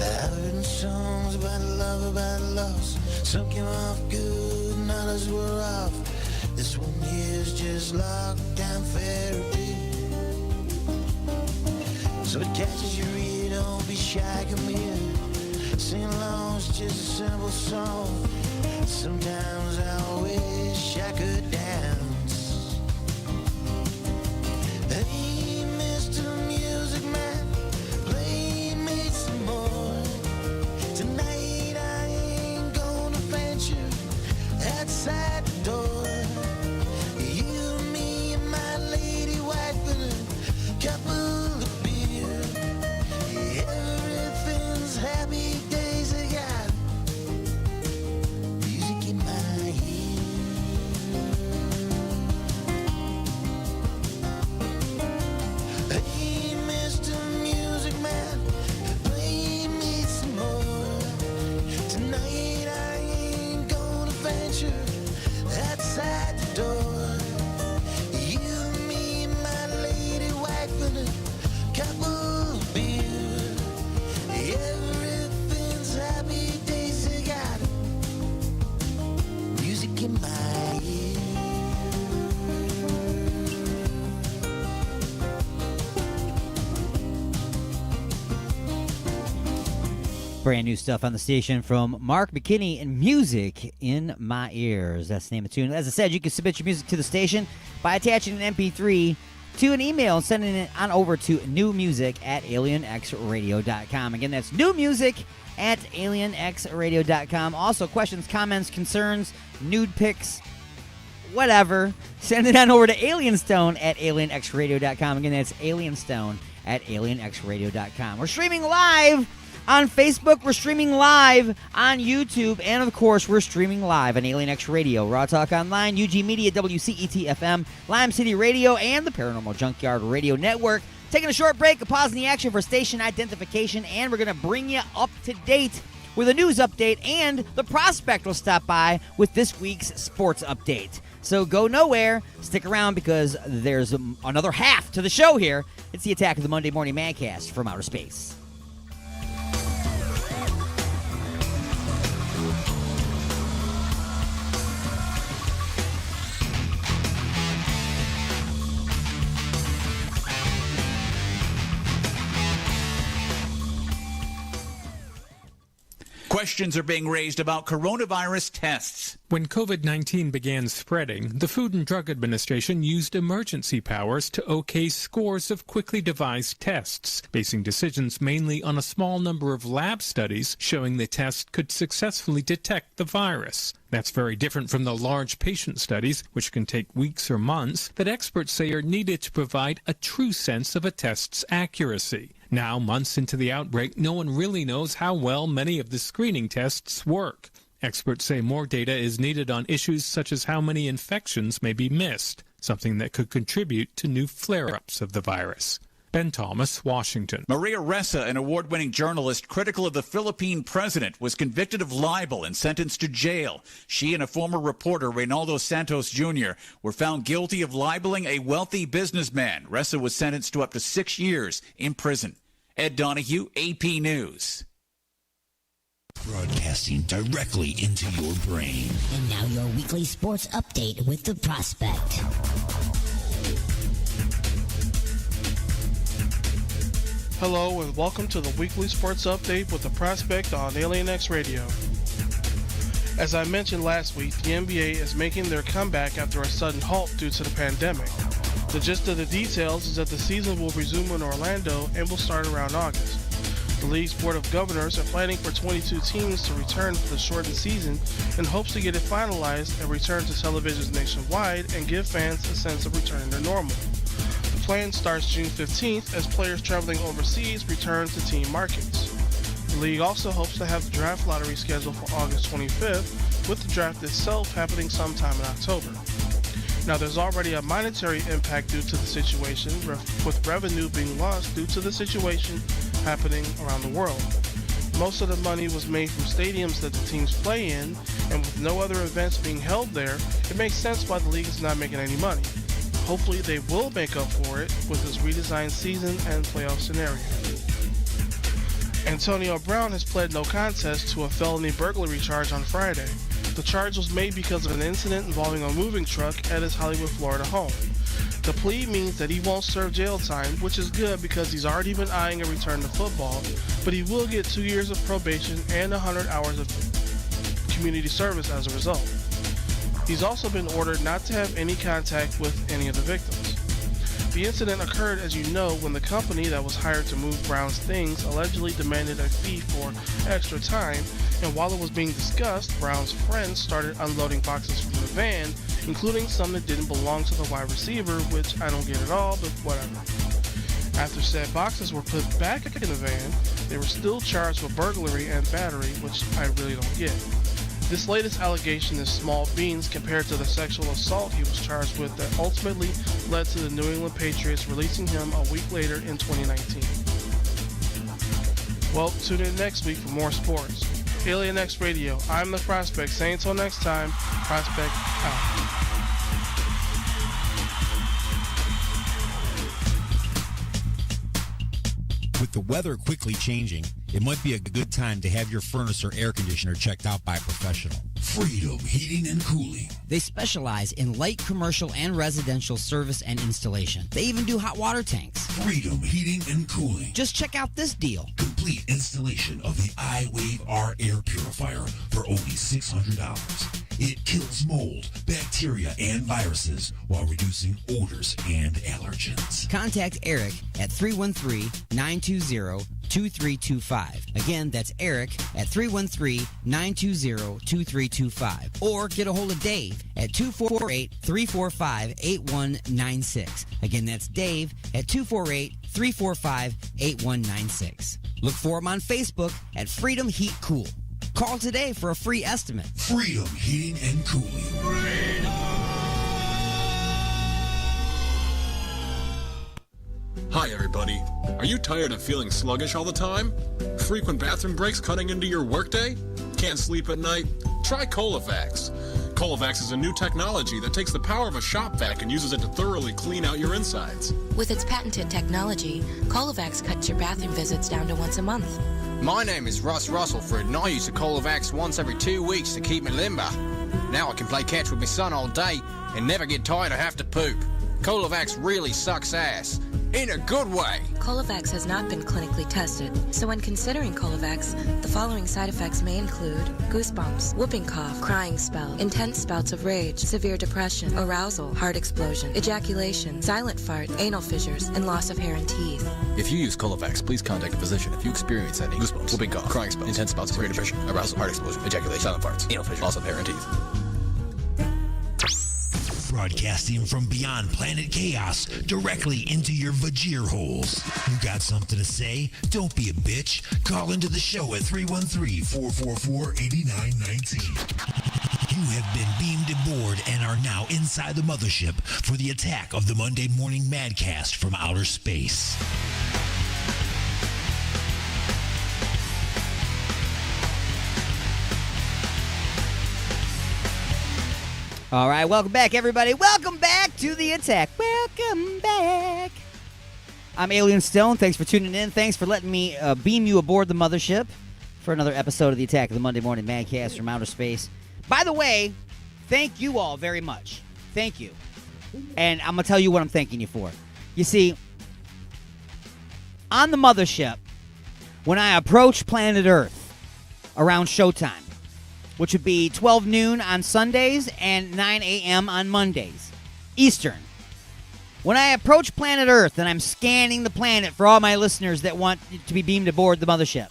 [SPEAKER 15] I've written songs about love, about loss. Some came off good and others were off. This one here's just lockdown therapy. So it catches your ear, don't be shy, come here. Sing along, it's just a simple song. Sometimes I wish I could dance. Hey, Mr. Music Man, play me some more. Tonight I ain't gonna find you outside the door. You, me, and my lady wife and a couple of beer. Everything's happy days I got. Music in my ear. Hey, Mr. Music Man, play me some more. Tonight I ain't gonna find you outside the door. You, me, and my lady wife and a couple of beer. Everything's happy days I got. Music in my ear.
[SPEAKER 1] Brand new stuff on the station from Mark McKinney and Music in My Ears. That's the name of the tune. As I said, you can submit your music to the station by attaching an MP3 to an email and sending it on over to newmusic@alienxradio.com. Again, that's newmusic@alienxradio.com. Also, questions, comments, concerns, nude pics, whatever. Send it on over to Alienstone at alienxradio.com. Again, that's Alienstone at alienxradio.com. We're streaming live on Facebook. We're streaming live on YouTube. And, of course, we're streaming live on Alien X Radio, Raw Talk Online, UG Media, WCET-FM, Lime City Radio, and the Paranormal Junkyard Radio Network. Taking a short break, a pause in the action for station identification, and we're going to bring you up to date with a news update, and the Prospect will stop by with this week's sports update. So go nowhere. Stick around because there's another half to the show here. It's the Attack of the Monday Morning Mancast from Outer Space.
[SPEAKER 17] Questions are being raised about coronavirus tests.
[SPEAKER 18] When COVID-19 began spreading, the Food and Drug Administration used emergency powers to okay scores of quickly devised tests, basing decisions mainly on a small number of lab studies showing the test could successfully detect the virus. That's very different from the large patient studies, which can take weeks or months, that experts say are needed to provide a true sense of a test's accuracy. Now, months into the outbreak, no one really knows how well many of the screening tests work. Experts say more data is needed on issues such as how many infections may be missed, something that could contribute to new flare-ups of the virus. Ben Thomas, Washington.
[SPEAKER 17] Maria Ressa, an award-winning journalist critical of the Philippine president, was convicted of libel and sentenced to jail. She and a former reporter, Reynaldo Santos Jr., were found guilty of libeling a wealthy businessman. Ressa was sentenced to up to 6 years in prison. Ed Donahue, AP News.
[SPEAKER 23] Broadcasting directly into your brain.
[SPEAKER 2] And now your weekly sports update with the Prospect.
[SPEAKER 19] Hello and welcome to the weekly sports update with the Prospect on Alien X Radio. As I mentioned last week, the NBA is making their comeback after a sudden halt due to the pandemic. The gist of the details is that the season will resume in Orlando and will start around August. The league's Board of Governors are planning for 22 teams to return for the shortened season in hopes to get it finalized and return to televisions nationwide and give fans a sense of returning to normal. The plan starts June 15th as players traveling overseas return to team markets. The league also hopes to have the draft lottery scheduled for August 25th, with the draft itself happening sometime in October. Now, there's already a monetary impact due to the situation, with revenue being lost due to the situation happening around the world. Most of the money was made from stadiums that the teams play in, and with no other events being held there, it makes sense why the league is not making any money. Hopefully they will make up for it with this redesigned season and playoff scenario. Antonio Brown has pled no contest to a felony burglary charge on Friday. The charge was made because of an incident involving a moving truck at his Hollywood, Florida home. The plea means that he won't serve jail time, which is good because he's already been eyeing a return to football, but he will get 2 years of probation and 100 hours of community service as a result. He's also been ordered not to have any contact with any of the victims. The incident occurred, as you know, when the company that was hired to move Brown's things allegedly demanded a fee for extra time, and while it was being discussed, Brown's friends started unloading boxes from the van, including some that didn't belong to the wide receiver, which I don't get at all, but whatever. After said boxes were put back in the van, they were still charged with burglary and battery, which I really don't get. This latest allegation is small beans compared to the sexual assault he was charged with that ultimately led to the New England Patriots releasing him a week later in 2019. Well, tune in next week for more sports. Alien X Radio, I'm the Prospect. Saying until next time, Prospect out.
[SPEAKER 20] With the weather quickly changing, it might be a good time to have your furnace or air conditioner checked out by a professional.
[SPEAKER 23] Freedom Heating and Cooling.
[SPEAKER 13] They specialize in light commercial and residential service and installation. They even do hot water tanks.
[SPEAKER 23] Freedom Heating and Cooling.
[SPEAKER 13] Just check out this deal.
[SPEAKER 23] Complete installation of the iWave R air purifier for only $600. It kills mold, bacteria, and viruses while reducing odors and allergens.
[SPEAKER 13] Contact Eric at 313-920 313-920-2325. Again, that's Eric at 313-920-2325. Or get a hold of Dave at 248-345-8196. Again, that's Dave at 248-345-8196. Look for him on Facebook at Freedom Heat Cool. Call today for a free estimate.
[SPEAKER 3] Freedom Heating and Cooling.
[SPEAKER 4] Hi, everybody. Are you tired of feeling sluggish all the time? Frequent bathroom breaks cutting into your workday? Can't sleep at night? Try Colovax. Colovax is a new technology that takes the power of a shop vac and uses it to thoroughly clean out your insides.
[SPEAKER 6] With its patented technology, Colovax cuts your bathroom visits down to once a month.
[SPEAKER 9] My name is Russ Russellford, and I use the Colovax once every 2 weeks to keep me limber. Now I can play catch with my son all day and never get tired or have to poop. Colovax really sucks ass. In a good way.
[SPEAKER 6] Colovax has not been clinically tested, so when considering Colovax, the following side effects may include goosebumps, whooping cough, crying spell, intense spouts of rage, severe depression, arousal, heart explosion, ejaculation, silent fart, anal fissures, and loss of hair and teeth.
[SPEAKER 9] If you use Colovax, please contact a physician if you experience any goosebumps, whooping cough, crying spells, intense spouts of rage, depression, arousal, heart explosion, ejaculation, silent farts, anal fissures, loss of hair and teeth.
[SPEAKER 3] Broadcasting from beyond planet chaos directly into your vagir holes. You got something to say? Don't be a bitch. Call into the show at 313-444-8919. You have been beamed aboard and are now inside the mothership for the attack of the Monday Morning Madcast from outer space.
[SPEAKER 1] All right, welcome back, everybody. Welcome back to the attack. Welcome back. I'm Alien Stone. Thanks for tuning in. Thanks for letting me beam you aboard the mothership for another episode of the Attack of the Monday Morning Madcast from outer space. By the way, thank you all very much. Thank you. And I'm going to tell you what I'm thanking you for. You see, on the mothership, when I approach planet Earth around showtime, which would be 12 noon on Sundays and 9 a.m. on Mondays, Eastern. When I approach planet Earth and I'm scanning the planet for all my listeners that want to be beamed aboard the mothership,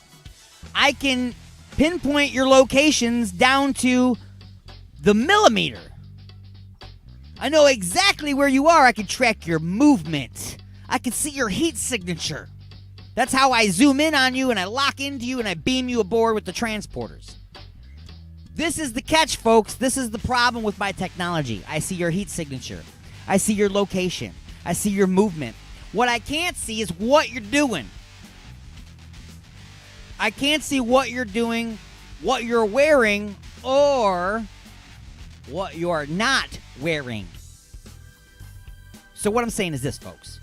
[SPEAKER 1] I can pinpoint your locations down to the millimeter. I know exactly where you are. I can track your movement. I can see your heat signature. That's how I zoom in on you and I lock into you and I beam you aboard with the transporters. This is the catch, folks. This is the problem with my technology. I see your heat signature. I see your location. I see your movement. What I can't see is what you're doing. I can't see what you're doing, what you're wearing, or what you're not wearing. So what I'm saying is this, folks.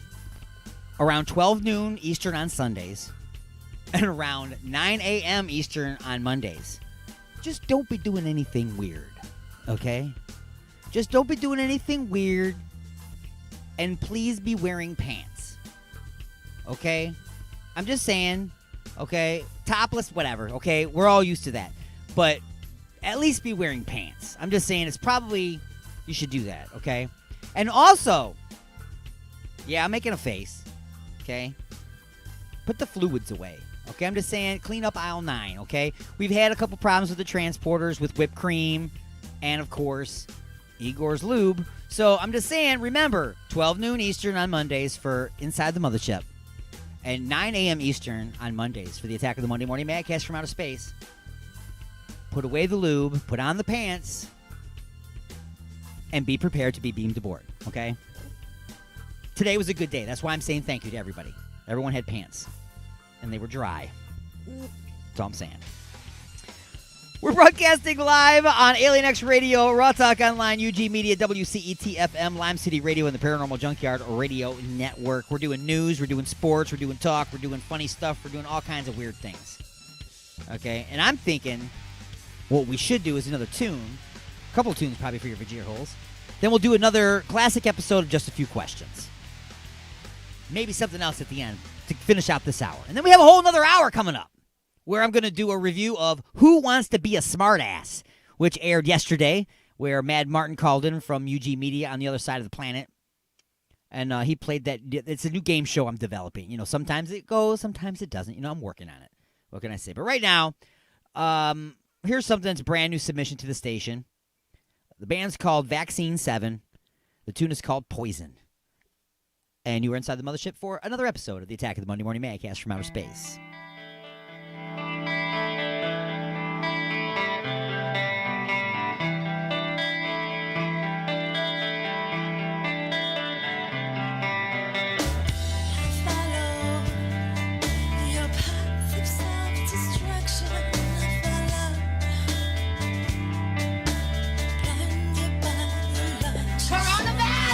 [SPEAKER 1] Around 12 noon Eastern on Sundays and around 9 a.m. Eastern on Mondays, just don't be doing anything weird, okay? Just don't be doing anything weird, and please be wearing pants, okay? I'm just saying, okay? Topless, whatever, okay? We're all used to that, but at least be wearing pants. I'm just saying it's probably, you should do that, okay? And also, yeah, I'm making a face, okay? Put the fluids away. Okay, I'm just saying, clean up aisle 9, okay? We've had a couple problems with the transporters, with whipped cream, and, of course, Igor's Lube. So I'm just saying, remember, 12 noon Eastern on Mondays for Inside the Mothership, and 9 a.m. Eastern on Mondays for the Attack of the Monday Morning Madcast from outer space. Put away the lube, put on the pants, and be prepared to be beamed aboard, okay? Today was a good day. That's why I'm saying thank you to everybody. Everyone had pants. And they were dry. That's all I'm saying. We're broadcasting live on Alien X Radio, Raw Talk Online, UG Media, WCET FM, Lime City Radio, and the Paranormal Junkyard Radio Network. We're doing news, we're doing sports, we're doing talk, we're doing funny stuff, we're doing all kinds of weird things. Okay? And I'm thinking what we should do is another tune. A couple of tunes probably for your Vajir holes. Then we'll do another classic episode of Just a Few Questions. Maybe something else at the end to finish out this hour. And then we have a whole another hour coming up where I'm going to do a review of Who Wants to Be a Smartass, which aired yesterday, where Mad Martin called in from UG Media on the other side of the planet. And he played that. It's a new game show I'm developing. You know, sometimes it goes, sometimes it doesn't. You know, I'm working on it. What can I say? But right now, here's something that's a brand new submission to the station. The band's called Vaccine 7. The tune is called Poison. And you are inside the mothership for another episode of the Attack of the Monday Morning Magcast from Outer Space.
[SPEAKER 15] Coronavirus!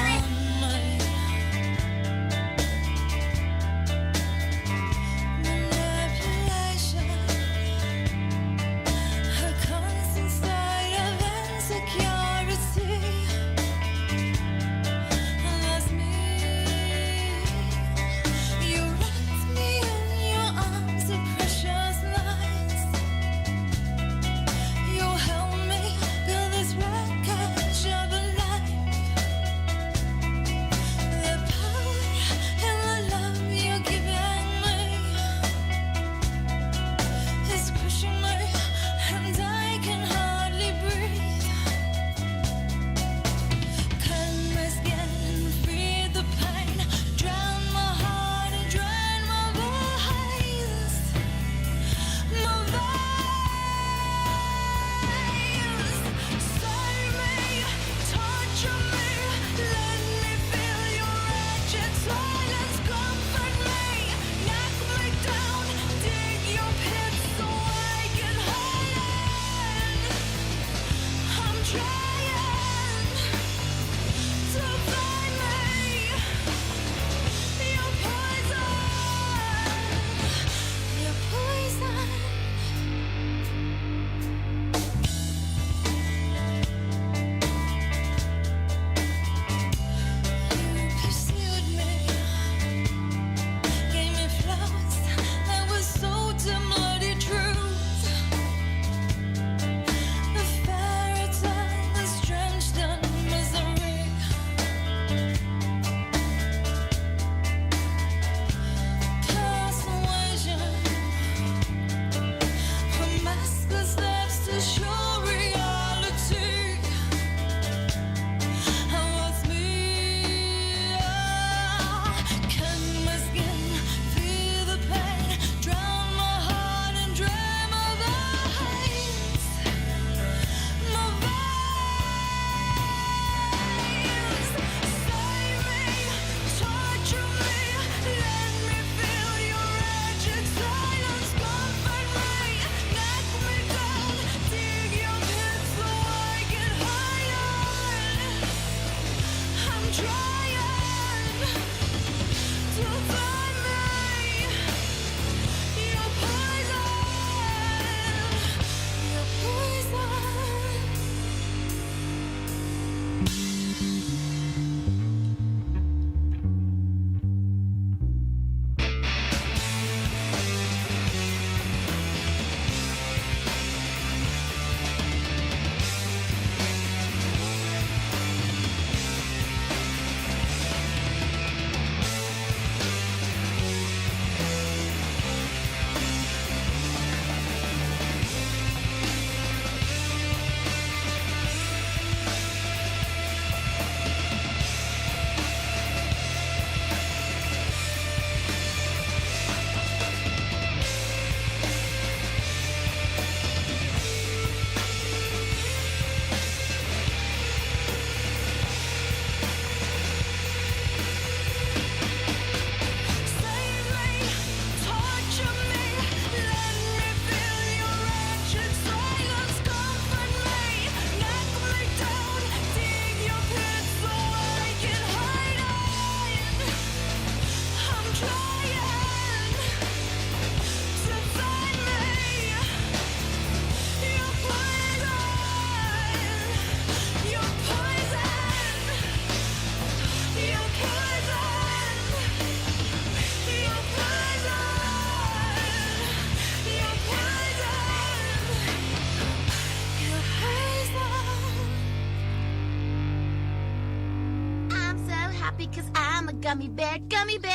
[SPEAKER 5] because I'm a gummy bear, gummy bear.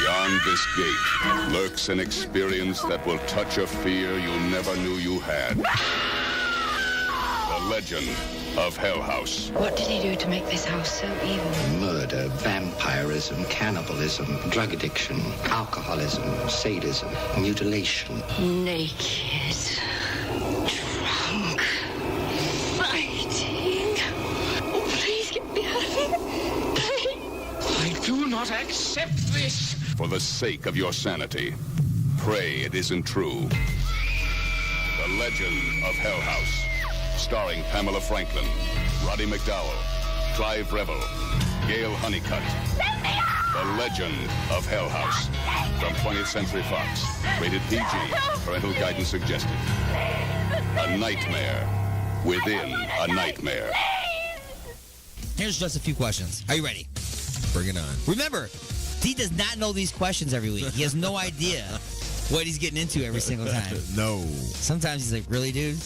[SPEAKER 7] Beyond this gate lurks an experience that will touch a fear you never knew you had. The legend of Hell House.
[SPEAKER 6] What did he do to make this house so evil?
[SPEAKER 21] Murder, vampirism, cannibalism, drug addiction, alcoholism, sadism, mutilation.
[SPEAKER 5] Naked, drunk, fighting. Oh, please get me out of here. Please.
[SPEAKER 7] I do not accept this. For the sake of your sanity, pray it isn't true. The Legend of Hell House. Starring Pamela Franklin, Roddy McDowell, Clive Revel, Gail Honeycutt. The Legend of Hell House. From 20th Century Fox. Rated PG. Parental guidance suggested. A nightmare within a nightmare.
[SPEAKER 1] Here's just a few questions. Are you ready?
[SPEAKER 22] Bring it on.
[SPEAKER 1] Remember, he does not know these questions every week. He has no idea what he's getting into every single time.
[SPEAKER 22] No.
[SPEAKER 1] Sometimes he's like, really, dude? As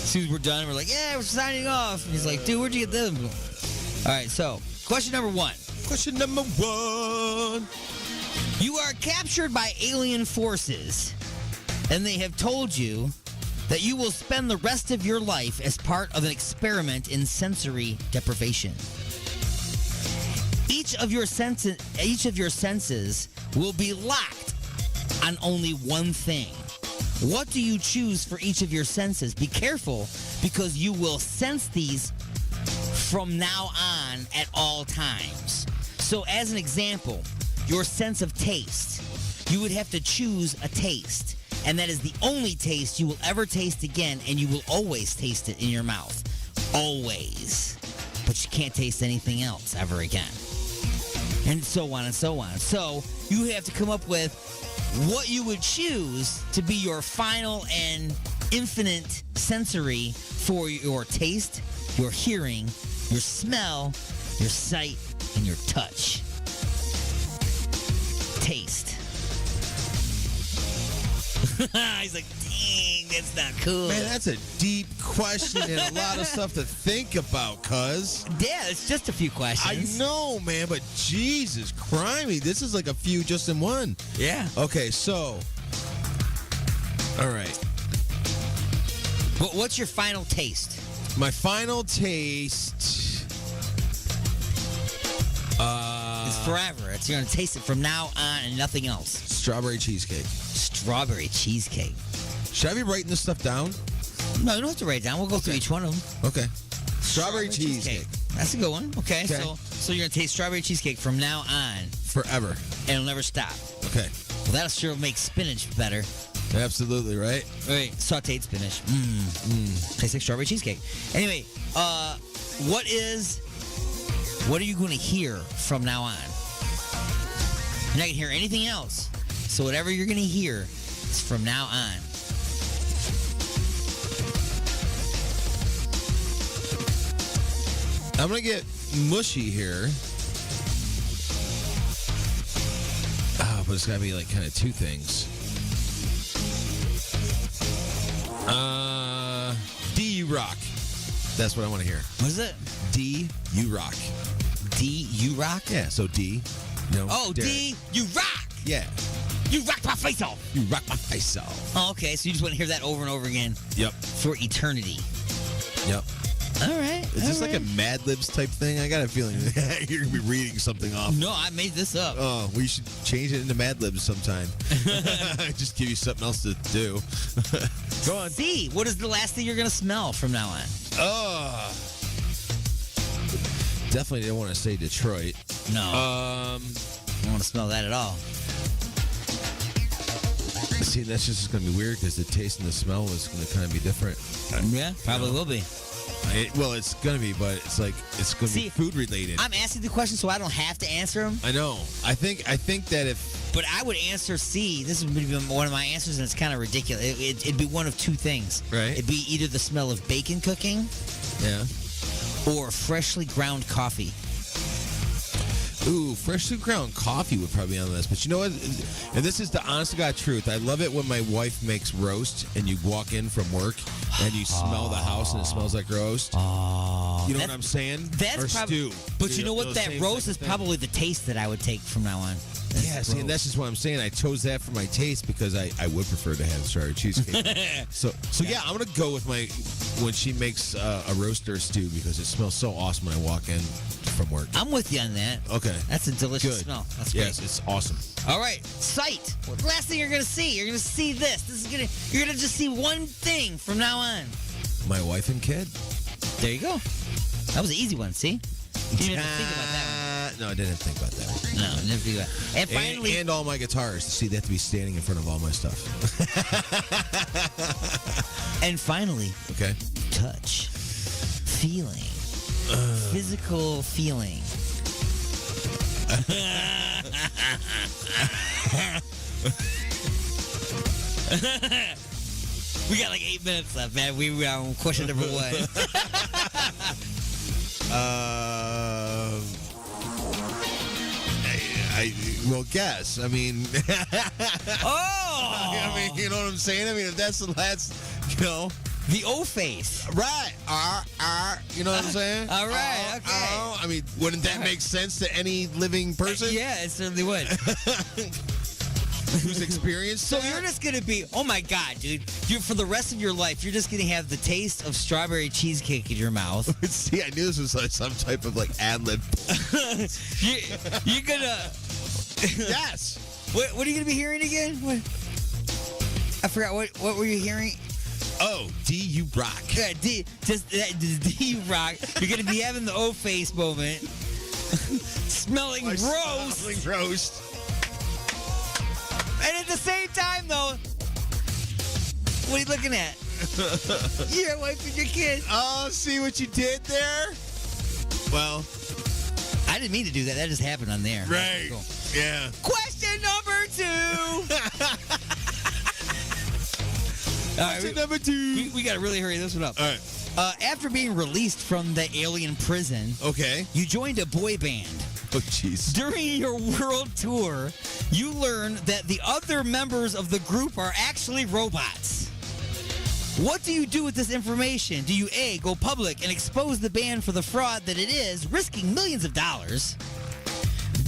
[SPEAKER 1] soon as we're done, we're like, yeah, we're signing off. And he's like, dude, where'd you get them? All right, so question number one.
[SPEAKER 22] Question number one.
[SPEAKER 1] You are captured by alien forces, and they have told you that you will spend the rest of your life as part of an experiment in sensory deprivation. Each of your senses will be locked on only one thing. What do you choose for each of your senses? Be careful, because you will sense these from now on at all times. So as an example, your sense of taste, you would have to choose a taste, and that is the only taste you will ever taste again, and you will always taste it in your mouth. Always. But you can't taste anything else ever again. And so on and so on. So you have to come up with what you would choose to be your final and infinite sensory for your taste, your hearing, your smell, your sight, and your touch. Taste. He's like, dang, that's not cool.
[SPEAKER 22] Man, that's a deep question and a lot of stuff to think about, cuz.
[SPEAKER 1] Yeah, it's just a few questions.
[SPEAKER 22] I know, man, but Jesus crimey, this is like a few just in one.
[SPEAKER 1] Yeah.
[SPEAKER 22] Okay, so. All right.
[SPEAKER 1] What's your final taste?
[SPEAKER 22] My final taste.
[SPEAKER 1] It's forever. You're going to taste it from now on and nothing else.
[SPEAKER 22] Strawberry cheesecake.
[SPEAKER 1] Strawberry cheesecake.
[SPEAKER 22] Should I be writing this stuff down?
[SPEAKER 1] No, you don't have to write it down. We'll go through each one of them.
[SPEAKER 22] Okay. Strawberry cheesecake.
[SPEAKER 1] That's a good one. Okay. So you're going to taste strawberry cheesecake from now on.
[SPEAKER 22] Forever.
[SPEAKER 1] And it'll never stop.
[SPEAKER 22] Okay.
[SPEAKER 1] Well, that'll sure make spinach better.
[SPEAKER 22] Absolutely, right?
[SPEAKER 1] Right. Sauteed spinach. Tastes like strawberry cheesecake. Anyway, what are you going to hear from now on? You're not going to hear anything else. So whatever you're going to hear is from now on.
[SPEAKER 22] I'm going to get mushy here. But it's got to be like kind of two things. D-U-Rock. That's what I want to hear.
[SPEAKER 1] What is it?
[SPEAKER 22] D-U-Rock.
[SPEAKER 1] D-U-Rock?
[SPEAKER 22] Yeah, so D. No.
[SPEAKER 1] Oh,
[SPEAKER 22] Derek.
[SPEAKER 1] D-U-Rock!
[SPEAKER 22] Yeah.
[SPEAKER 1] You rocked my face off!
[SPEAKER 22] You rocked my face off.
[SPEAKER 1] Oh, okay, so you just want to hear that over and over again?
[SPEAKER 22] Yep.
[SPEAKER 1] For eternity.
[SPEAKER 22] Yep.
[SPEAKER 1] All right.
[SPEAKER 22] Is this like a Mad Libs type thing? I got a feeling you're going to be reading something off.
[SPEAKER 1] No, I made this up.
[SPEAKER 22] Oh, we should change it into Mad Libs sometime. Just give you something else to do. Go on.
[SPEAKER 1] C, what is the last thing you're going to smell from now on?
[SPEAKER 22] Definitely didn't want to say Detroit.
[SPEAKER 1] No. I don't want to smell that at all.
[SPEAKER 22] See, that's just going to be weird because the taste and the smell is going to kind of be different.
[SPEAKER 1] Yeah, probably will be.
[SPEAKER 22] It's going to be, but it's going to be food related.
[SPEAKER 1] I'm asking the question so I don't have to answer them.
[SPEAKER 22] I know. I think that if...
[SPEAKER 1] But I would answer C. This would be one of my answers, and it's kind of ridiculous. It'd be one of two things.
[SPEAKER 22] Right.
[SPEAKER 1] It'd be either the smell of bacon cooking.
[SPEAKER 22] Yeah.
[SPEAKER 1] Or freshly ground coffee.
[SPEAKER 22] Ooh, freshly ground coffee would probably be on the list. But you know what? And this is the honest to God truth. I love it when my wife makes roast and you walk in from work and you smell the house and it smells like roast. You know what I'm saying?
[SPEAKER 1] That's
[SPEAKER 22] or stew.
[SPEAKER 1] But you know what? That roast is probably the taste that I would take from now on.
[SPEAKER 22] Yeah, see, and that's just what I'm saying. I chose that for my taste because I would prefer to have strawberry cheesecake. so yeah, I'm gonna go with when she makes a roast or stew because it smells so awesome when I walk in from work.
[SPEAKER 1] I'm with you on that.
[SPEAKER 22] Okay,
[SPEAKER 1] that's a delicious
[SPEAKER 22] Good.
[SPEAKER 1] smell. That's great.
[SPEAKER 22] Yes, it's awesome.
[SPEAKER 1] All right, sight. Well, the last thing you're gonna see, you're gonna see this. You're gonna just see one thing from now on.
[SPEAKER 22] My wife and kid.
[SPEAKER 1] There you go. That was an easy one. See, you didn't have to think about that one.
[SPEAKER 22] No, I didn't think about that.
[SPEAKER 1] No, never think about that. And finally,
[SPEAKER 22] and all my guitars. See, they have to be standing in front of all my stuff.
[SPEAKER 1] and finally,
[SPEAKER 22] okay,
[SPEAKER 1] touch, feeling, physical feeling. We got like 8 minutes left, man. We were on question number 1.
[SPEAKER 22] Well, guess. I mean,
[SPEAKER 1] I
[SPEAKER 22] mean, you know what I'm saying? I mean, if that's the last,
[SPEAKER 1] the O face,
[SPEAKER 22] right? You know what I'm saying?
[SPEAKER 1] All right, okay.
[SPEAKER 22] I mean, wouldn't that make sense to any living person?
[SPEAKER 1] Yeah, it certainly would.
[SPEAKER 22] Who's experienced?
[SPEAKER 1] So you're just gonna be, oh my god, dude! For the rest of your life, you're just gonna have the taste of strawberry cheesecake in your mouth.
[SPEAKER 22] See, I knew this was like some type of like ad lib.
[SPEAKER 1] You're gonna.
[SPEAKER 22] Yes.
[SPEAKER 1] What are you gonna be hearing again? What? I forgot. What were you hearing?
[SPEAKER 22] Oh, D.U. rock.
[SPEAKER 1] Yeah, D.U. rock. You're gonna be having the O face moment, smelling roast.
[SPEAKER 22] Smelling roast.
[SPEAKER 1] And at the same time, though, what are you looking at? Your wife and your kid.
[SPEAKER 22] Oh, see what you did there? Well,
[SPEAKER 1] I didn't mean to do that. That just happened on there.
[SPEAKER 22] Right.
[SPEAKER 1] Cool.
[SPEAKER 22] Yeah.
[SPEAKER 1] Question number 2. All right,
[SPEAKER 22] number 2.
[SPEAKER 1] We got to really hurry this one up.
[SPEAKER 22] All right.
[SPEAKER 1] After being released from the alien prison, you joined a boy band.
[SPEAKER 22] Oh, jeez.
[SPEAKER 1] During your world tour, you learned that the other members of the group are actually robots. What do you do with this information? Do you A, go public and expose the band for the fraud that it is, risking millions of dollars?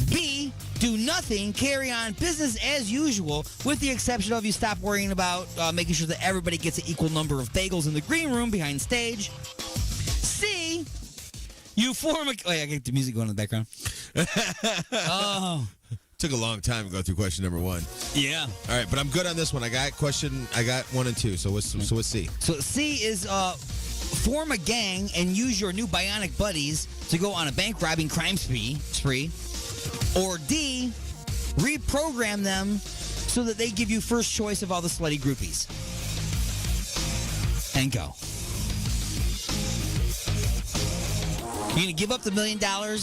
[SPEAKER 1] B, do nothing, carry on business as usual, with the exception of you stop worrying about making sure that everybody gets an equal number of bagels in the green room behind stage? C, you form a... Oh, yeah, I get the music going in the background. Oh.
[SPEAKER 22] Took a long time to go through question number 1.
[SPEAKER 1] Yeah.
[SPEAKER 22] All right, but I'm good on this one. I got 1 and 2. So what's C?
[SPEAKER 1] So C is form a gang and use your new bionic buddies to go on a bank robbing crime spree. Or D, reprogram them so that they give you first choice of all the slutty groupies. And go. You're going to give up the $1 million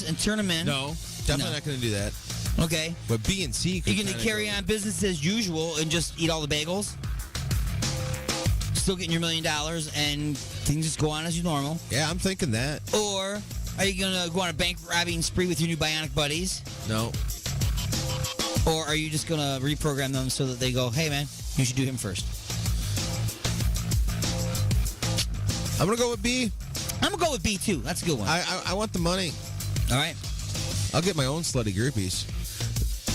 [SPEAKER 1] and turn them in?
[SPEAKER 22] No, definitely not going to do that.
[SPEAKER 1] Okay.
[SPEAKER 22] But B and C could
[SPEAKER 1] You're going to carry on business as usual and just eat all the bagels? Still getting your $1 million and things just go on as normal?
[SPEAKER 22] Yeah, I'm thinking that.
[SPEAKER 1] Or are you going to go on a bank robbing spree with your new bionic buddies?
[SPEAKER 22] No.
[SPEAKER 1] Or are you just going to reprogram them so that they go, hey, man, you should do him first?
[SPEAKER 22] I'm going to go with B.
[SPEAKER 1] I'm going to go with B, too. That's a good one.
[SPEAKER 22] I want the money.
[SPEAKER 1] All right.
[SPEAKER 22] I'll get my own slutty groupies.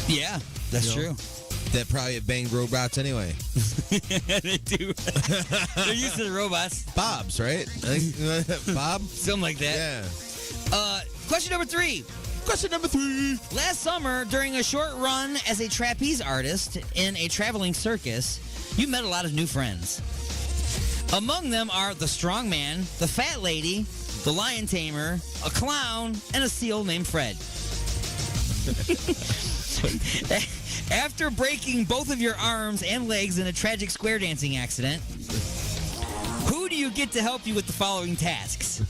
[SPEAKER 1] Yeah, that's true.
[SPEAKER 22] That probably have banged robots anyway.
[SPEAKER 1] They do. They're used to the robots.
[SPEAKER 22] Bob's, right? I think, Bob?
[SPEAKER 1] Something like that.
[SPEAKER 22] Yeah.
[SPEAKER 1] Question number 3.
[SPEAKER 22] Question number 3.
[SPEAKER 1] Last summer, during a short run as a trapeze artist in a traveling circus, you met a lot of new friends. Among them are the strong man, the fat lady, the lion tamer, a clown, and a seal named Fred. After breaking both of your arms and legs in a tragic square dancing accident, who do you get to help you with the following tasks?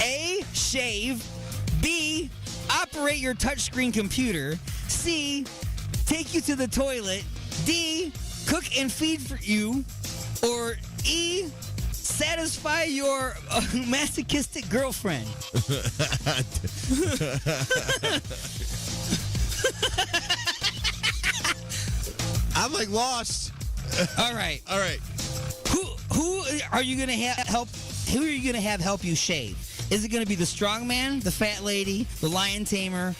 [SPEAKER 1] A, shave. B, operate your touchscreen computer. C, take you to the toilet. D, cook and feed for you. Or E, satisfy your masochistic girlfriend?
[SPEAKER 22] I'm like lost.
[SPEAKER 1] All right.
[SPEAKER 22] All right.
[SPEAKER 1] Who are you gonna have help? Who are you gonna have help you shave? Is it gonna be the strong man, the fat lady, the lion tamer,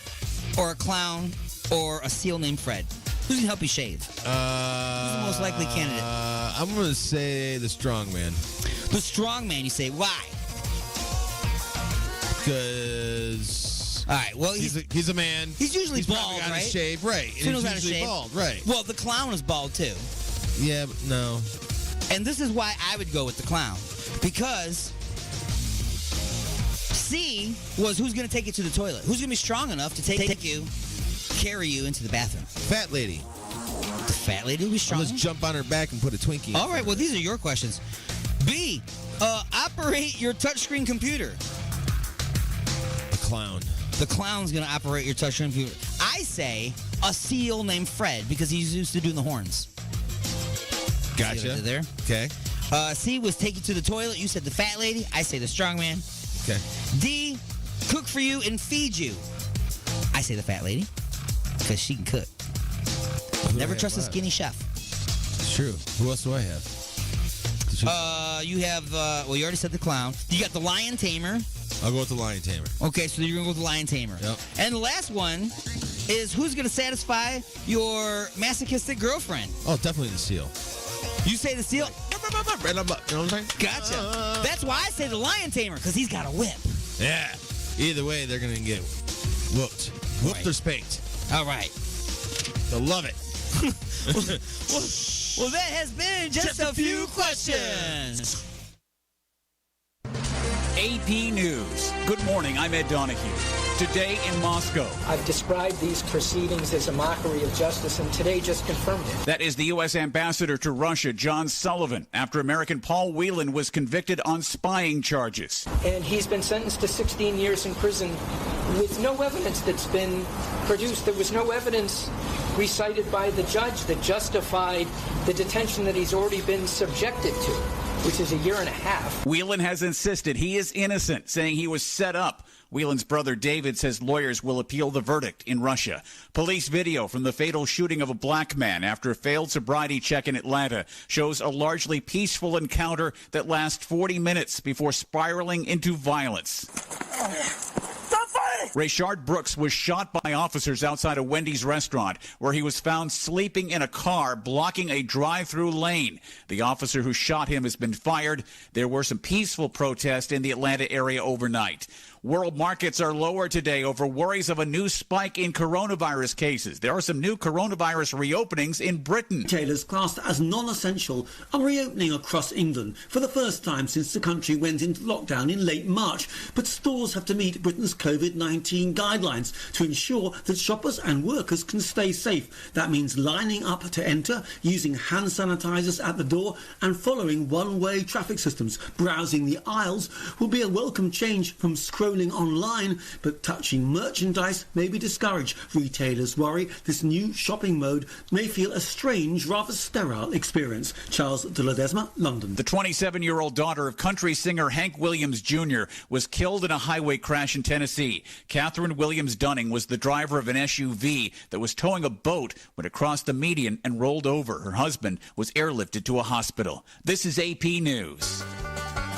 [SPEAKER 1] or a clown, or a seal named Fred? Who's gonna help you shave? Who's the most likely candidate?
[SPEAKER 22] I'm gonna say the strong man.
[SPEAKER 1] The strong man. You say why?
[SPEAKER 22] Because
[SPEAKER 1] all right. Well,
[SPEAKER 22] he's a man.
[SPEAKER 1] He's usually bald,
[SPEAKER 22] got
[SPEAKER 1] right?
[SPEAKER 22] To shave, right?
[SPEAKER 1] So he knows how to
[SPEAKER 22] usually
[SPEAKER 1] shave.
[SPEAKER 22] Bald, right?
[SPEAKER 1] Well, the clown is bald too.
[SPEAKER 22] Yeah, but no.
[SPEAKER 1] And this is why I would go with the clown, because C was who's going to take you to the toilet. Who's going to be strong enough to take you, carry you into the bathroom?
[SPEAKER 22] Fat lady.
[SPEAKER 1] The fat lady will be strong.
[SPEAKER 22] Let's jump on her back and put a Twinkie.
[SPEAKER 1] All right. Well, these are your questions. B, operate your touchscreen computer.
[SPEAKER 22] The clown.
[SPEAKER 1] The clown's going to operate your touchscreen computer. I say a seal named Fred because he's used to doing the horns.
[SPEAKER 22] Gotcha.
[SPEAKER 1] See what I did there?
[SPEAKER 22] Okay.
[SPEAKER 1] C was take you to the toilet. You said the fat lady. I say the strong man.
[SPEAKER 22] Okay.
[SPEAKER 1] D, cook for you and feed you. I say the fat lady because she can cook. Never trust a skinny chef.
[SPEAKER 22] It's true. Who else do I have?
[SPEAKER 1] You have, well, you already said the clown. You got the lion tamer.
[SPEAKER 22] I'll go with the lion tamer.
[SPEAKER 1] Okay, so you're going to go with the lion tamer.
[SPEAKER 22] Yep.
[SPEAKER 1] And the last one is who's going to satisfy your masochistic girlfriend?
[SPEAKER 22] Oh, definitely the seal.
[SPEAKER 1] You say the seal?
[SPEAKER 22] Right on, you know what I'm saying?
[SPEAKER 1] Gotcha. That's why I say the lion tamer, because he's got a whip.
[SPEAKER 22] Yeah. Either way, they're going to get whooped. Whooped or spanked.
[SPEAKER 1] All right.
[SPEAKER 22] They'll love it.
[SPEAKER 1] Well, that has been just a few questions.
[SPEAKER 17] AP News. Good morning, I'm Ed Donahue. Today in Moscow.
[SPEAKER 8] I've described these proceedings as a mockery of justice, and today just confirmed it.
[SPEAKER 17] That is the U.S. Ambassador to Russia, John Sullivan, after American Paul Whelan was convicted on spying charges.
[SPEAKER 8] And he's been sentenced to 16 years in prison with no evidence that's been produced. There was no evidence recited by the judge that justified the detention that he's already been subjected to, which is a year and a half.
[SPEAKER 17] Whelan has insisted he is innocent, saying he was set up. Whelan's brother David says lawyers will appeal the verdict in Russia. Police video from the fatal shooting of a black man after a failed sobriety check in Atlanta shows a largely peaceful encounter that lasts 40 minutes before spiraling into violence. Rayshard Brooks was shot by officers outside a Wendy's restaurant where he was found sleeping in a car blocking a drive-through lane. The officer who shot him has been fired. There were some peaceful protests in the Atlanta area overnight. World markets are lower today over worries of a new spike in coronavirus cases. There are some new coronavirus reopenings in Britain.
[SPEAKER 10] Retailers classed as non-essential are reopening across England for the first time since the country went into lockdown in late March. But stores have to meet Britain's COVID-19 guidelines to ensure that shoppers and workers can stay safe. That means lining up to enter, using hand sanitizers at the door and following one-way traffic systems. Browsing the aisles will be a welcome change from scrolling online, but touching merchandise may be discouraged. Retailers worry this new shopping mode may feel a strange, rather sterile experience. Charles de Ledesma, London.
[SPEAKER 17] The 27-year-old daughter of country singer Hank Williams Jr. was killed in a highway crash in Tennessee. Catherine Williams Dunning was the driver of an SUV that was towing a boat when it crossed the median and rolled over. Her husband was airlifted to a hospital. This is AP News.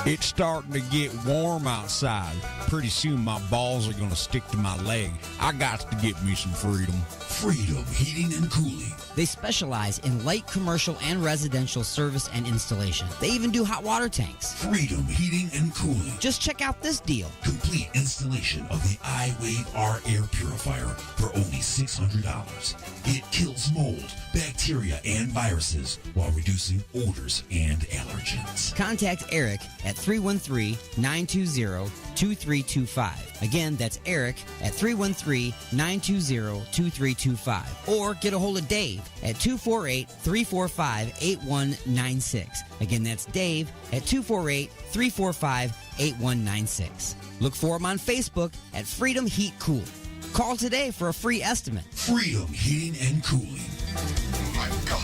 [SPEAKER 16] It's starting to get warm outside. Pretty soon my balls are going to stick to my leg. I got to get me some freedom.
[SPEAKER 3] Freedom Heating and Cooling.
[SPEAKER 1] They specialize in light commercial and residential service and installation. They even do hot water tanks.
[SPEAKER 3] Freedom Heating and Cooling.
[SPEAKER 1] Just check out this deal.
[SPEAKER 3] Complete installation of the iWave R air purifier for only $600. It kills mold, bacteria, and viruses while reducing odors and allergens.
[SPEAKER 1] Contact Eric at 313-920-2325. Again, that's Eric at 313-920-2325. Or get a hold of Dave at 248-345-8196. Again, that's Dave at 248-345-8196. Look for him on Facebook at Freedom Heat Cool. Call today for a free estimate.
[SPEAKER 3] Freedom Heating and Cooling.
[SPEAKER 11] My God,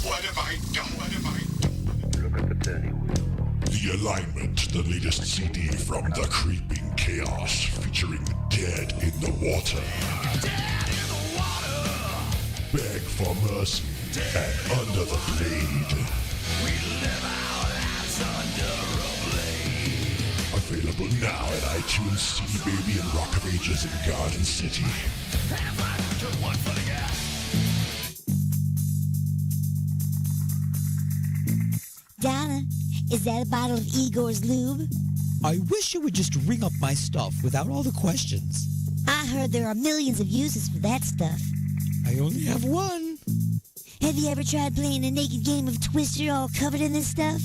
[SPEAKER 11] what have I done? What have I done?
[SPEAKER 3] Look at the turning wheel. The Realignment, the latest CD from the Creeping Chaos, featuring Dead in the Water. Beg for Mercy and Under the Blade. Available now at iTunes, CD Baby, and Rock of Ages in Garden City.
[SPEAKER 12] Donna, is that a bottle of Igor's lube?
[SPEAKER 14] I wish you would just ring up my stuff without all the questions.
[SPEAKER 12] I heard there are millions of uses for that stuff.
[SPEAKER 14] I only have one.
[SPEAKER 12] Have you ever tried playing a naked game of Twister all covered in this stuff?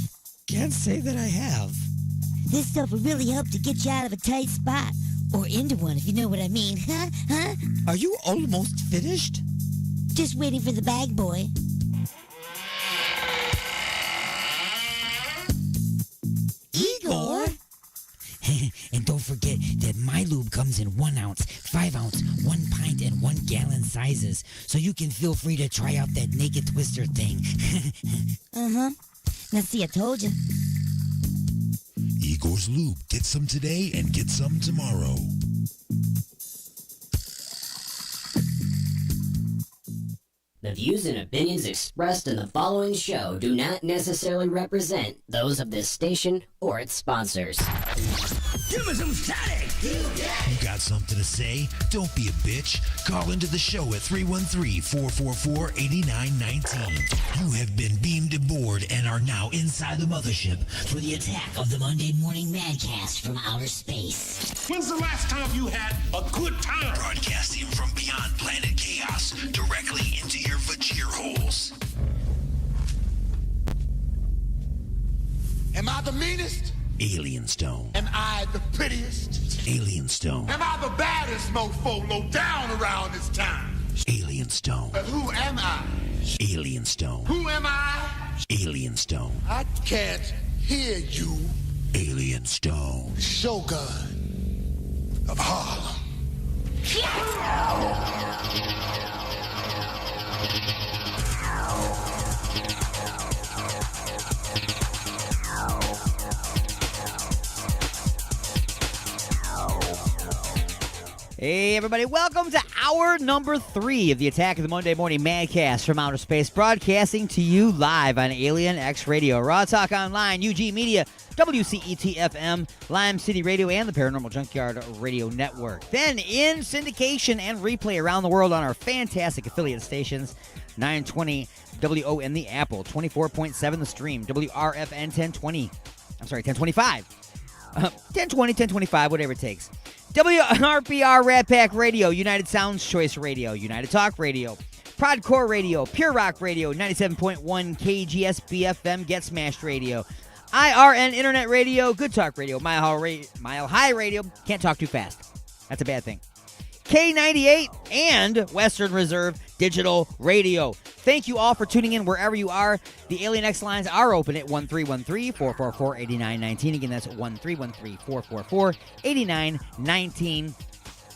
[SPEAKER 14] Can't say that I have.
[SPEAKER 12] This stuff will really help to get you out of a tight spot. Or into one, if you know what I mean. Huh?
[SPEAKER 14] Are you almost finished?
[SPEAKER 12] Just waiting for the bag boy. Igor?
[SPEAKER 2] And don't forget that my lube comes in 1 ounce, 5 ounce, 1 pint, and 1 gallon sizes. So you can feel free to try out that naked twister thing.
[SPEAKER 12] Uh-huh. Now see, I told you.
[SPEAKER 3] Igor's Lube. Get some today and get some tomorrow.
[SPEAKER 18] The views and opinions expressed in the following show do not necessarily represent those of this station or its sponsors.
[SPEAKER 3] Give me some static! You got something to say? Don't be a bitch. Call into the show at 313-444-8919. You have been beamed aboard and are now inside the mothership
[SPEAKER 2] For the attack of the Monday Morning Madcast from outer space.
[SPEAKER 3] When's the last time you had a good time? Broadcasting from beyond planet chaos directly into your vajir holes.
[SPEAKER 11] Am I the meanest?
[SPEAKER 3] Alien Stone.
[SPEAKER 11] Am I the prettiest?
[SPEAKER 3] Alien Stone.
[SPEAKER 11] Am I the baddest mofo low down around this town?
[SPEAKER 3] Alien Stone.
[SPEAKER 11] But who am I?
[SPEAKER 3] Alien Stone.
[SPEAKER 11] Who am I?
[SPEAKER 3] Alien Stone.
[SPEAKER 11] I can't hear you.
[SPEAKER 3] Alien Stone.
[SPEAKER 11] Shogun of Harlem.
[SPEAKER 1] Hey, everybody. Welcome to hour number 3 of the Attack of the Monday Morning Madcast from outer space, broadcasting to you live on Alien X Radio, Raw Talk Online, UG Media, WCET-FM, Lime City Radio, and the Paranormal Junkyard Radio Network. Then in syndication and replay around the world on our fantastic affiliate stations, 920 WON The Apple, 24.7 The Stream, WRFN 1020. I'm sorry, 1025. 1020, 1025, whatever it takes. WRPR Rat Pack Radio, United Sounds Choice Radio, United Talk Radio, Prodcore Radio, Pure Rock Radio, 97.1 KGSB FM, Get Smashed Radio, IRN Internet Radio, Good Talk Radio, Mile High Radio, can't talk too fast. That's a bad thing. K98 and Western Reserve Digital Radio. Thank you all for tuning in wherever you are. The Alien X lines are open at 1313-444-8919. Again, that's 1313-444-8919.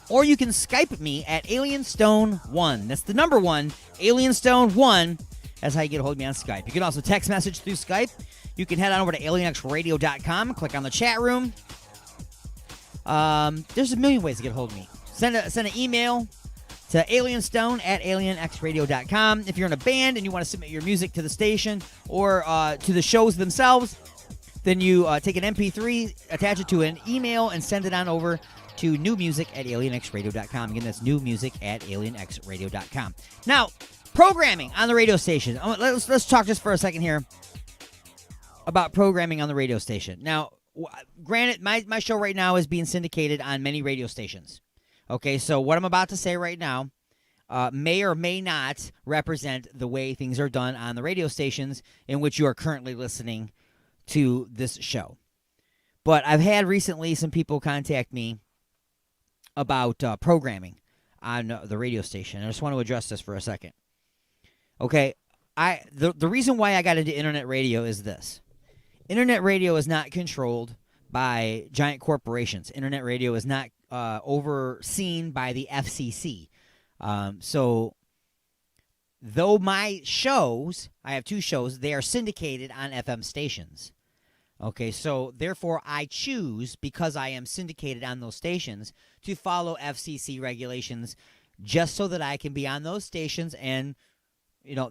[SPEAKER 1] Or you can Skype me at AlienStone1. That's the number 1, AlienStone1. That's how you get a hold of me on Skype. You can also text message through Skype. You can head on over to alienxradio.com, click on the chat room. There's a million ways to get a hold of me. Send an email to alienstone at alienxradio.com. If you're in a band and you want to submit your music to the station or to the shows themselves, then you take an MP3, attach it to an email, and send it on over to newmusic at alienxradio.com. Again, that's newmusic at alienxradio.com. Now, programming on the radio station. Let's talk just for a second here about programming on the radio station. Now, granted, my show right now is being syndicated on many radio stations. Okay, so what I'm about to say right now may or may not represent the way things are done on the radio stations in which you are currently listening to this show. But I've had recently some people contact me about programming on the radio station. I just want to address this for a second. Okay, the reason why I got into internet radio is this. Internet radio is not controlled by giant corporations. Internet radio is not overseen by the FCC. So, though my shows, I have 2 shows, they are syndicated on FM stations. Okay, so therefore I choose, because I am syndicated on those stations, to follow FCC regulations just so that I can be on those stations, and,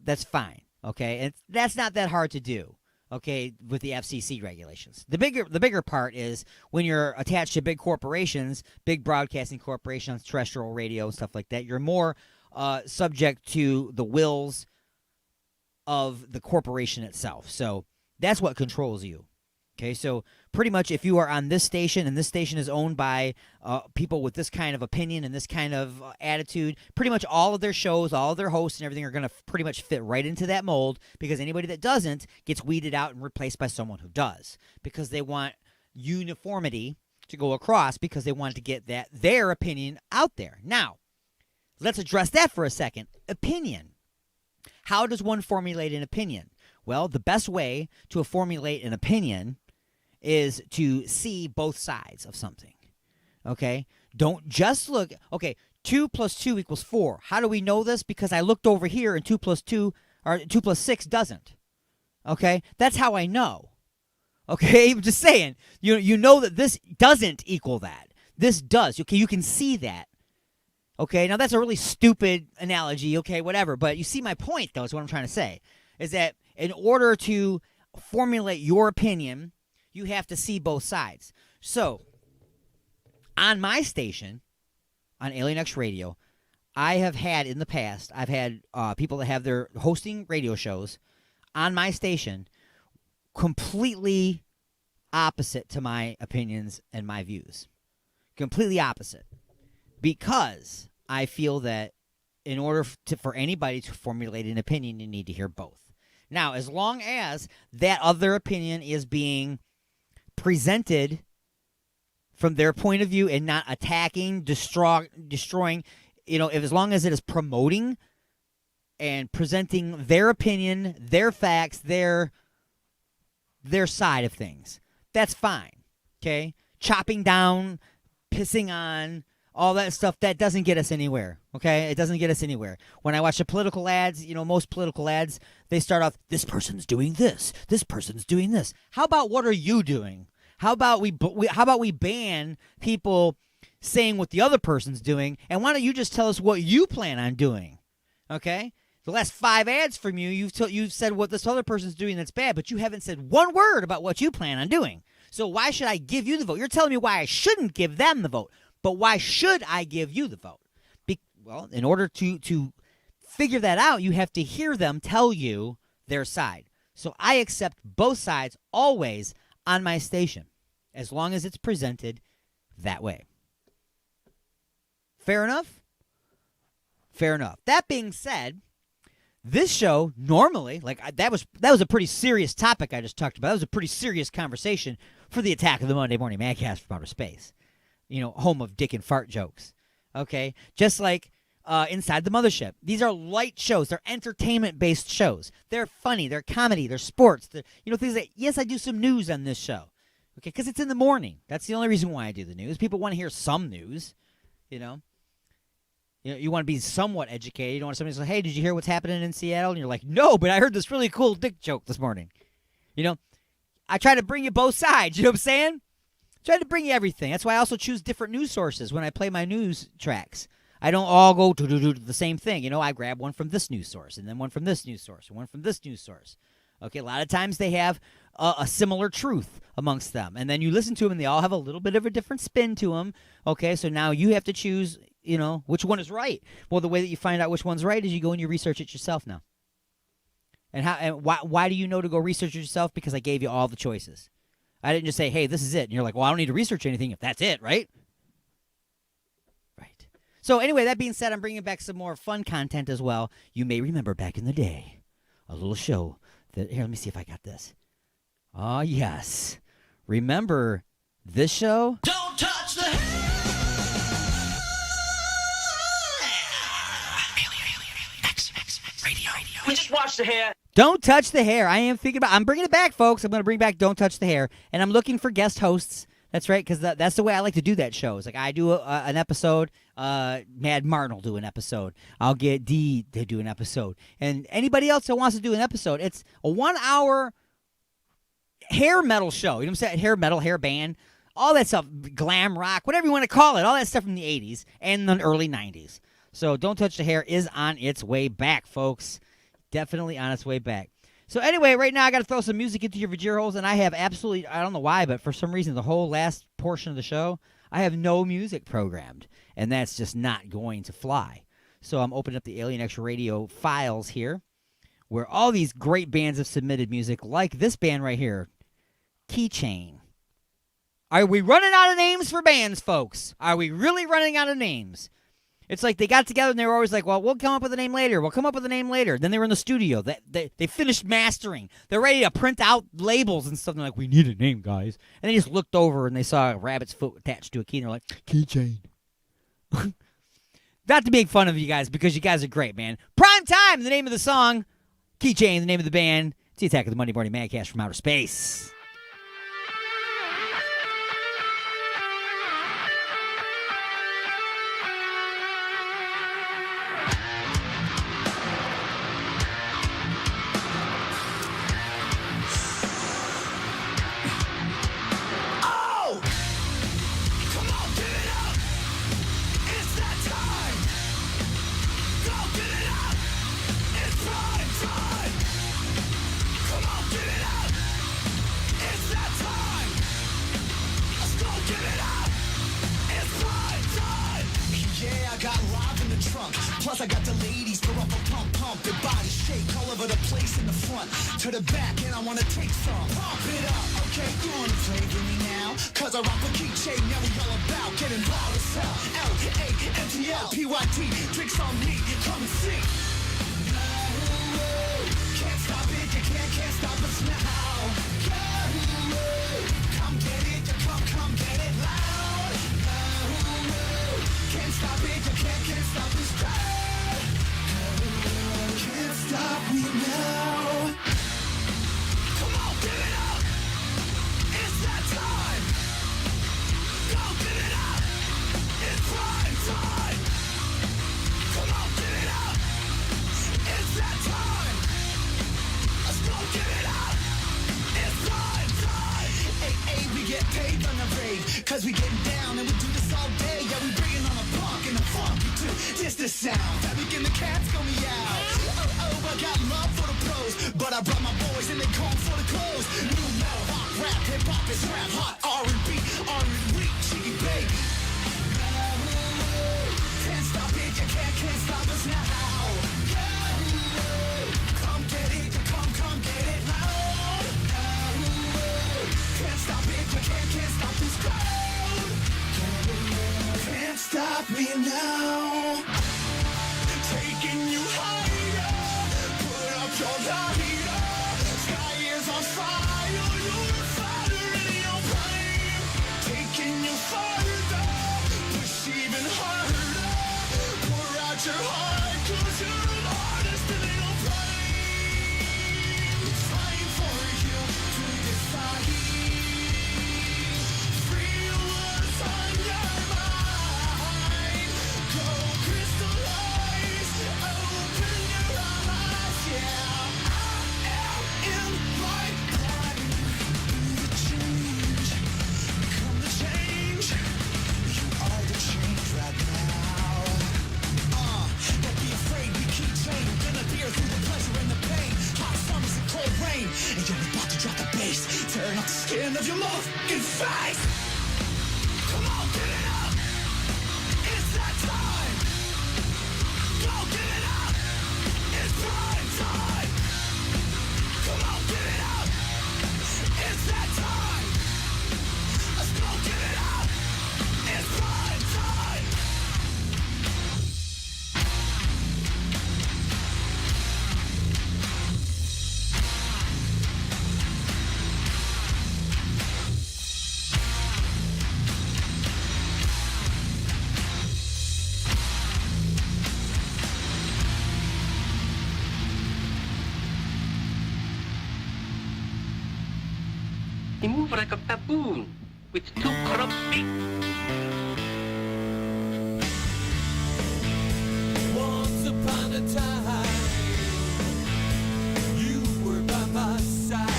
[SPEAKER 1] that's fine. Okay, and that's not that hard to do. Okay, with the FCC regulations. The bigger part is when you're attached to big corporations, big broadcasting corporations, terrestrial radio and stuff like that, you're more subject to the wills of the corporation itself. So that's what controls you. Okay, so pretty much if you are on this station and this station is owned by people with this kind of opinion and this kind of attitude, pretty much all of their shows, all of their hosts and everything are going to pretty much fit right into that mold, because anybody that doesn't gets weeded out and replaced by someone who does, because they want uniformity to go across, because they want to get their opinion out there. Now, let's address that for a second. Opinion. How does one formulate an opinion? Well, the best way to formulate an opinion is to see both sides of something. Okay? Don't just look. Okay, 2 plus 2 equals 4. How do we know this? Because I looked over here and 2 plus 6 doesn't. Okay? That's how I know. Okay? I'm just saying. You know that this doesn't equal that. This does. Okay? You can see that. Okay? Now, that's a really stupid analogy. Okay? Whatever. But you see my point, though, is what I'm trying to say. Is that in order to formulate your opinion, you have to see both sides. So, on my station, on Alien X Radio, I have had in the past, I've had people that have their hosting radio shows on my station completely opposite to my opinions and my views. Completely opposite. Because I feel that in order for anybody to formulate an opinion, you need to hear both. Now, as long as that other opinion is being presented from their point of view and not attacking, destroying, as long as it is promoting and presenting their opinion, their facts, their side of things, that's fine. Okay? Chopping down, pissing on, all that stuff, that doesn't get us anywhere, okay? It doesn't get us anywhere. When I watch the political ads, most political ads, they start off, this person's doing this person's doing this. How about what are you doing? How about we ban people saying what the other person's doing, and why don't you just tell us what you plan on doing, okay? The last 5 ads from you've said what this other person's doing that's bad, but you haven't said one word about what you plan on doing. So why should I give you the vote? You're telling me why I shouldn't give them the vote. But why should I give you the vote? Well, in order to figure that out, you have to hear them tell you their side. So I accept both sides always on my station, as long as it's presented that way. Fair enough? Fair enough. That being said, this show normally, that was a pretty serious topic I just talked about. That was a pretty serious conversation for the Attack of the Monday Morning Madcast from Outer Space. Home of dick and fart jokes. Okay? Just like Inside the Mothership. These are light shows. They're entertainment-based shows. They're funny. They're comedy. They're sports. They're, things like, yes, I do some news on this show. Okay? Because it's in the morning. That's the only reason why I do the news. People want to hear some news. You want to be somewhat educated. You don't want somebody to say, hey, did you hear what's happening in Seattle? And you're like, no, but I heard this really cool dick joke this morning. I try to bring you both sides. You know what I'm saying? Try to bring you everything. That's why I also choose different news sources when I play my news tracks. I don't all go to the same thing. I grab one from this news source, and then one from this news source, and one from this news source. Okay, a lot of times they have a similar truth amongst them. And then you listen to them, and they all have a little bit of a different spin to them. Okay, so now you have to choose, which one is right. Well, the way that you find out which one's right is you go and you research it yourself now. And why do you know to go research it yourself? Because I gave you all the choices. I didn't just say, hey, this is it. And you're like, well, I don't need to research anything if that's it, right? Right. So anyway, that being said, I'm bringing back some more fun content as well. You may remember back in the day, a little show that, here, let me see if I got this. Oh, yes. Remember this show?
[SPEAKER 11] Don't touch the hair. Radio. We just watched the hair.
[SPEAKER 1] Don't touch the hair. I'm bringing it back, folks. I'm going to bring back Don't Touch the Hair. And I'm looking for guest hosts. That's right, because that's the way I like to do that show. It's like I do an episode. Mad Martin will do an episode. I'll get Dee to do an episode. And anybody else that wants to do an episode. It's a 1 hour hair metal show. You know what I'm saying? Hair metal, hair band, all that stuff, glam rock, whatever you want to call it, all that stuff from the 80s and the early 90s. So Don't Touch the Hair is on its way back, folks. Definitely on its way back. So anyway, right now I got to throw some music into your Vajir holes, and I have absolutely, I don't know why, but for some reason the whole last portion of the show, I have no music programmed, and that's just not going to fly. So I'm opening up the Alien X Radio files here, where all these great bands have submitted music, like this band right here, Keychain. Are we running out of names for bands, folks? Are we really running out of names? It's like they got together and they were always like, well, we'll come up with a name later. We'll come up with a name later. Then they were in the studio. They finished mastering. They're ready to print out labels and stuff. They're like, we need a name, guys. And they just looked over and they saw a rabbit's foot attached to a key. And they're like, Keychain. Not to make fun of you guys, because you guys are great, man. Prime Time, the name of the song. Keychain, the name of the band. It's the Attack of the Monday Morning Madcast from Outer Space.
[SPEAKER 11] Plus I got the ladies to rump pump, their bodies shake all over the place in the front to the back, and I wanna take some. Pump it up, okay, you wanna play with me now? Cause I rock a Keychain, now we all about getting loud as hell. L-A-N-T-L-P-Y-T, drinks on me, come and see. Can't stop it, you can't stop us now. Come get it, you come get it loud. Can't stop it, you can't stop this crowd. Can't stop me now. Come on, give it up. It's that time. Go give it up. It's prime time. Come on, give it up. It's that time. Let's go give it up. It's prime time. Hey, we get paid on the rave, cause we getting down and we do this all day. Yeah, we bringing on a punk and a funky too. Just the sound that we get the cats go meow. Oh, I got love for the pros, but I brought my boys and they come for the clothes. New metal, rock, rap, hip hop is rap, hot R&B, cheeky baby. Can't stop it, you can't stop us now. Come get it, you come get it loud. Can't stop it, you can't stop this crowd. Can't stop me now. Taking you higher, put up your lighter. Sky is on fire, you're fighter in your prime. Taking you farther, push even harder. Pour out your heart, cause you're an artist in your prime. Trying for you to decide. Free what's on your mind. Go crystallize, open your eyes, yeah. I am in my prime. Be the change, become the change. You are the change right now. Don't be afraid, we keep train. Gonna beer through the pleasure and the pain. Hot summers and cold rain, and you're about to drop the bass. Tearing up the skin of your motherfucking face. Come on, give it up. It's that time. Go give it up. It's prime time. Come on, give it up. It's that time. Let's go give it up. It's prime time.
[SPEAKER 19] He moved like a baboon with two corrupt feet.
[SPEAKER 11] Once upon a time, you were by my side.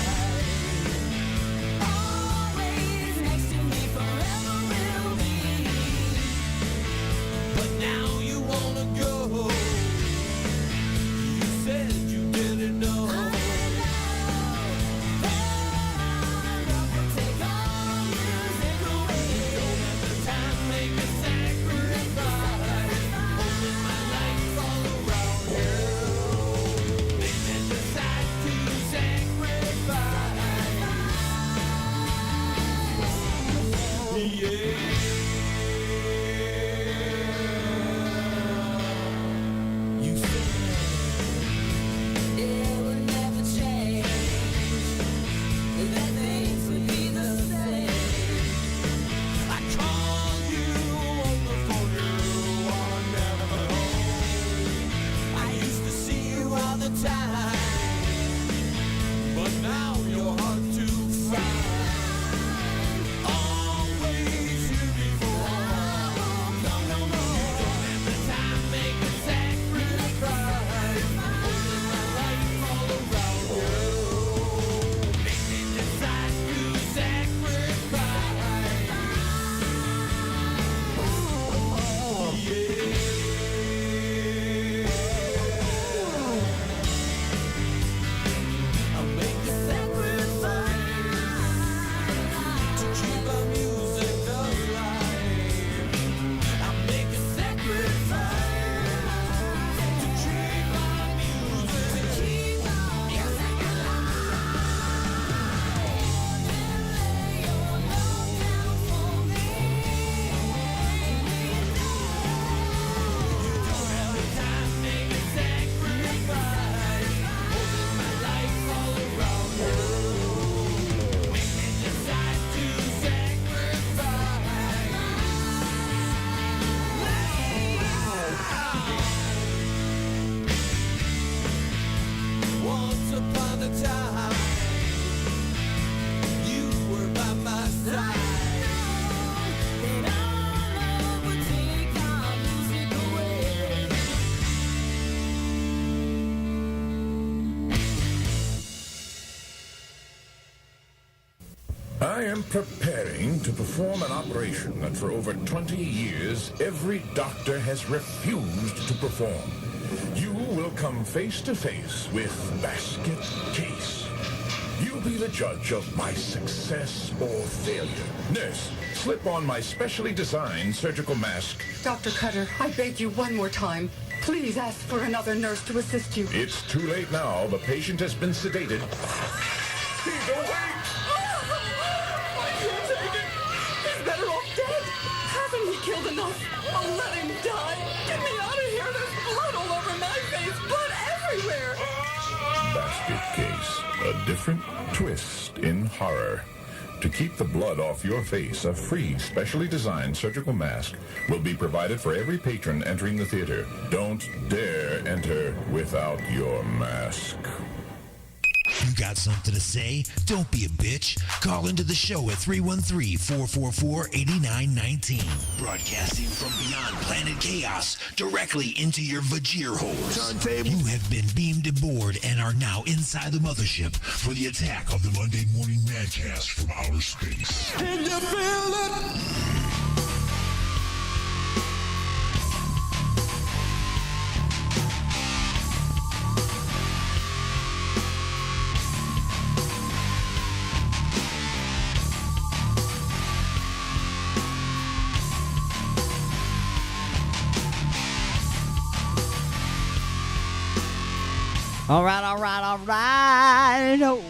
[SPEAKER 13] I am preparing to perform an operation that for over 20 years every doctor has refused to perform. You will come face to face with Basket Case. You be the judge of my success or failure. Nurse, slip on my specially designed surgical mask.
[SPEAKER 20] Dr. Cutter, I beg you one more time. Please ask for another nurse to assist you.
[SPEAKER 13] It's too late now. The patient has been sedated. He's awake!
[SPEAKER 20] I can't take it. He's better off dead. Haven't we killed enough? Oh, let him die. Get me out of here. There's blood all over my face. Blood everywhere.
[SPEAKER 13] Basket Case. A different twist in horror. To keep the blood off your face, a free, specially designed surgical mask will be provided for every patron entering the theater. Don't dare enter without your mask.
[SPEAKER 3] You got something to say? Don't be a bitch. Call into the show at 313-444-8919. Broadcasting from beyond planet chaos directly into your vajir holes. You have been beamed aboard and are now inside the mothership for the attack of the Monday Morning Madcast from outer space.
[SPEAKER 11] Can you feel it?
[SPEAKER 1] All right.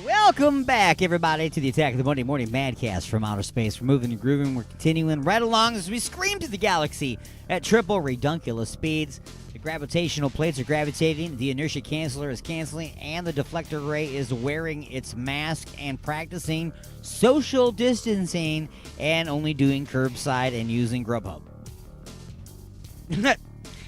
[SPEAKER 1] Welcome back, everybody, to the Attack of the Monday Morning Madcast from outer space. We're moving and grooving. We're continuing right along as we scream to the galaxy at triple redunculous speeds. The gravitational plates are gravitating, the inertia canceller is canceling, and the deflector array is wearing its mask and practicing social distancing and only doing curbside and using Grubhub.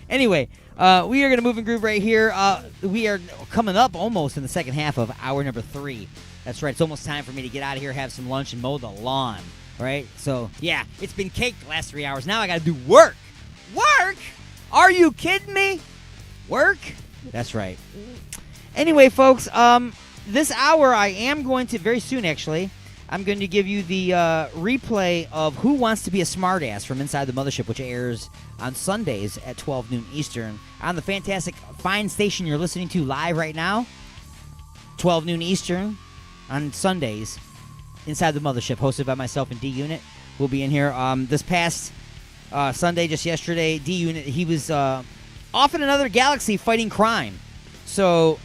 [SPEAKER 1] Anyway, we are going to move and groove right here. We are coming up almost in the second half of hour number 3. That's right. It's almost time for me to get out of here, have some lunch, and mow the lawn. Right? So, yeah, it's been caked the last 3 hours. Now I got to do work. Work? Are you kidding me? Work? That's right. Anyway, folks, this hour I am going to, very soon actually, I'm going to give you the replay of Who Wants to Be a Smartass from Inside the Mothership, which airs on Sundays at 12 noon Eastern on the fantastic, fine station you're listening to live right now, 12 noon Eastern on Sundays, Inside the Mothership, hosted by myself and D-Unit. We'll be in here this past Sunday, just yesterday. D-Unit, he was off in another galaxy fighting crime. So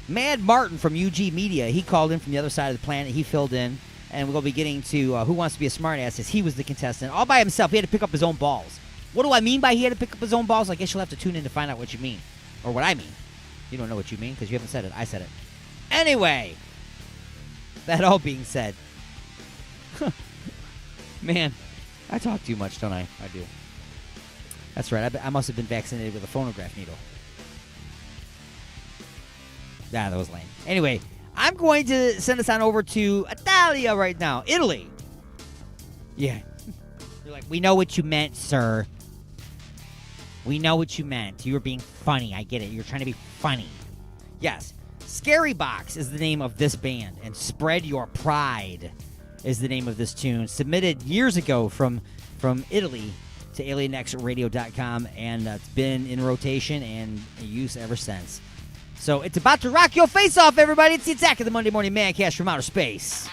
[SPEAKER 1] Mad Martin from UG Media, he called in from the other side of the planet. He filled in, and we'll be getting to Who Wants to Be a Smartass, as he was the contestant all by himself. He had to pick up his own balls. What do I mean by he had to pick up his own balls? I guess you'll have to tune in to find out what you mean, or what I mean. You don't know what you mean because you haven't said it. I said it. Anyway, that all being said, man, I talk too much, don't I? I do. That's right. I must have been vaccinated with a phonograph needle. Nah, that was lame. Anyway, I'm going to send us on over to Italia right now. Italy. Yeah. You're like, we know what you meant, sir. We know what you meant. You were being funny. I get it. You're trying to be funny. Yes. Scary Box is the name of this band, and Spread Your Pride is the name of this tune. Submitted years ago from Italy to aliennextradio.com, and it's been in rotation and in use ever since. So it's about to rock your face off, everybody. It's the Attack of the Monday Morning Madcast from outer space.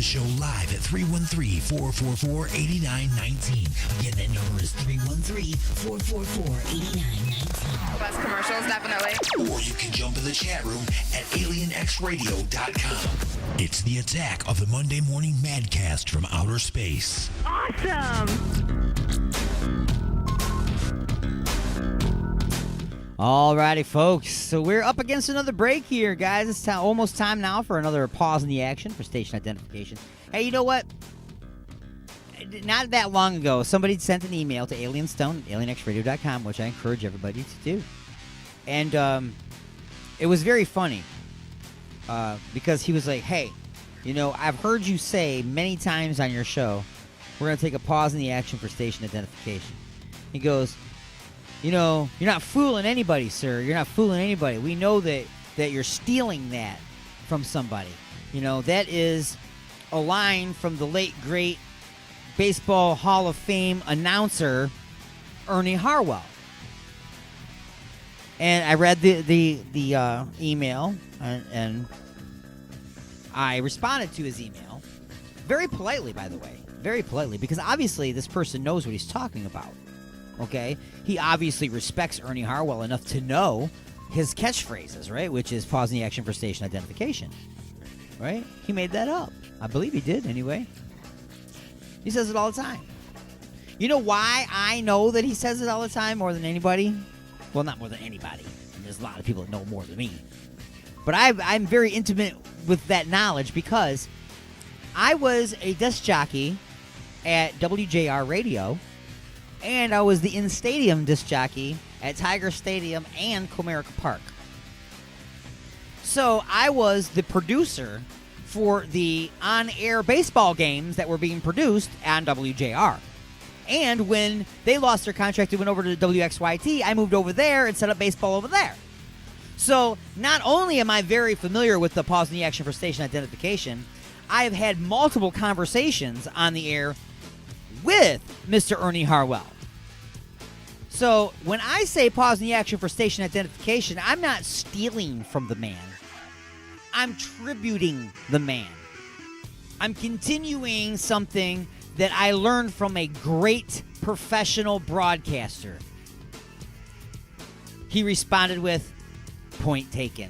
[SPEAKER 3] the show live at 313-444-8919.
[SPEAKER 2] Again, that number is 313-444-8919.
[SPEAKER 4] Best commercials, definitely.
[SPEAKER 3] Or you can jump in the chat room at alienxradio.com. It's the attack of the Monday Morning Madcast from outer space.
[SPEAKER 4] Awesome!
[SPEAKER 1] Alrighty, folks. So we're up against another break here, guys. It's almost time now for another pause in the action for station identification. Hey, you know what? Not that long ago, somebody sent an email to alienstone at alienxradio.com, which I encourage everybody to do. And it was very funny because he was like, hey, you know, I've heard you say many times on your show, we're going to take a pause in the action for station identification. He goes, you know, you're not fooling anybody, sir. You're not fooling anybody. We know that you're stealing that from somebody. You know, that is a line from the late, great Baseball Hall of Fame announcer, Ernie Harwell. And I read the email, and I responded to his email. Very politely, by the way. Very politely, because obviously this person knows what he's talking about. Okay? He obviously respects Ernie Harwell enough to know his catchphrases, right? Which is pausing the action for station identification. Right? He made that up. I believe he did, anyway. He says it all the time. You know why I know that he says it all the time more than anybody? Well, not more than anybody. There's a lot of people that know more than me. But I'm very intimate with that knowledge because I was a disc jockey at WJR Radio, and I was the in-stadium disc jockey at Tiger Stadium and Comerica Park. So I was the producer for the on-air baseball games that were being produced on WJR. And when they lost their contract and went over to WXYT, I moved over there and set up baseball over there. So not only am I very familiar with the pause in the action for station identification, I have had multiple conversations on the air with Mr. Ernie Harwell. So when I say pause in the action for station identification, I'm not stealing from the man. I'm tributing the man. I'm continuing something that I learned from a great professional broadcaster. He responded with, point taken,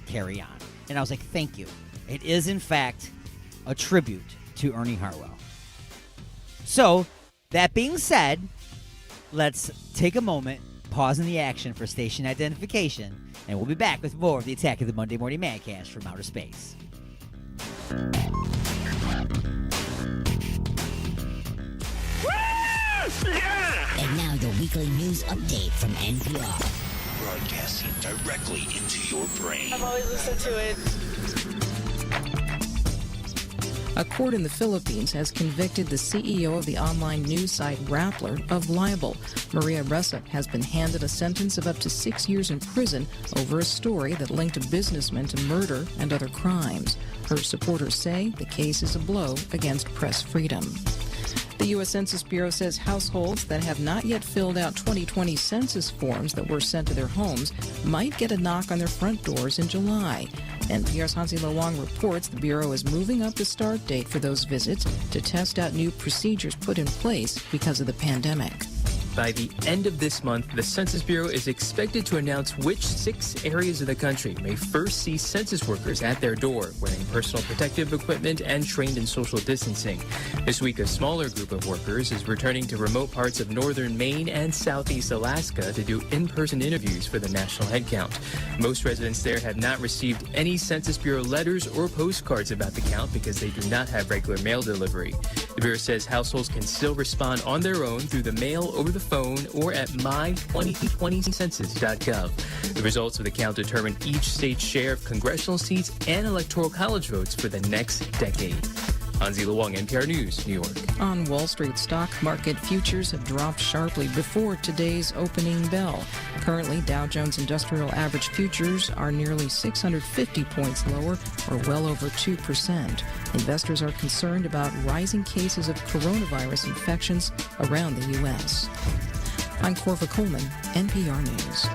[SPEAKER 1] carry on. And I was like, thank you. It is, in fact, a tribute to Ernie Harwell. So, that being said, let's take a moment, pause in the action for station identification, and we'll be back with more of the Attack of the Monday Morning Madcast from outer space.
[SPEAKER 2] And now your weekly news update from NPR.
[SPEAKER 3] Broadcasting directly into your brain.
[SPEAKER 4] I've always listened to it.
[SPEAKER 9] A court in the Philippines has convicted the CEO of the online news site Rappler of libel. Maria Ressa has been handed a sentence of up to 6 years in prison over a story that linked a businessman to murder and other crimes. Her supporters say the case is a blow against press freedom. The U.S. Census Bureau says households that have not yet filled out 2020 census forms that were sent to their homes might get a knock on their front doors in July. NPR's Hansi Lo Wang reports the Bureau is moving up the start date for those visits to test out new procedures put in place because of the pandemic.
[SPEAKER 23] By the end of this month, the Census Bureau is expected to announce which 6 areas of the country may first see census workers at their door, wearing personal protective equipment and trained in social distancing. This week, a smaller group of workers is returning to remote parts of northern Maine and southeast Alaska to do in-person interviews for the national headcount. Most residents there have not received any Census Bureau letters or postcards about the count because they do not have regular mail delivery. The Bureau says households can still respond on their own through the mail, over the phone, or at my2020census.gov. The results of the count determine each state's share of congressional seats and electoral college votes for the next decade. Hansi Lo Wang, NPR News, New York.
[SPEAKER 9] On Wall Street, stock market futures have dropped sharply before today's opening bell. Currently, Dow Jones Industrial Average futures are nearly 650 points lower, or well over 2%. Investors are concerned about rising cases of coronavirus infections around the U.S. I'm Corva Coleman, NPR News.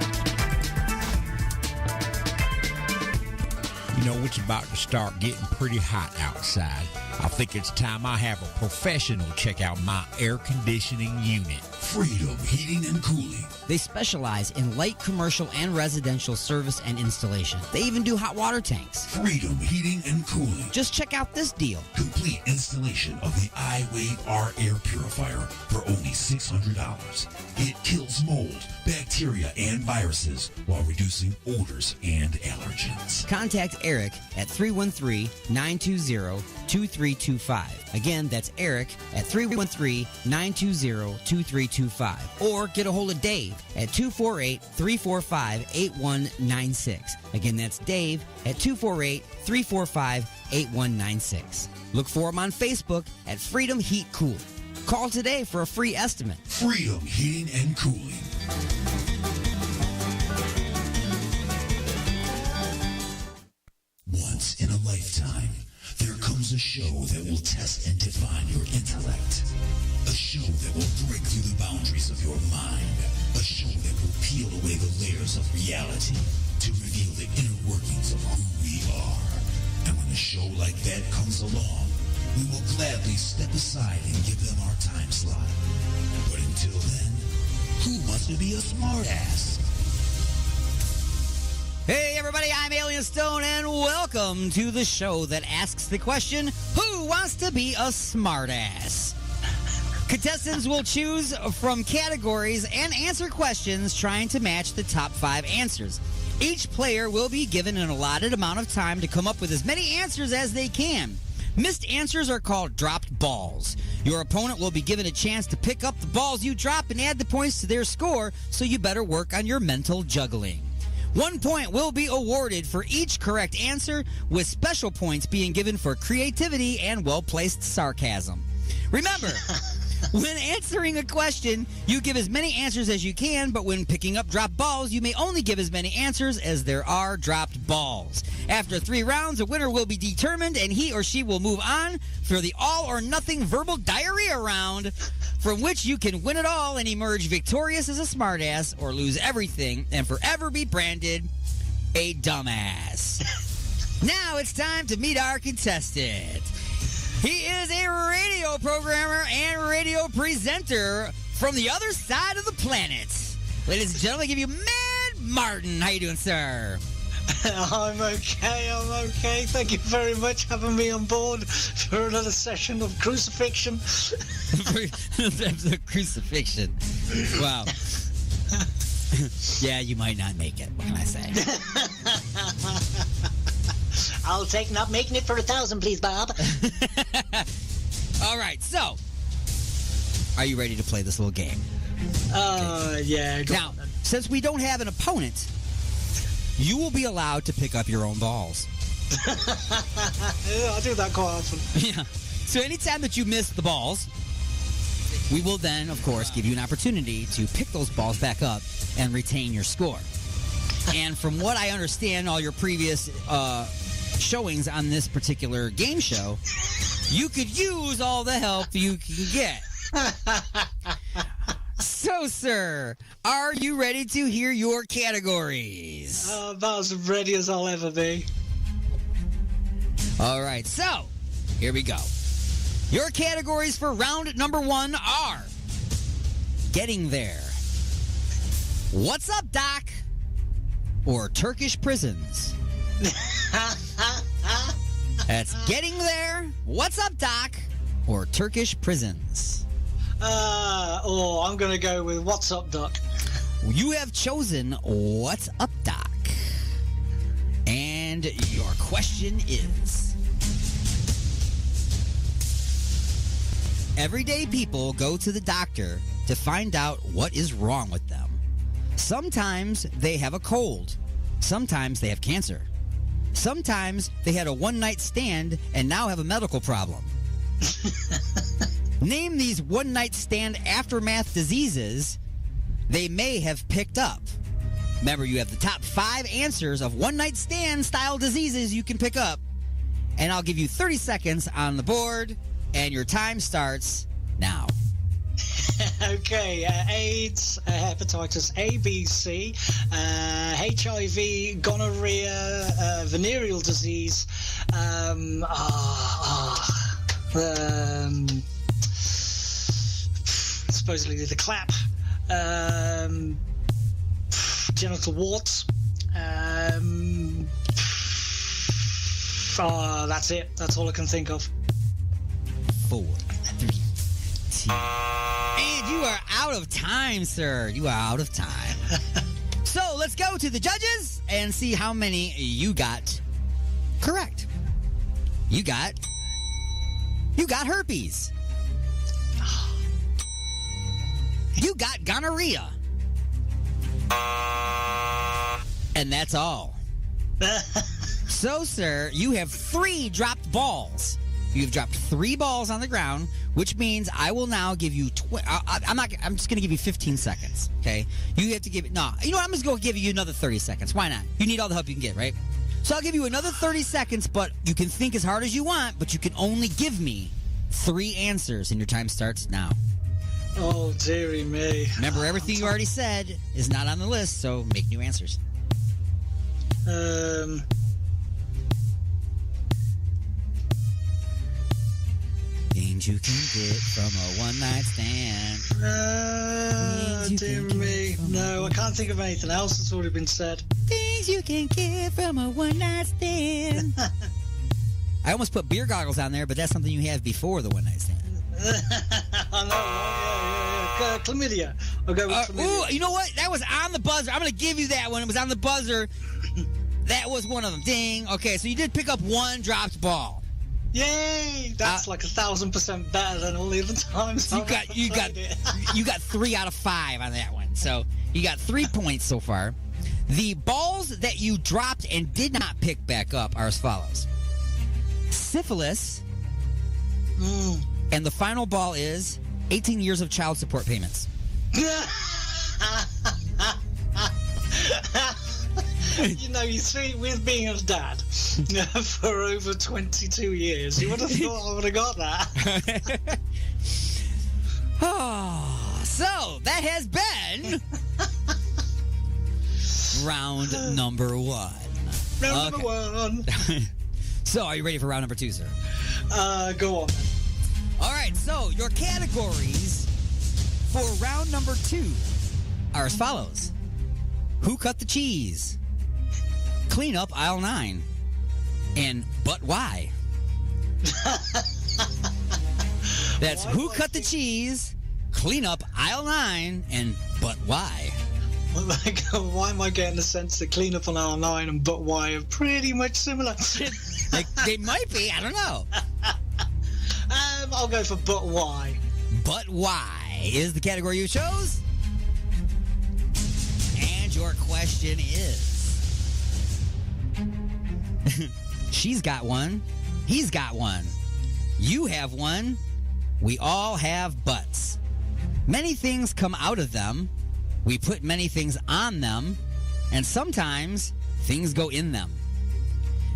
[SPEAKER 16] You know, it's about to start getting pretty hot outside. I think it's time I have a professional check out my air conditioning unit.
[SPEAKER 3] Freedom Heating and Cooling.
[SPEAKER 1] They specialize in light commercial and residential service and installation. They even do hot water tanks.
[SPEAKER 3] Freedom Heating and Cooling.
[SPEAKER 1] Just check out this deal.
[SPEAKER 3] Complete installation of the iWave R air purifier for only $600. It kills mold, bacteria, and viruses while reducing odors and allergens.
[SPEAKER 1] Contact Eric at 313-920-2325. Again, that's Eric at 313-920-2325. Or get a hold of Dave at 248-345-8196. Again, that's Dave at 248-345-8196. Look for him on Facebook at Freedom Heat Cool. Call today for a free estimate.
[SPEAKER 3] Freedom Heating and Cooling. Once in a lifetime, there comes a show that will test and define your intellect. A show that will break through the boundaries of your mind. A show that will peel away the layers of reality to reveal the inner workings of who we are. And when a show like that comes along, we will gladly step aside and give them our time slot. But until then, who wants to be a smartass?
[SPEAKER 1] Hey everybody, I'm Alien Stone and welcome to the show that asks the question, who wants to be a smartass? Contestants will choose from categories and answer questions trying to match the top 5 answers. Each player will be given an allotted amount of time to come up with as many answers as they can. Missed answers are called dropped balls. Your opponent will be given a chance to pick up the balls you drop and add the points to their score, so you better work on your mental juggling. 1 point will be awarded for each correct answer, with special points being given for creativity and well-placed sarcasm. Remember, when answering a question, you give as many answers as you can, but when picking up dropped balls, you may only give as many answers as there are dropped balls. After 3 rounds, a winner will be determined, and he or she will move on for the all-or-nothing verbal diarrhea round, from which you can win it all and emerge victorious as a smartass, or lose everything and forever be branded a dumbass. Now it's time to meet our contestant. He is a radio programmer and radio presenter from the other side of the planet. Ladies and gentlemen, I give you Mad Martin. How you doing, sir?
[SPEAKER 6] I'm okay. Thank you very much for having me on board for another session of crucifixion.
[SPEAKER 1] Crucifixion. Wow. Yeah, you might not make it. What can I say?
[SPEAKER 6] I'll take not making it for 1,000, please, Bob.
[SPEAKER 1] All right, so are you ready to play this little game?
[SPEAKER 6] Yeah.
[SPEAKER 1] Now, since we don't have an opponent, you will be allowed to pick up your own balls.
[SPEAKER 6] I do that quite often.
[SPEAKER 1] Yeah. So anytime that you miss the balls, we will then, of course, give you an opportunity to pick those balls back up and retain your score. And from what I understand, all your previous showings on this particular game show, you could use all the help you can get. So, sir, are you ready to hear your categories?
[SPEAKER 6] About as ready as I'll ever be.
[SPEAKER 1] All right, so here we go. Your categories for round number 1 are Getting There, What's Up, Doc, or Turkish Prisons. That's Getting There, What's Up, Doc, or Turkish Prisons.
[SPEAKER 6] I'm going to go with What's Up, Doc.
[SPEAKER 1] You have chosen What's Up, Doc. And your question is, everyday people go to the doctor to find out what is wrong with them. Sometimes they have a cold. Sometimes they have cancer. Sometimes they had a one-night stand and now have a medical problem. Name these one-night stand aftermath diseases they may have picked up. Remember, you have the top 5 answers of one-night stand style diseases you can pick up. And I'll give you 30 seconds on the board, and your time starts now.
[SPEAKER 6] Okay, AIDS, hepatitis A, B, C, HIV, gonorrhea, venereal disease, supposedly the clap, genital warts, that's it. That's all I can think of.
[SPEAKER 1] 4, 3, 2. And you are out of time, sir. You are out of time. So let's go to the judges and see how many you got correct. You got herpes. You got gonorrhea. And that's all. So, sir, you have 3 dropped balls. You've dropped 3 balls on the ground, which means I will now give you. I'm just going to give you 15 seconds. Okay, you have to give it. No, you know what? I'm just going to give you another 30 seconds. Why not? You need all the help you can get, right? So I'll give you another 30 seconds, but you can think as hard as you want, but you can only give me 3 answers, and your time starts now.
[SPEAKER 6] Oh, dearie me.
[SPEAKER 1] Remember, everything you already said is not on the list, so make new answers. Things you can get from a one-night stand.
[SPEAKER 6] Dear me. No, I can't think of anything else that's already been said.
[SPEAKER 1] Things you can get from a one-night stand. I almost put beer goggles on there, but that's something you have before the one-night stand.
[SPEAKER 6] I know, yeah. Chlamydia. I'll go with chlamydia.
[SPEAKER 1] Ooh, you know what? That was on the buzzer. I'm going to give you that one. It was on the buzzer. That was one of them. Ding. Okay, so you did pick up 1 dropped ball.
[SPEAKER 6] Yay! That's like 1,000% better than all the other times.
[SPEAKER 1] You got 3 out of 5 on that one. So you got 3 points so far. The balls that you dropped and did not pick back up are as follows: syphilis, and the final ball is 18 years of child support payments.
[SPEAKER 6] You know, you see, with being a dad for over 22 years, you would have thought I would have got that.
[SPEAKER 1] So, that has been round number 1.
[SPEAKER 6] Round number 1.
[SPEAKER 1] So, are you ready for round number 2, sir?
[SPEAKER 6] Go on.
[SPEAKER 1] All right, so your categories for round number 2 are as follows: who cut the cheese, clean up aisle 9, and but why? That's who cut the cheese, clean up aisle 9, and but why?
[SPEAKER 6] Why am I getting the sense that clean up on aisle 9 and but why are pretty much similar?
[SPEAKER 1] They might be, I don't know.
[SPEAKER 6] I'll go for but why.
[SPEAKER 1] But why is the category you chose? And your question is... She's got one. He's got one. You have one. We all have butts. Many things come out of them. We put many things on them. And sometimes things go in them.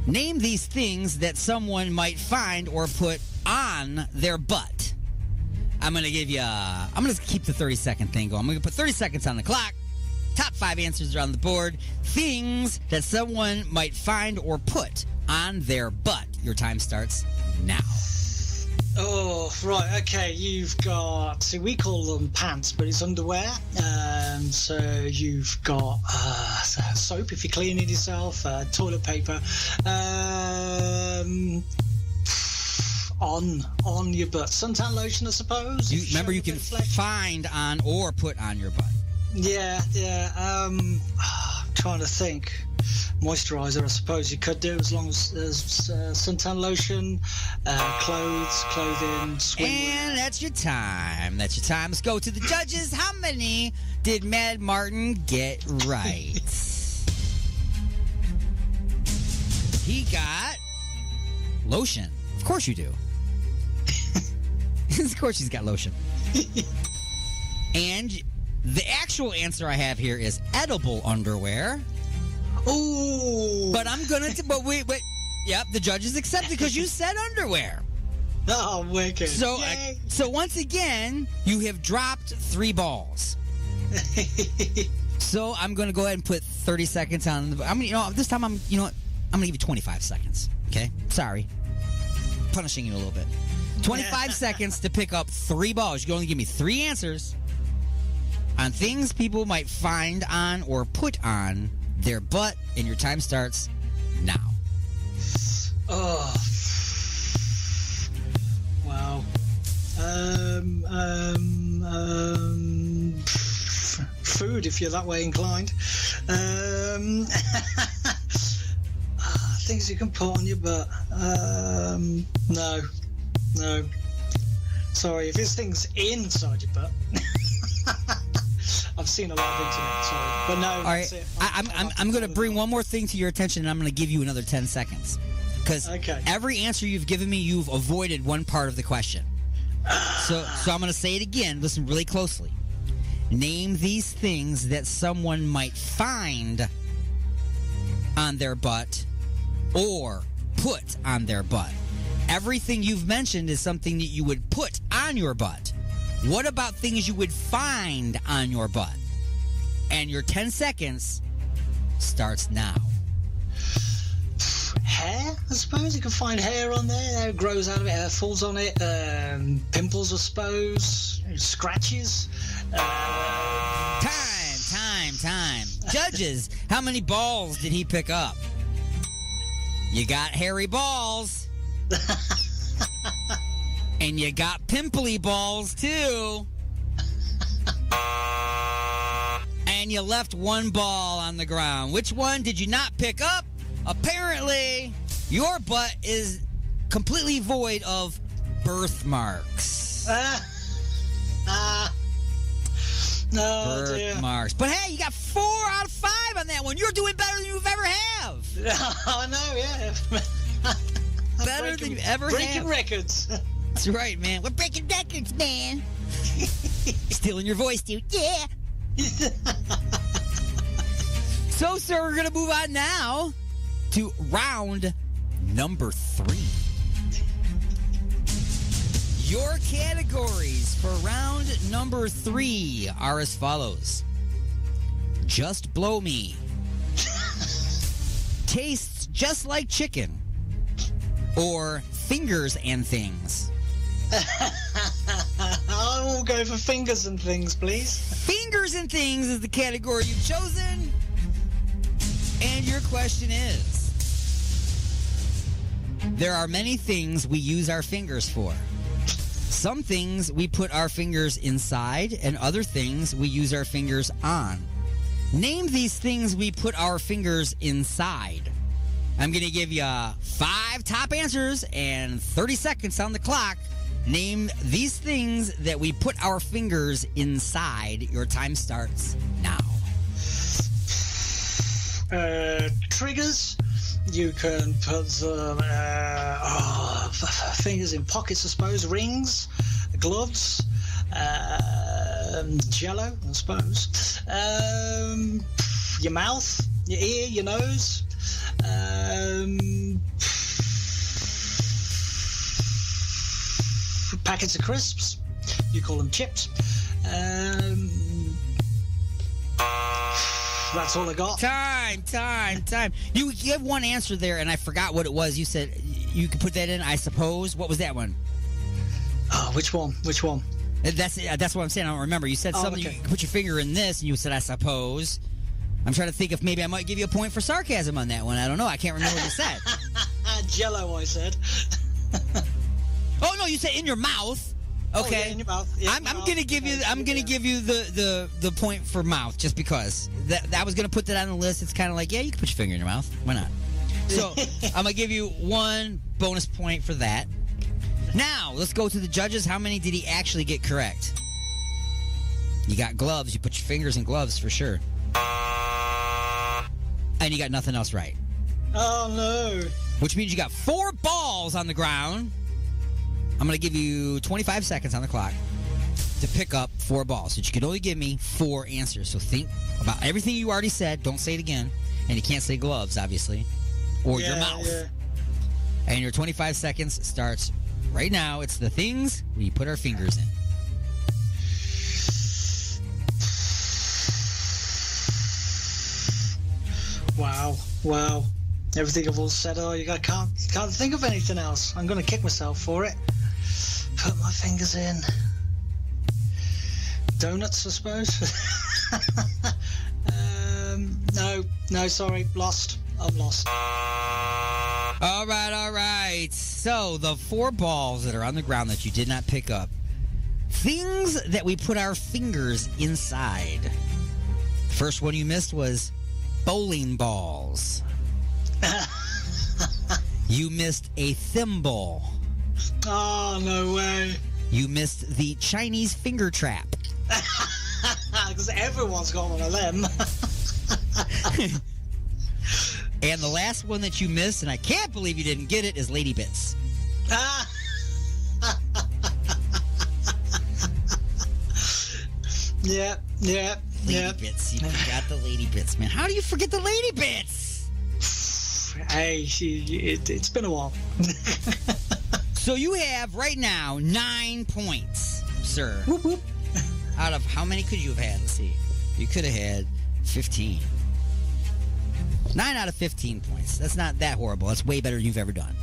[SPEAKER 1] Name these things that someone might find or put on their butt. I'm going to give you... I'm going to keep the 30-second thing going. I'm going to put 30 seconds on the clock. Top 5 answers are on the board. Things that someone might find or put on their butt. Your time starts now.
[SPEAKER 6] Oh, right, okay, you've got... See, we call them pants, but it's underwear. So you've got soap if you're cleaning yourself, toilet paper. On your butt. Suntan lotion, I suppose.
[SPEAKER 1] Remember, you can find on or put on your butt.
[SPEAKER 6] Yeah. I'm trying to think. Moisturizer, I suppose you could do, as long as there's suntan lotion, clothing, swimwear.
[SPEAKER 1] And that's your time. That's your time. Let's go to the judges. How many did Mad Martin get right? He got lotion. Of course you do. Of course he's got lotion. And the actual answer I have here is edible underwear.
[SPEAKER 6] Ooh.
[SPEAKER 1] But I'm gonna. But wait. Yep, the judges accepted because you said underwear.
[SPEAKER 6] Oh, wicked.
[SPEAKER 1] So,
[SPEAKER 6] Yay.
[SPEAKER 1] so once again, you have dropped 3 balls. So I'm going to go ahead and put 30 seconds on. This time I'm going to give you 25 seconds. Okay? Sorry. Punishing you a little bit. 25 seconds to pick up 3 balls. You can only give me 3 answers on things people might find on or put on their butt, and your time starts now.
[SPEAKER 6] Oh. Wow. Food, if you're that way inclined. Things you can put on your butt. No. Sorry, if it's things inside your butt. I've seen a lot of internet, sorry. But no,
[SPEAKER 1] All right.
[SPEAKER 6] that's it.
[SPEAKER 1] I'm going to bring one more thing to your attention, and I'm going to give you another 10 seconds. Because every answer you've given me, you've avoided one part of the question. So I'm going to say it again. Listen really closely. Name these things that someone might find on their butt or put on their butt. Everything you've mentioned is something that you would put on your butt. What about things you would find on your butt? And your 10 seconds starts now.
[SPEAKER 6] Hair, I suppose. You can find hair on there. Hair grows out of it. Hair falls on it. Pimples, I suppose. Scratches.
[SPEAKER 1] Time. Judges, how many balls did he pick up? You got hairy balls. And you got pimply balls, too. And you left 1 ball on the ground. Which one did you not pick up? Apparently, your butt is completely void of birthmarks. Birthmarks. But hey, you got 4 out of 5 on that one. You're doing better than you've ever have.
[SPEAKER 6] I know, yeah.
[SPEAKER 1] Better than you ever have.
[SPEAKER 6] Breaking records.
[SPEAKER 1] That's right, man. We're breaking records, man. Stealing your voice, dude. Yeah. So, sir, we're going to move on now to round number 3. Your categories for round number 3 are as follows. Just blow me. Tastes just like chicken. Or fingers and things.
[SPEAKER 6] I will go for fingers and things, please.
[SPEAKER 1] Fingers and things is the category you've chosen. And your question is, there are many things we use our fingers for. Some things we put our fingers inside, and other things we use our fingers on. Name these things we put our fingers inside. I'm going to give you 5 top answers and 30 seconds on the clock. Name these things that we put our fingers inside. Your time starts now.
[SPEAKER 6] Triggers. You can put fingers in pockets, I suppose. Rings, gloves, jello, I suppose. Your mouth, your ear, your nose. Packets of crisps. You call them chips. That's all I got.
[SPEAKER 1] Time. You gave one answer there, and I forgot what it was. You said you could put that in, I suppose. What was that one?
[SPEAKER 6] Oh, which one?
[SPEAKER 1] That's what I'm saying. I don't remember. You said something.
[SPEAKER 6] Okay.
[SPEAKER 1] You could put your finger in this, and you said, I suppose. I'm trying to think if maybe I might give you a point for sarcasm on that one. I don't know. I can't remember what you said.
[SPEAKER 6] Jello, I said.
[SPEAKER 1] Oh no, you said in your mouth. Okay.
[SPEAKER 6] Oh, yeah, in your mouth. Yeah,
[SPEAKER 1] I'm gonna give you. I'm gonna give you the point for mouth just because that was gonna put that on the list. It's kind of like, yeah, you can put your finger in your mouth. Why not? So I'm gonna give you 1 bonus point for that. Now let's go to the judges. How many did he actually get correct? You got gloves. You put your fingers in gloves for sure. And you got nothing else right.
[SPEAKER 6] Oh no!
[SPEAKER 1] Which means you got 4 balls on the ground. I'm going to give you 25 seconds on the clock to pick up 4 balls. So you can only give me 4 answers. So think about everything you already said. Don't say it again. And you can't say gloves, obviously. Or your mouth.
[SPEAKER 6] Yeah.
[SPEAKER 1] And your 25 seconds starts Right now, it's the things we put our fingers in.
[SPEAKER 6] Wow. Everything I've all said, can't think of anything else. I'm going to kick myself for it. Put my fingers in. Donuts, I suppose. No, sorry. Lost. I'm lost.
[SPEAKER 1] All right. So, the 4 balls that are on the ground that you did not pick up. Things that we put our fingers inside. The first one you missed was bowling balls. You missed a thimble.
[SPEAKER 6] Oh, no way.
[SPEAKER 1] You missed the Chinese finger trap.
[SPEAKER 6] Because everyone's got one of them.
[SPEAKER 1] And the last one that you missed, and I can't believe you didn't get it, is Lady Bits.
[SPEAKER 6] Yeah.
[SPEAKER 1] Lady Bits. You forgot the Lady Bits, man. How do you forget the Lady Bits?
[SPEAKER 6] Hey, it's been a while.
[SPEAKER 1] So you have right now 9 points, sir.
[SPEAKER 6] Whoop, whoop.
[SPEAKER 1] Out of how many could you have had? Let's see. You could have had 15. 9 out of 15 points. That's not that horrible. That's way better than you've ever done.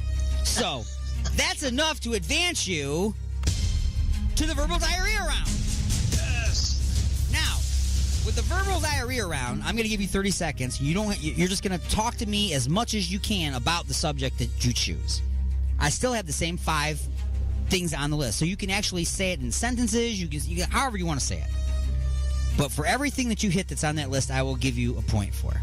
[SPEAKER 1] So, that's enough to advance you to the verbal diarrhea round.
[SPEAKER 6] Yes.
[SPEAKER 1] Now, with the verbal diarrhea round, I'm going to give you 30 seconds. You're just going to talk to me as much as you can about the subject that you choose. I still have the same 5 things on the list. So you can actually say it in sentences, you can however you want to say it. But for everything that you hit that's on that list, I will give you a point for.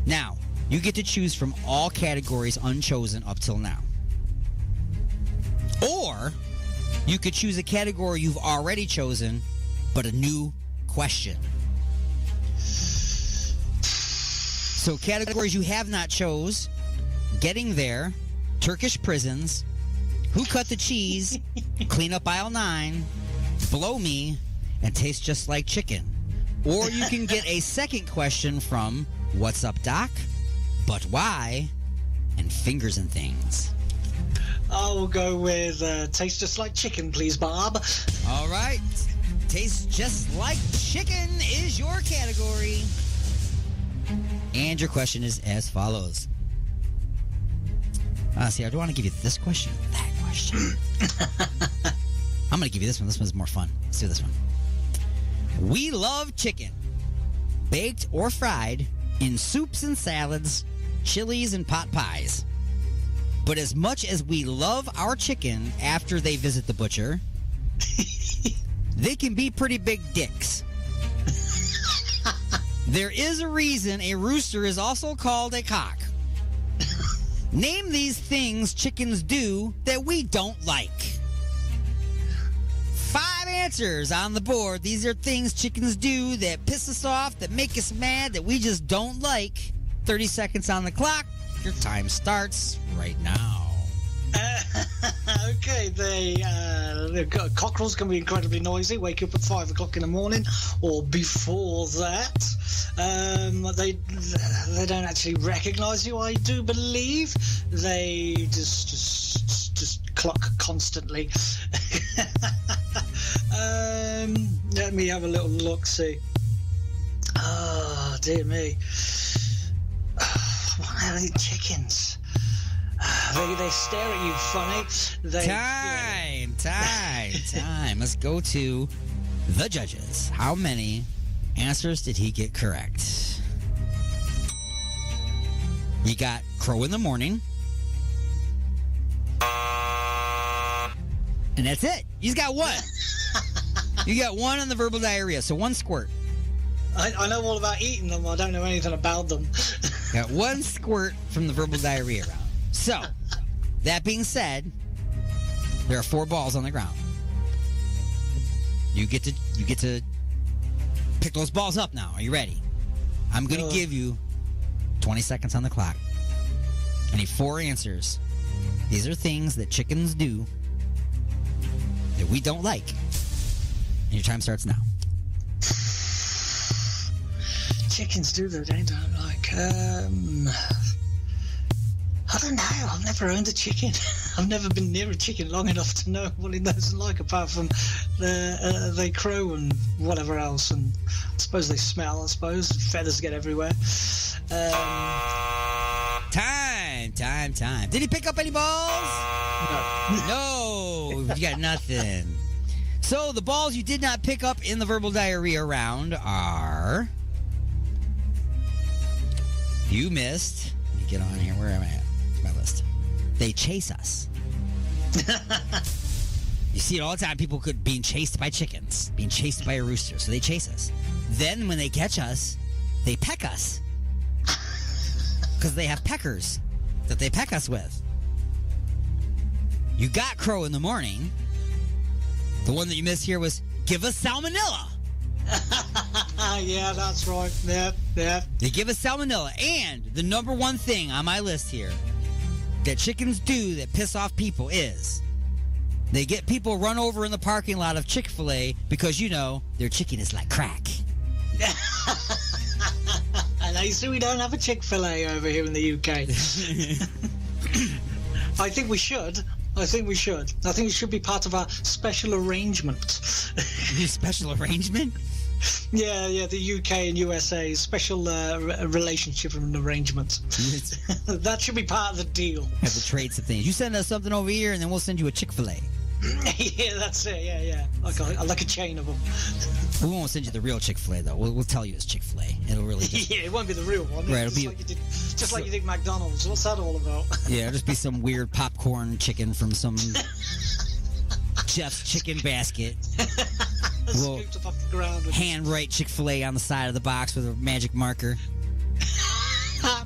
[SPEAKER 1] Now, you get to choose from all categories unchosen up till now. Or you could choose a category you've already chosen, but a new question. So categories you have not chose: getting there, Turkish prisons, who cut the cheese, clean up aisle 9, blow me, and taste just like chicken. Or you can get a second question from What's Up, Doc? But Why? And Fingers and Things.
[SPEAKER 6] I'll go with Taste Just Like Chicken, please, Bob.
[SPEAKER 1] All right. Taste Just Like Chicken is your category. And your question is as follows. See, I don't want to give you this question or that question. I'm going to give you this one. This one's more fun. Let's do this one. We love chicken, baked or fried, in soups and salads, chilies and pot pies. But as much as we love our chicken after they visit the butcher, they can be pretty big dicks. There is a reason a rooster is also called a cock. Name these things chickens do that we don't like. 5 answers on the board. These are things chickens do that piss us off, that make us mad, that we just don't like. 30 seconds on the clock. Your time starts right now.
[SPEAKER 6] Okay, the cockerels can be incredibly noisy, wake you up at 5 o'clock in the morning, or before that. They don't actually recognise you, I do believe. They just cluck constantly. Let me have a little look, see. Oh, dear me. What are these chickens? They stare at you funny.
[SPEAKER 1] Time. Let's go to the judges. How many answers did he get correct? You got crow in the morning. And that's it. He's got one. You got one on the verbal diarrhea, so 1 squirt.
[SPEAKER 6] I know all about eating them. I don't know anything about them.
[SPEAKER 1] Got 1 squirt from the verbal diarrhea round. So, that being said, there are 4 balls on the ground. You get to pick those balls up now. Are you ready? I'm going to give you 20 seconds on the clock. I need 4 answers. These are things that chickens do that we don't like. And your time starts now.
[SPEAKER 6] Chickens do that they don't like. I don't know. I've never owned a chicken. I've never been near a chicken long enough to know what it doesn't like, apart from they crow and whatever else, and I suppose they smell. I suppose feathers get everywhere.
[SPEAKER 1] Time. Did he pick up any balls? No, you got nothing. So the balls you did not pick up in the verbal diarrhea round are... You missed. Let me get on here. Where am I at? My list. They chase us. You see it all the time. People being chased by chickens, being chased by a rooster. So they chase us. Then when they catch us, they peck us. Because they have peckers that they peck us with. You got crow in the morning. The one that you missed here was give us salmonella.
[SPEAKER 6] Yeah, that's right. Yeah.
[SPEAKER 1] They give us salmonella. And the number one thing on my list here that chickens do that piss off people is they get people run over in the parking lot of Chick-fil-A because, you know, their chicken is like crack.
[SPEAKER 6] And I see we don't have a Chick-fil-A over here in the UK. I think we should. I think it should be part of our special arrangement.
[SPEAKER 1] Special arrangement?
[SPEAKER 6] Yeah, the UK and USA special relationship and arrangement. That should be part of the deal.
[SPEAKER 1] Have the traits of things. You send us something over here, and then we'll send you a Chick-fil-A.
[SPEAKER 6] Yeah, that's it. Yeah. Like a chain of them.
[SPEAKER 1] We won't send you the real Chick-fil-A, though. We'll tell you it's Chick-fil-A. It'll really just...
[SPEAKER 6] Yeah, it won't be the real one.
[SPEAKER 1] Right,
[SPEAKER 6] Just like you did McDonald's. What's that all about?
[SPEAKER 1] Yeah, it'll just be some weird popcorn chicken from some Jeff's Chicken Basket. We'll
[SPEAKER 6] scooped up off the ground.
[SPEAKER 1] handwrite Chick-fil-A on the side of the box with a magic marker.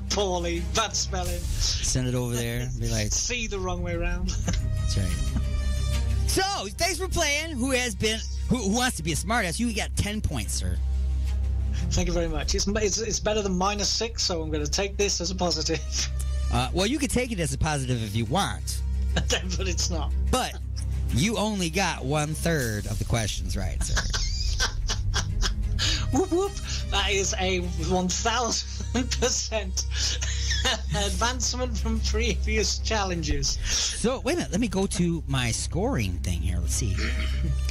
[SPEAKER 6] Poorly, bad spelling.
[SPEAKER 1] Send it over there. Be like,
[SPEAKER 6] see the wrong way around.
[SPEAKER 1] That's right. So, thanks for playing. Who wants to be a smartass? You got 10 points, sir.
[SPEAKER 6] Thank you very much. It's better than -6, so I'm going to take this as a positive.
[SPEAKER 1] Well, you could take it as a positive if you want.
[SPEAKER 6] But it's not.
[SPEAKER 1] But you only got 1/3 of the questions right, sir.
[SPEAKER 6] Whoop whoop. That is a 1,000% advancement from previous challenges.
[SPEAKER 1] So, wait a minute. Let me go to my scoring thing here. Let's see.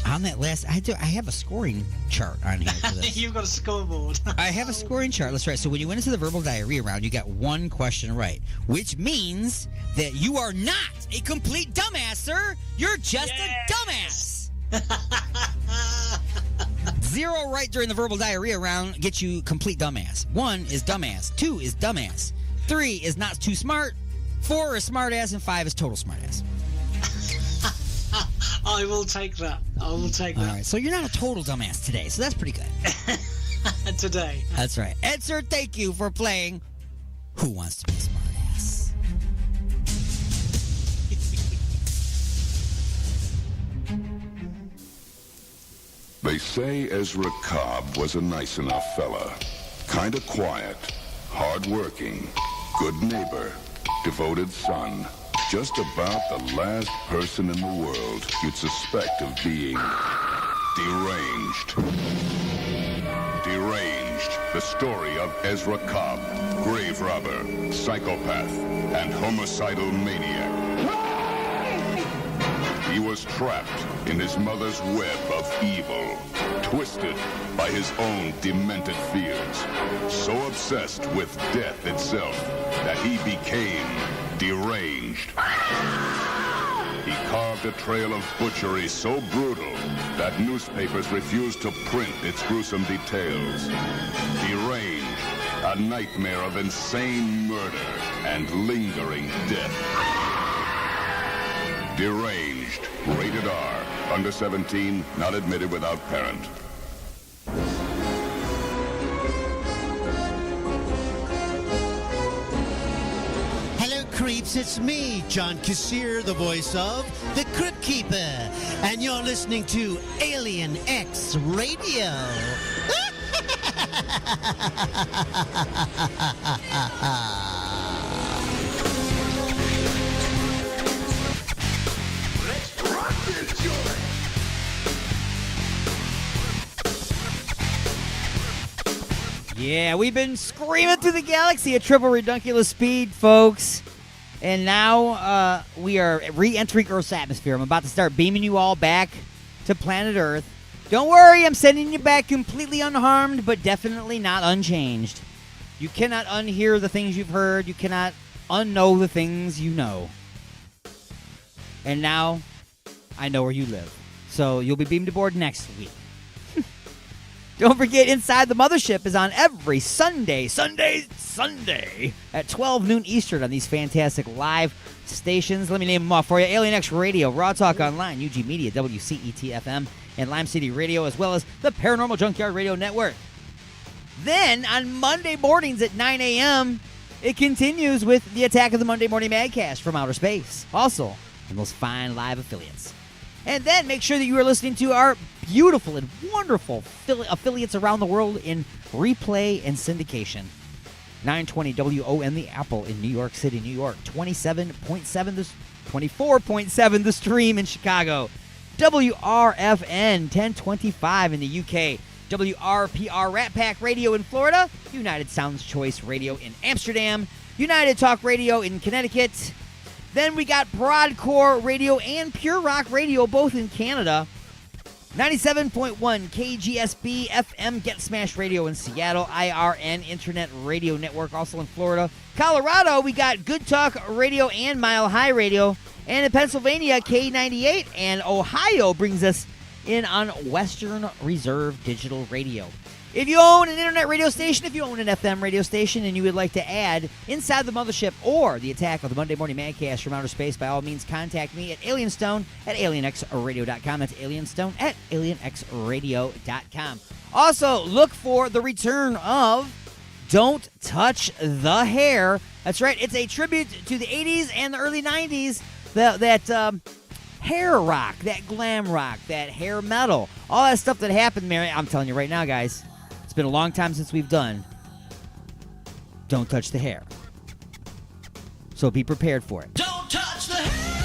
[SPEAKER 1] On that last... I have a scoring chart on here for this.
[SPEAKER 6] You've got a scoreboard.
[SPEAKER 1] I have a scoring chart. That's right. So, when you went into the verbal diarrhea round, you got one question right, which means that you are not a complete dumbass, sir. You're just a dumbass. 0 right during the verbal diarrhea round gets you complete dumbass. 1 is dumbass. 2 is dumbass. 3 is not too smart. 4 is smartass, and 5 is total smartass.
[SPEAKER 6] I will take that. All
[SPEAKER 1] right, so you're not a total dumbass today, so that's pretty good.
[SPEAKER 6] Today.
[SPEAKER 1] That's right. Ed, sir, thank you for playing Who Wants to Be a Smartass?
[SPEAKER 7] They say Ezra Cobb was a nice enough fella. Kinda quiet, hard-working, good neighbor, devoted son. Just about the last person in the world you'd suspect of being deranged. Deranged, the story of Ezra Cobb, grave robber, psychopath, and homicidal maniac. He was trapped in his mother's web of evil, twisted by his own demented fears, so obsessed with death itself that he became deranged. He carved a trail of butchery so brutal that newspapers refused to print its gruesome details. Deranged, a nightmare of insane murder and lingering death. Deranged, rated R, under 17, not admitted without parent.
[SPEAKER 5] Hello, creeps. It's me, John Kassir, the voice of the Crypt Keeper, and you're listening to Alien X Radio.
[SPEAKER 1] Yeah, we've been screaming through the galaxy at triple redunculous speed, folks. And now we are re-entering Earth's atmosphere. I'm about to start beaming you all back to planet Earth. Don't worry, I'm sending you back completely unharmed, but definitely not unchanged. You cannot unhear the things you've heard. You cannot unknow the things you know. And now, I know where you live. So you'll be beamed aboard next week. Don't forget, Inside the Mothership is on every Sunday at 12 noon Eastern on these fantastic live stations. Let me name them off for you. Alien X Radio, Raw Talk Online, UG Media, WCET-FM, and Lime City Radio, as well as the Paranormal Junkyard Radio Network. Then, on Monday mornings at 9 a.m., it continues with the Attack of the Monday Morning Madcast from Outer Space. Also, in those fine live affiliates. And then make sure that you are listening to our beautiful and wonderful affiliates around the world in replay and syndication. 920 WON The Apple in New York City, New York. 24.7 The Stream in Chicago. WRFN 1025 in the UK. WRPR Rat Pack Radio in Florida. United Sounds Choice Radio in Amsterdam. United Talk Radio in Connecticut. Then we got Broadcore Radio and Pure Rock Radio, both in Canada. 97.1 KGSB FM Get Smash Radio in Seattle. IRN Internet Radio Network, also in Florida. Colorado, we got Good Talk Radio and Mile High Radio. And in Pennsylvania, K98. And Ohio brings us in on Western Reserve Digital Radio. If you own an internet radio station, if you own an FM radio station, and you would like to add Inside the Mothership or the Attack of the Monday Morning Madcast from Outer Space, by all means, contact me at alienstone at alienxradio.com. That's alienstone at alienxradio.com. Also, look for the return of Don't Touch the Hair. That's right. It's a tribute to the 80s and the early 90s. That hair rock, that glam rock, that hair metal, all that stuff that happened, Mary. I'm telling you right now, guys. It's been a long time since we've done Don't Touch the Hair. So be prepared for it.
[SPEAKER 11] Don't touch the hair.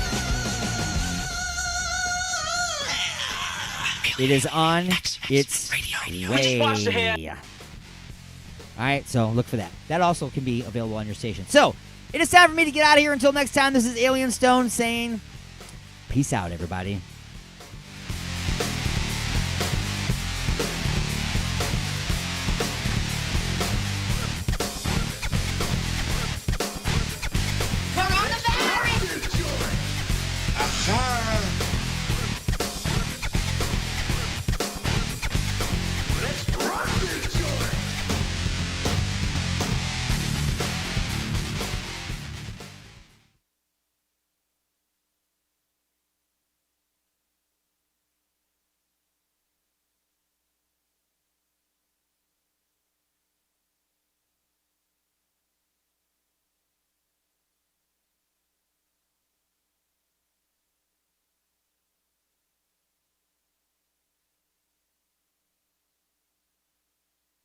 [SPEAKER 1] It is on its way.
[SPEAKER 11] Wash the hair.
[SPEAKER 1] All right, so look for that. That also can be available on your station. So it is time for me to get out of here. Until next time, this is Alien Stone saying peace out, everybody.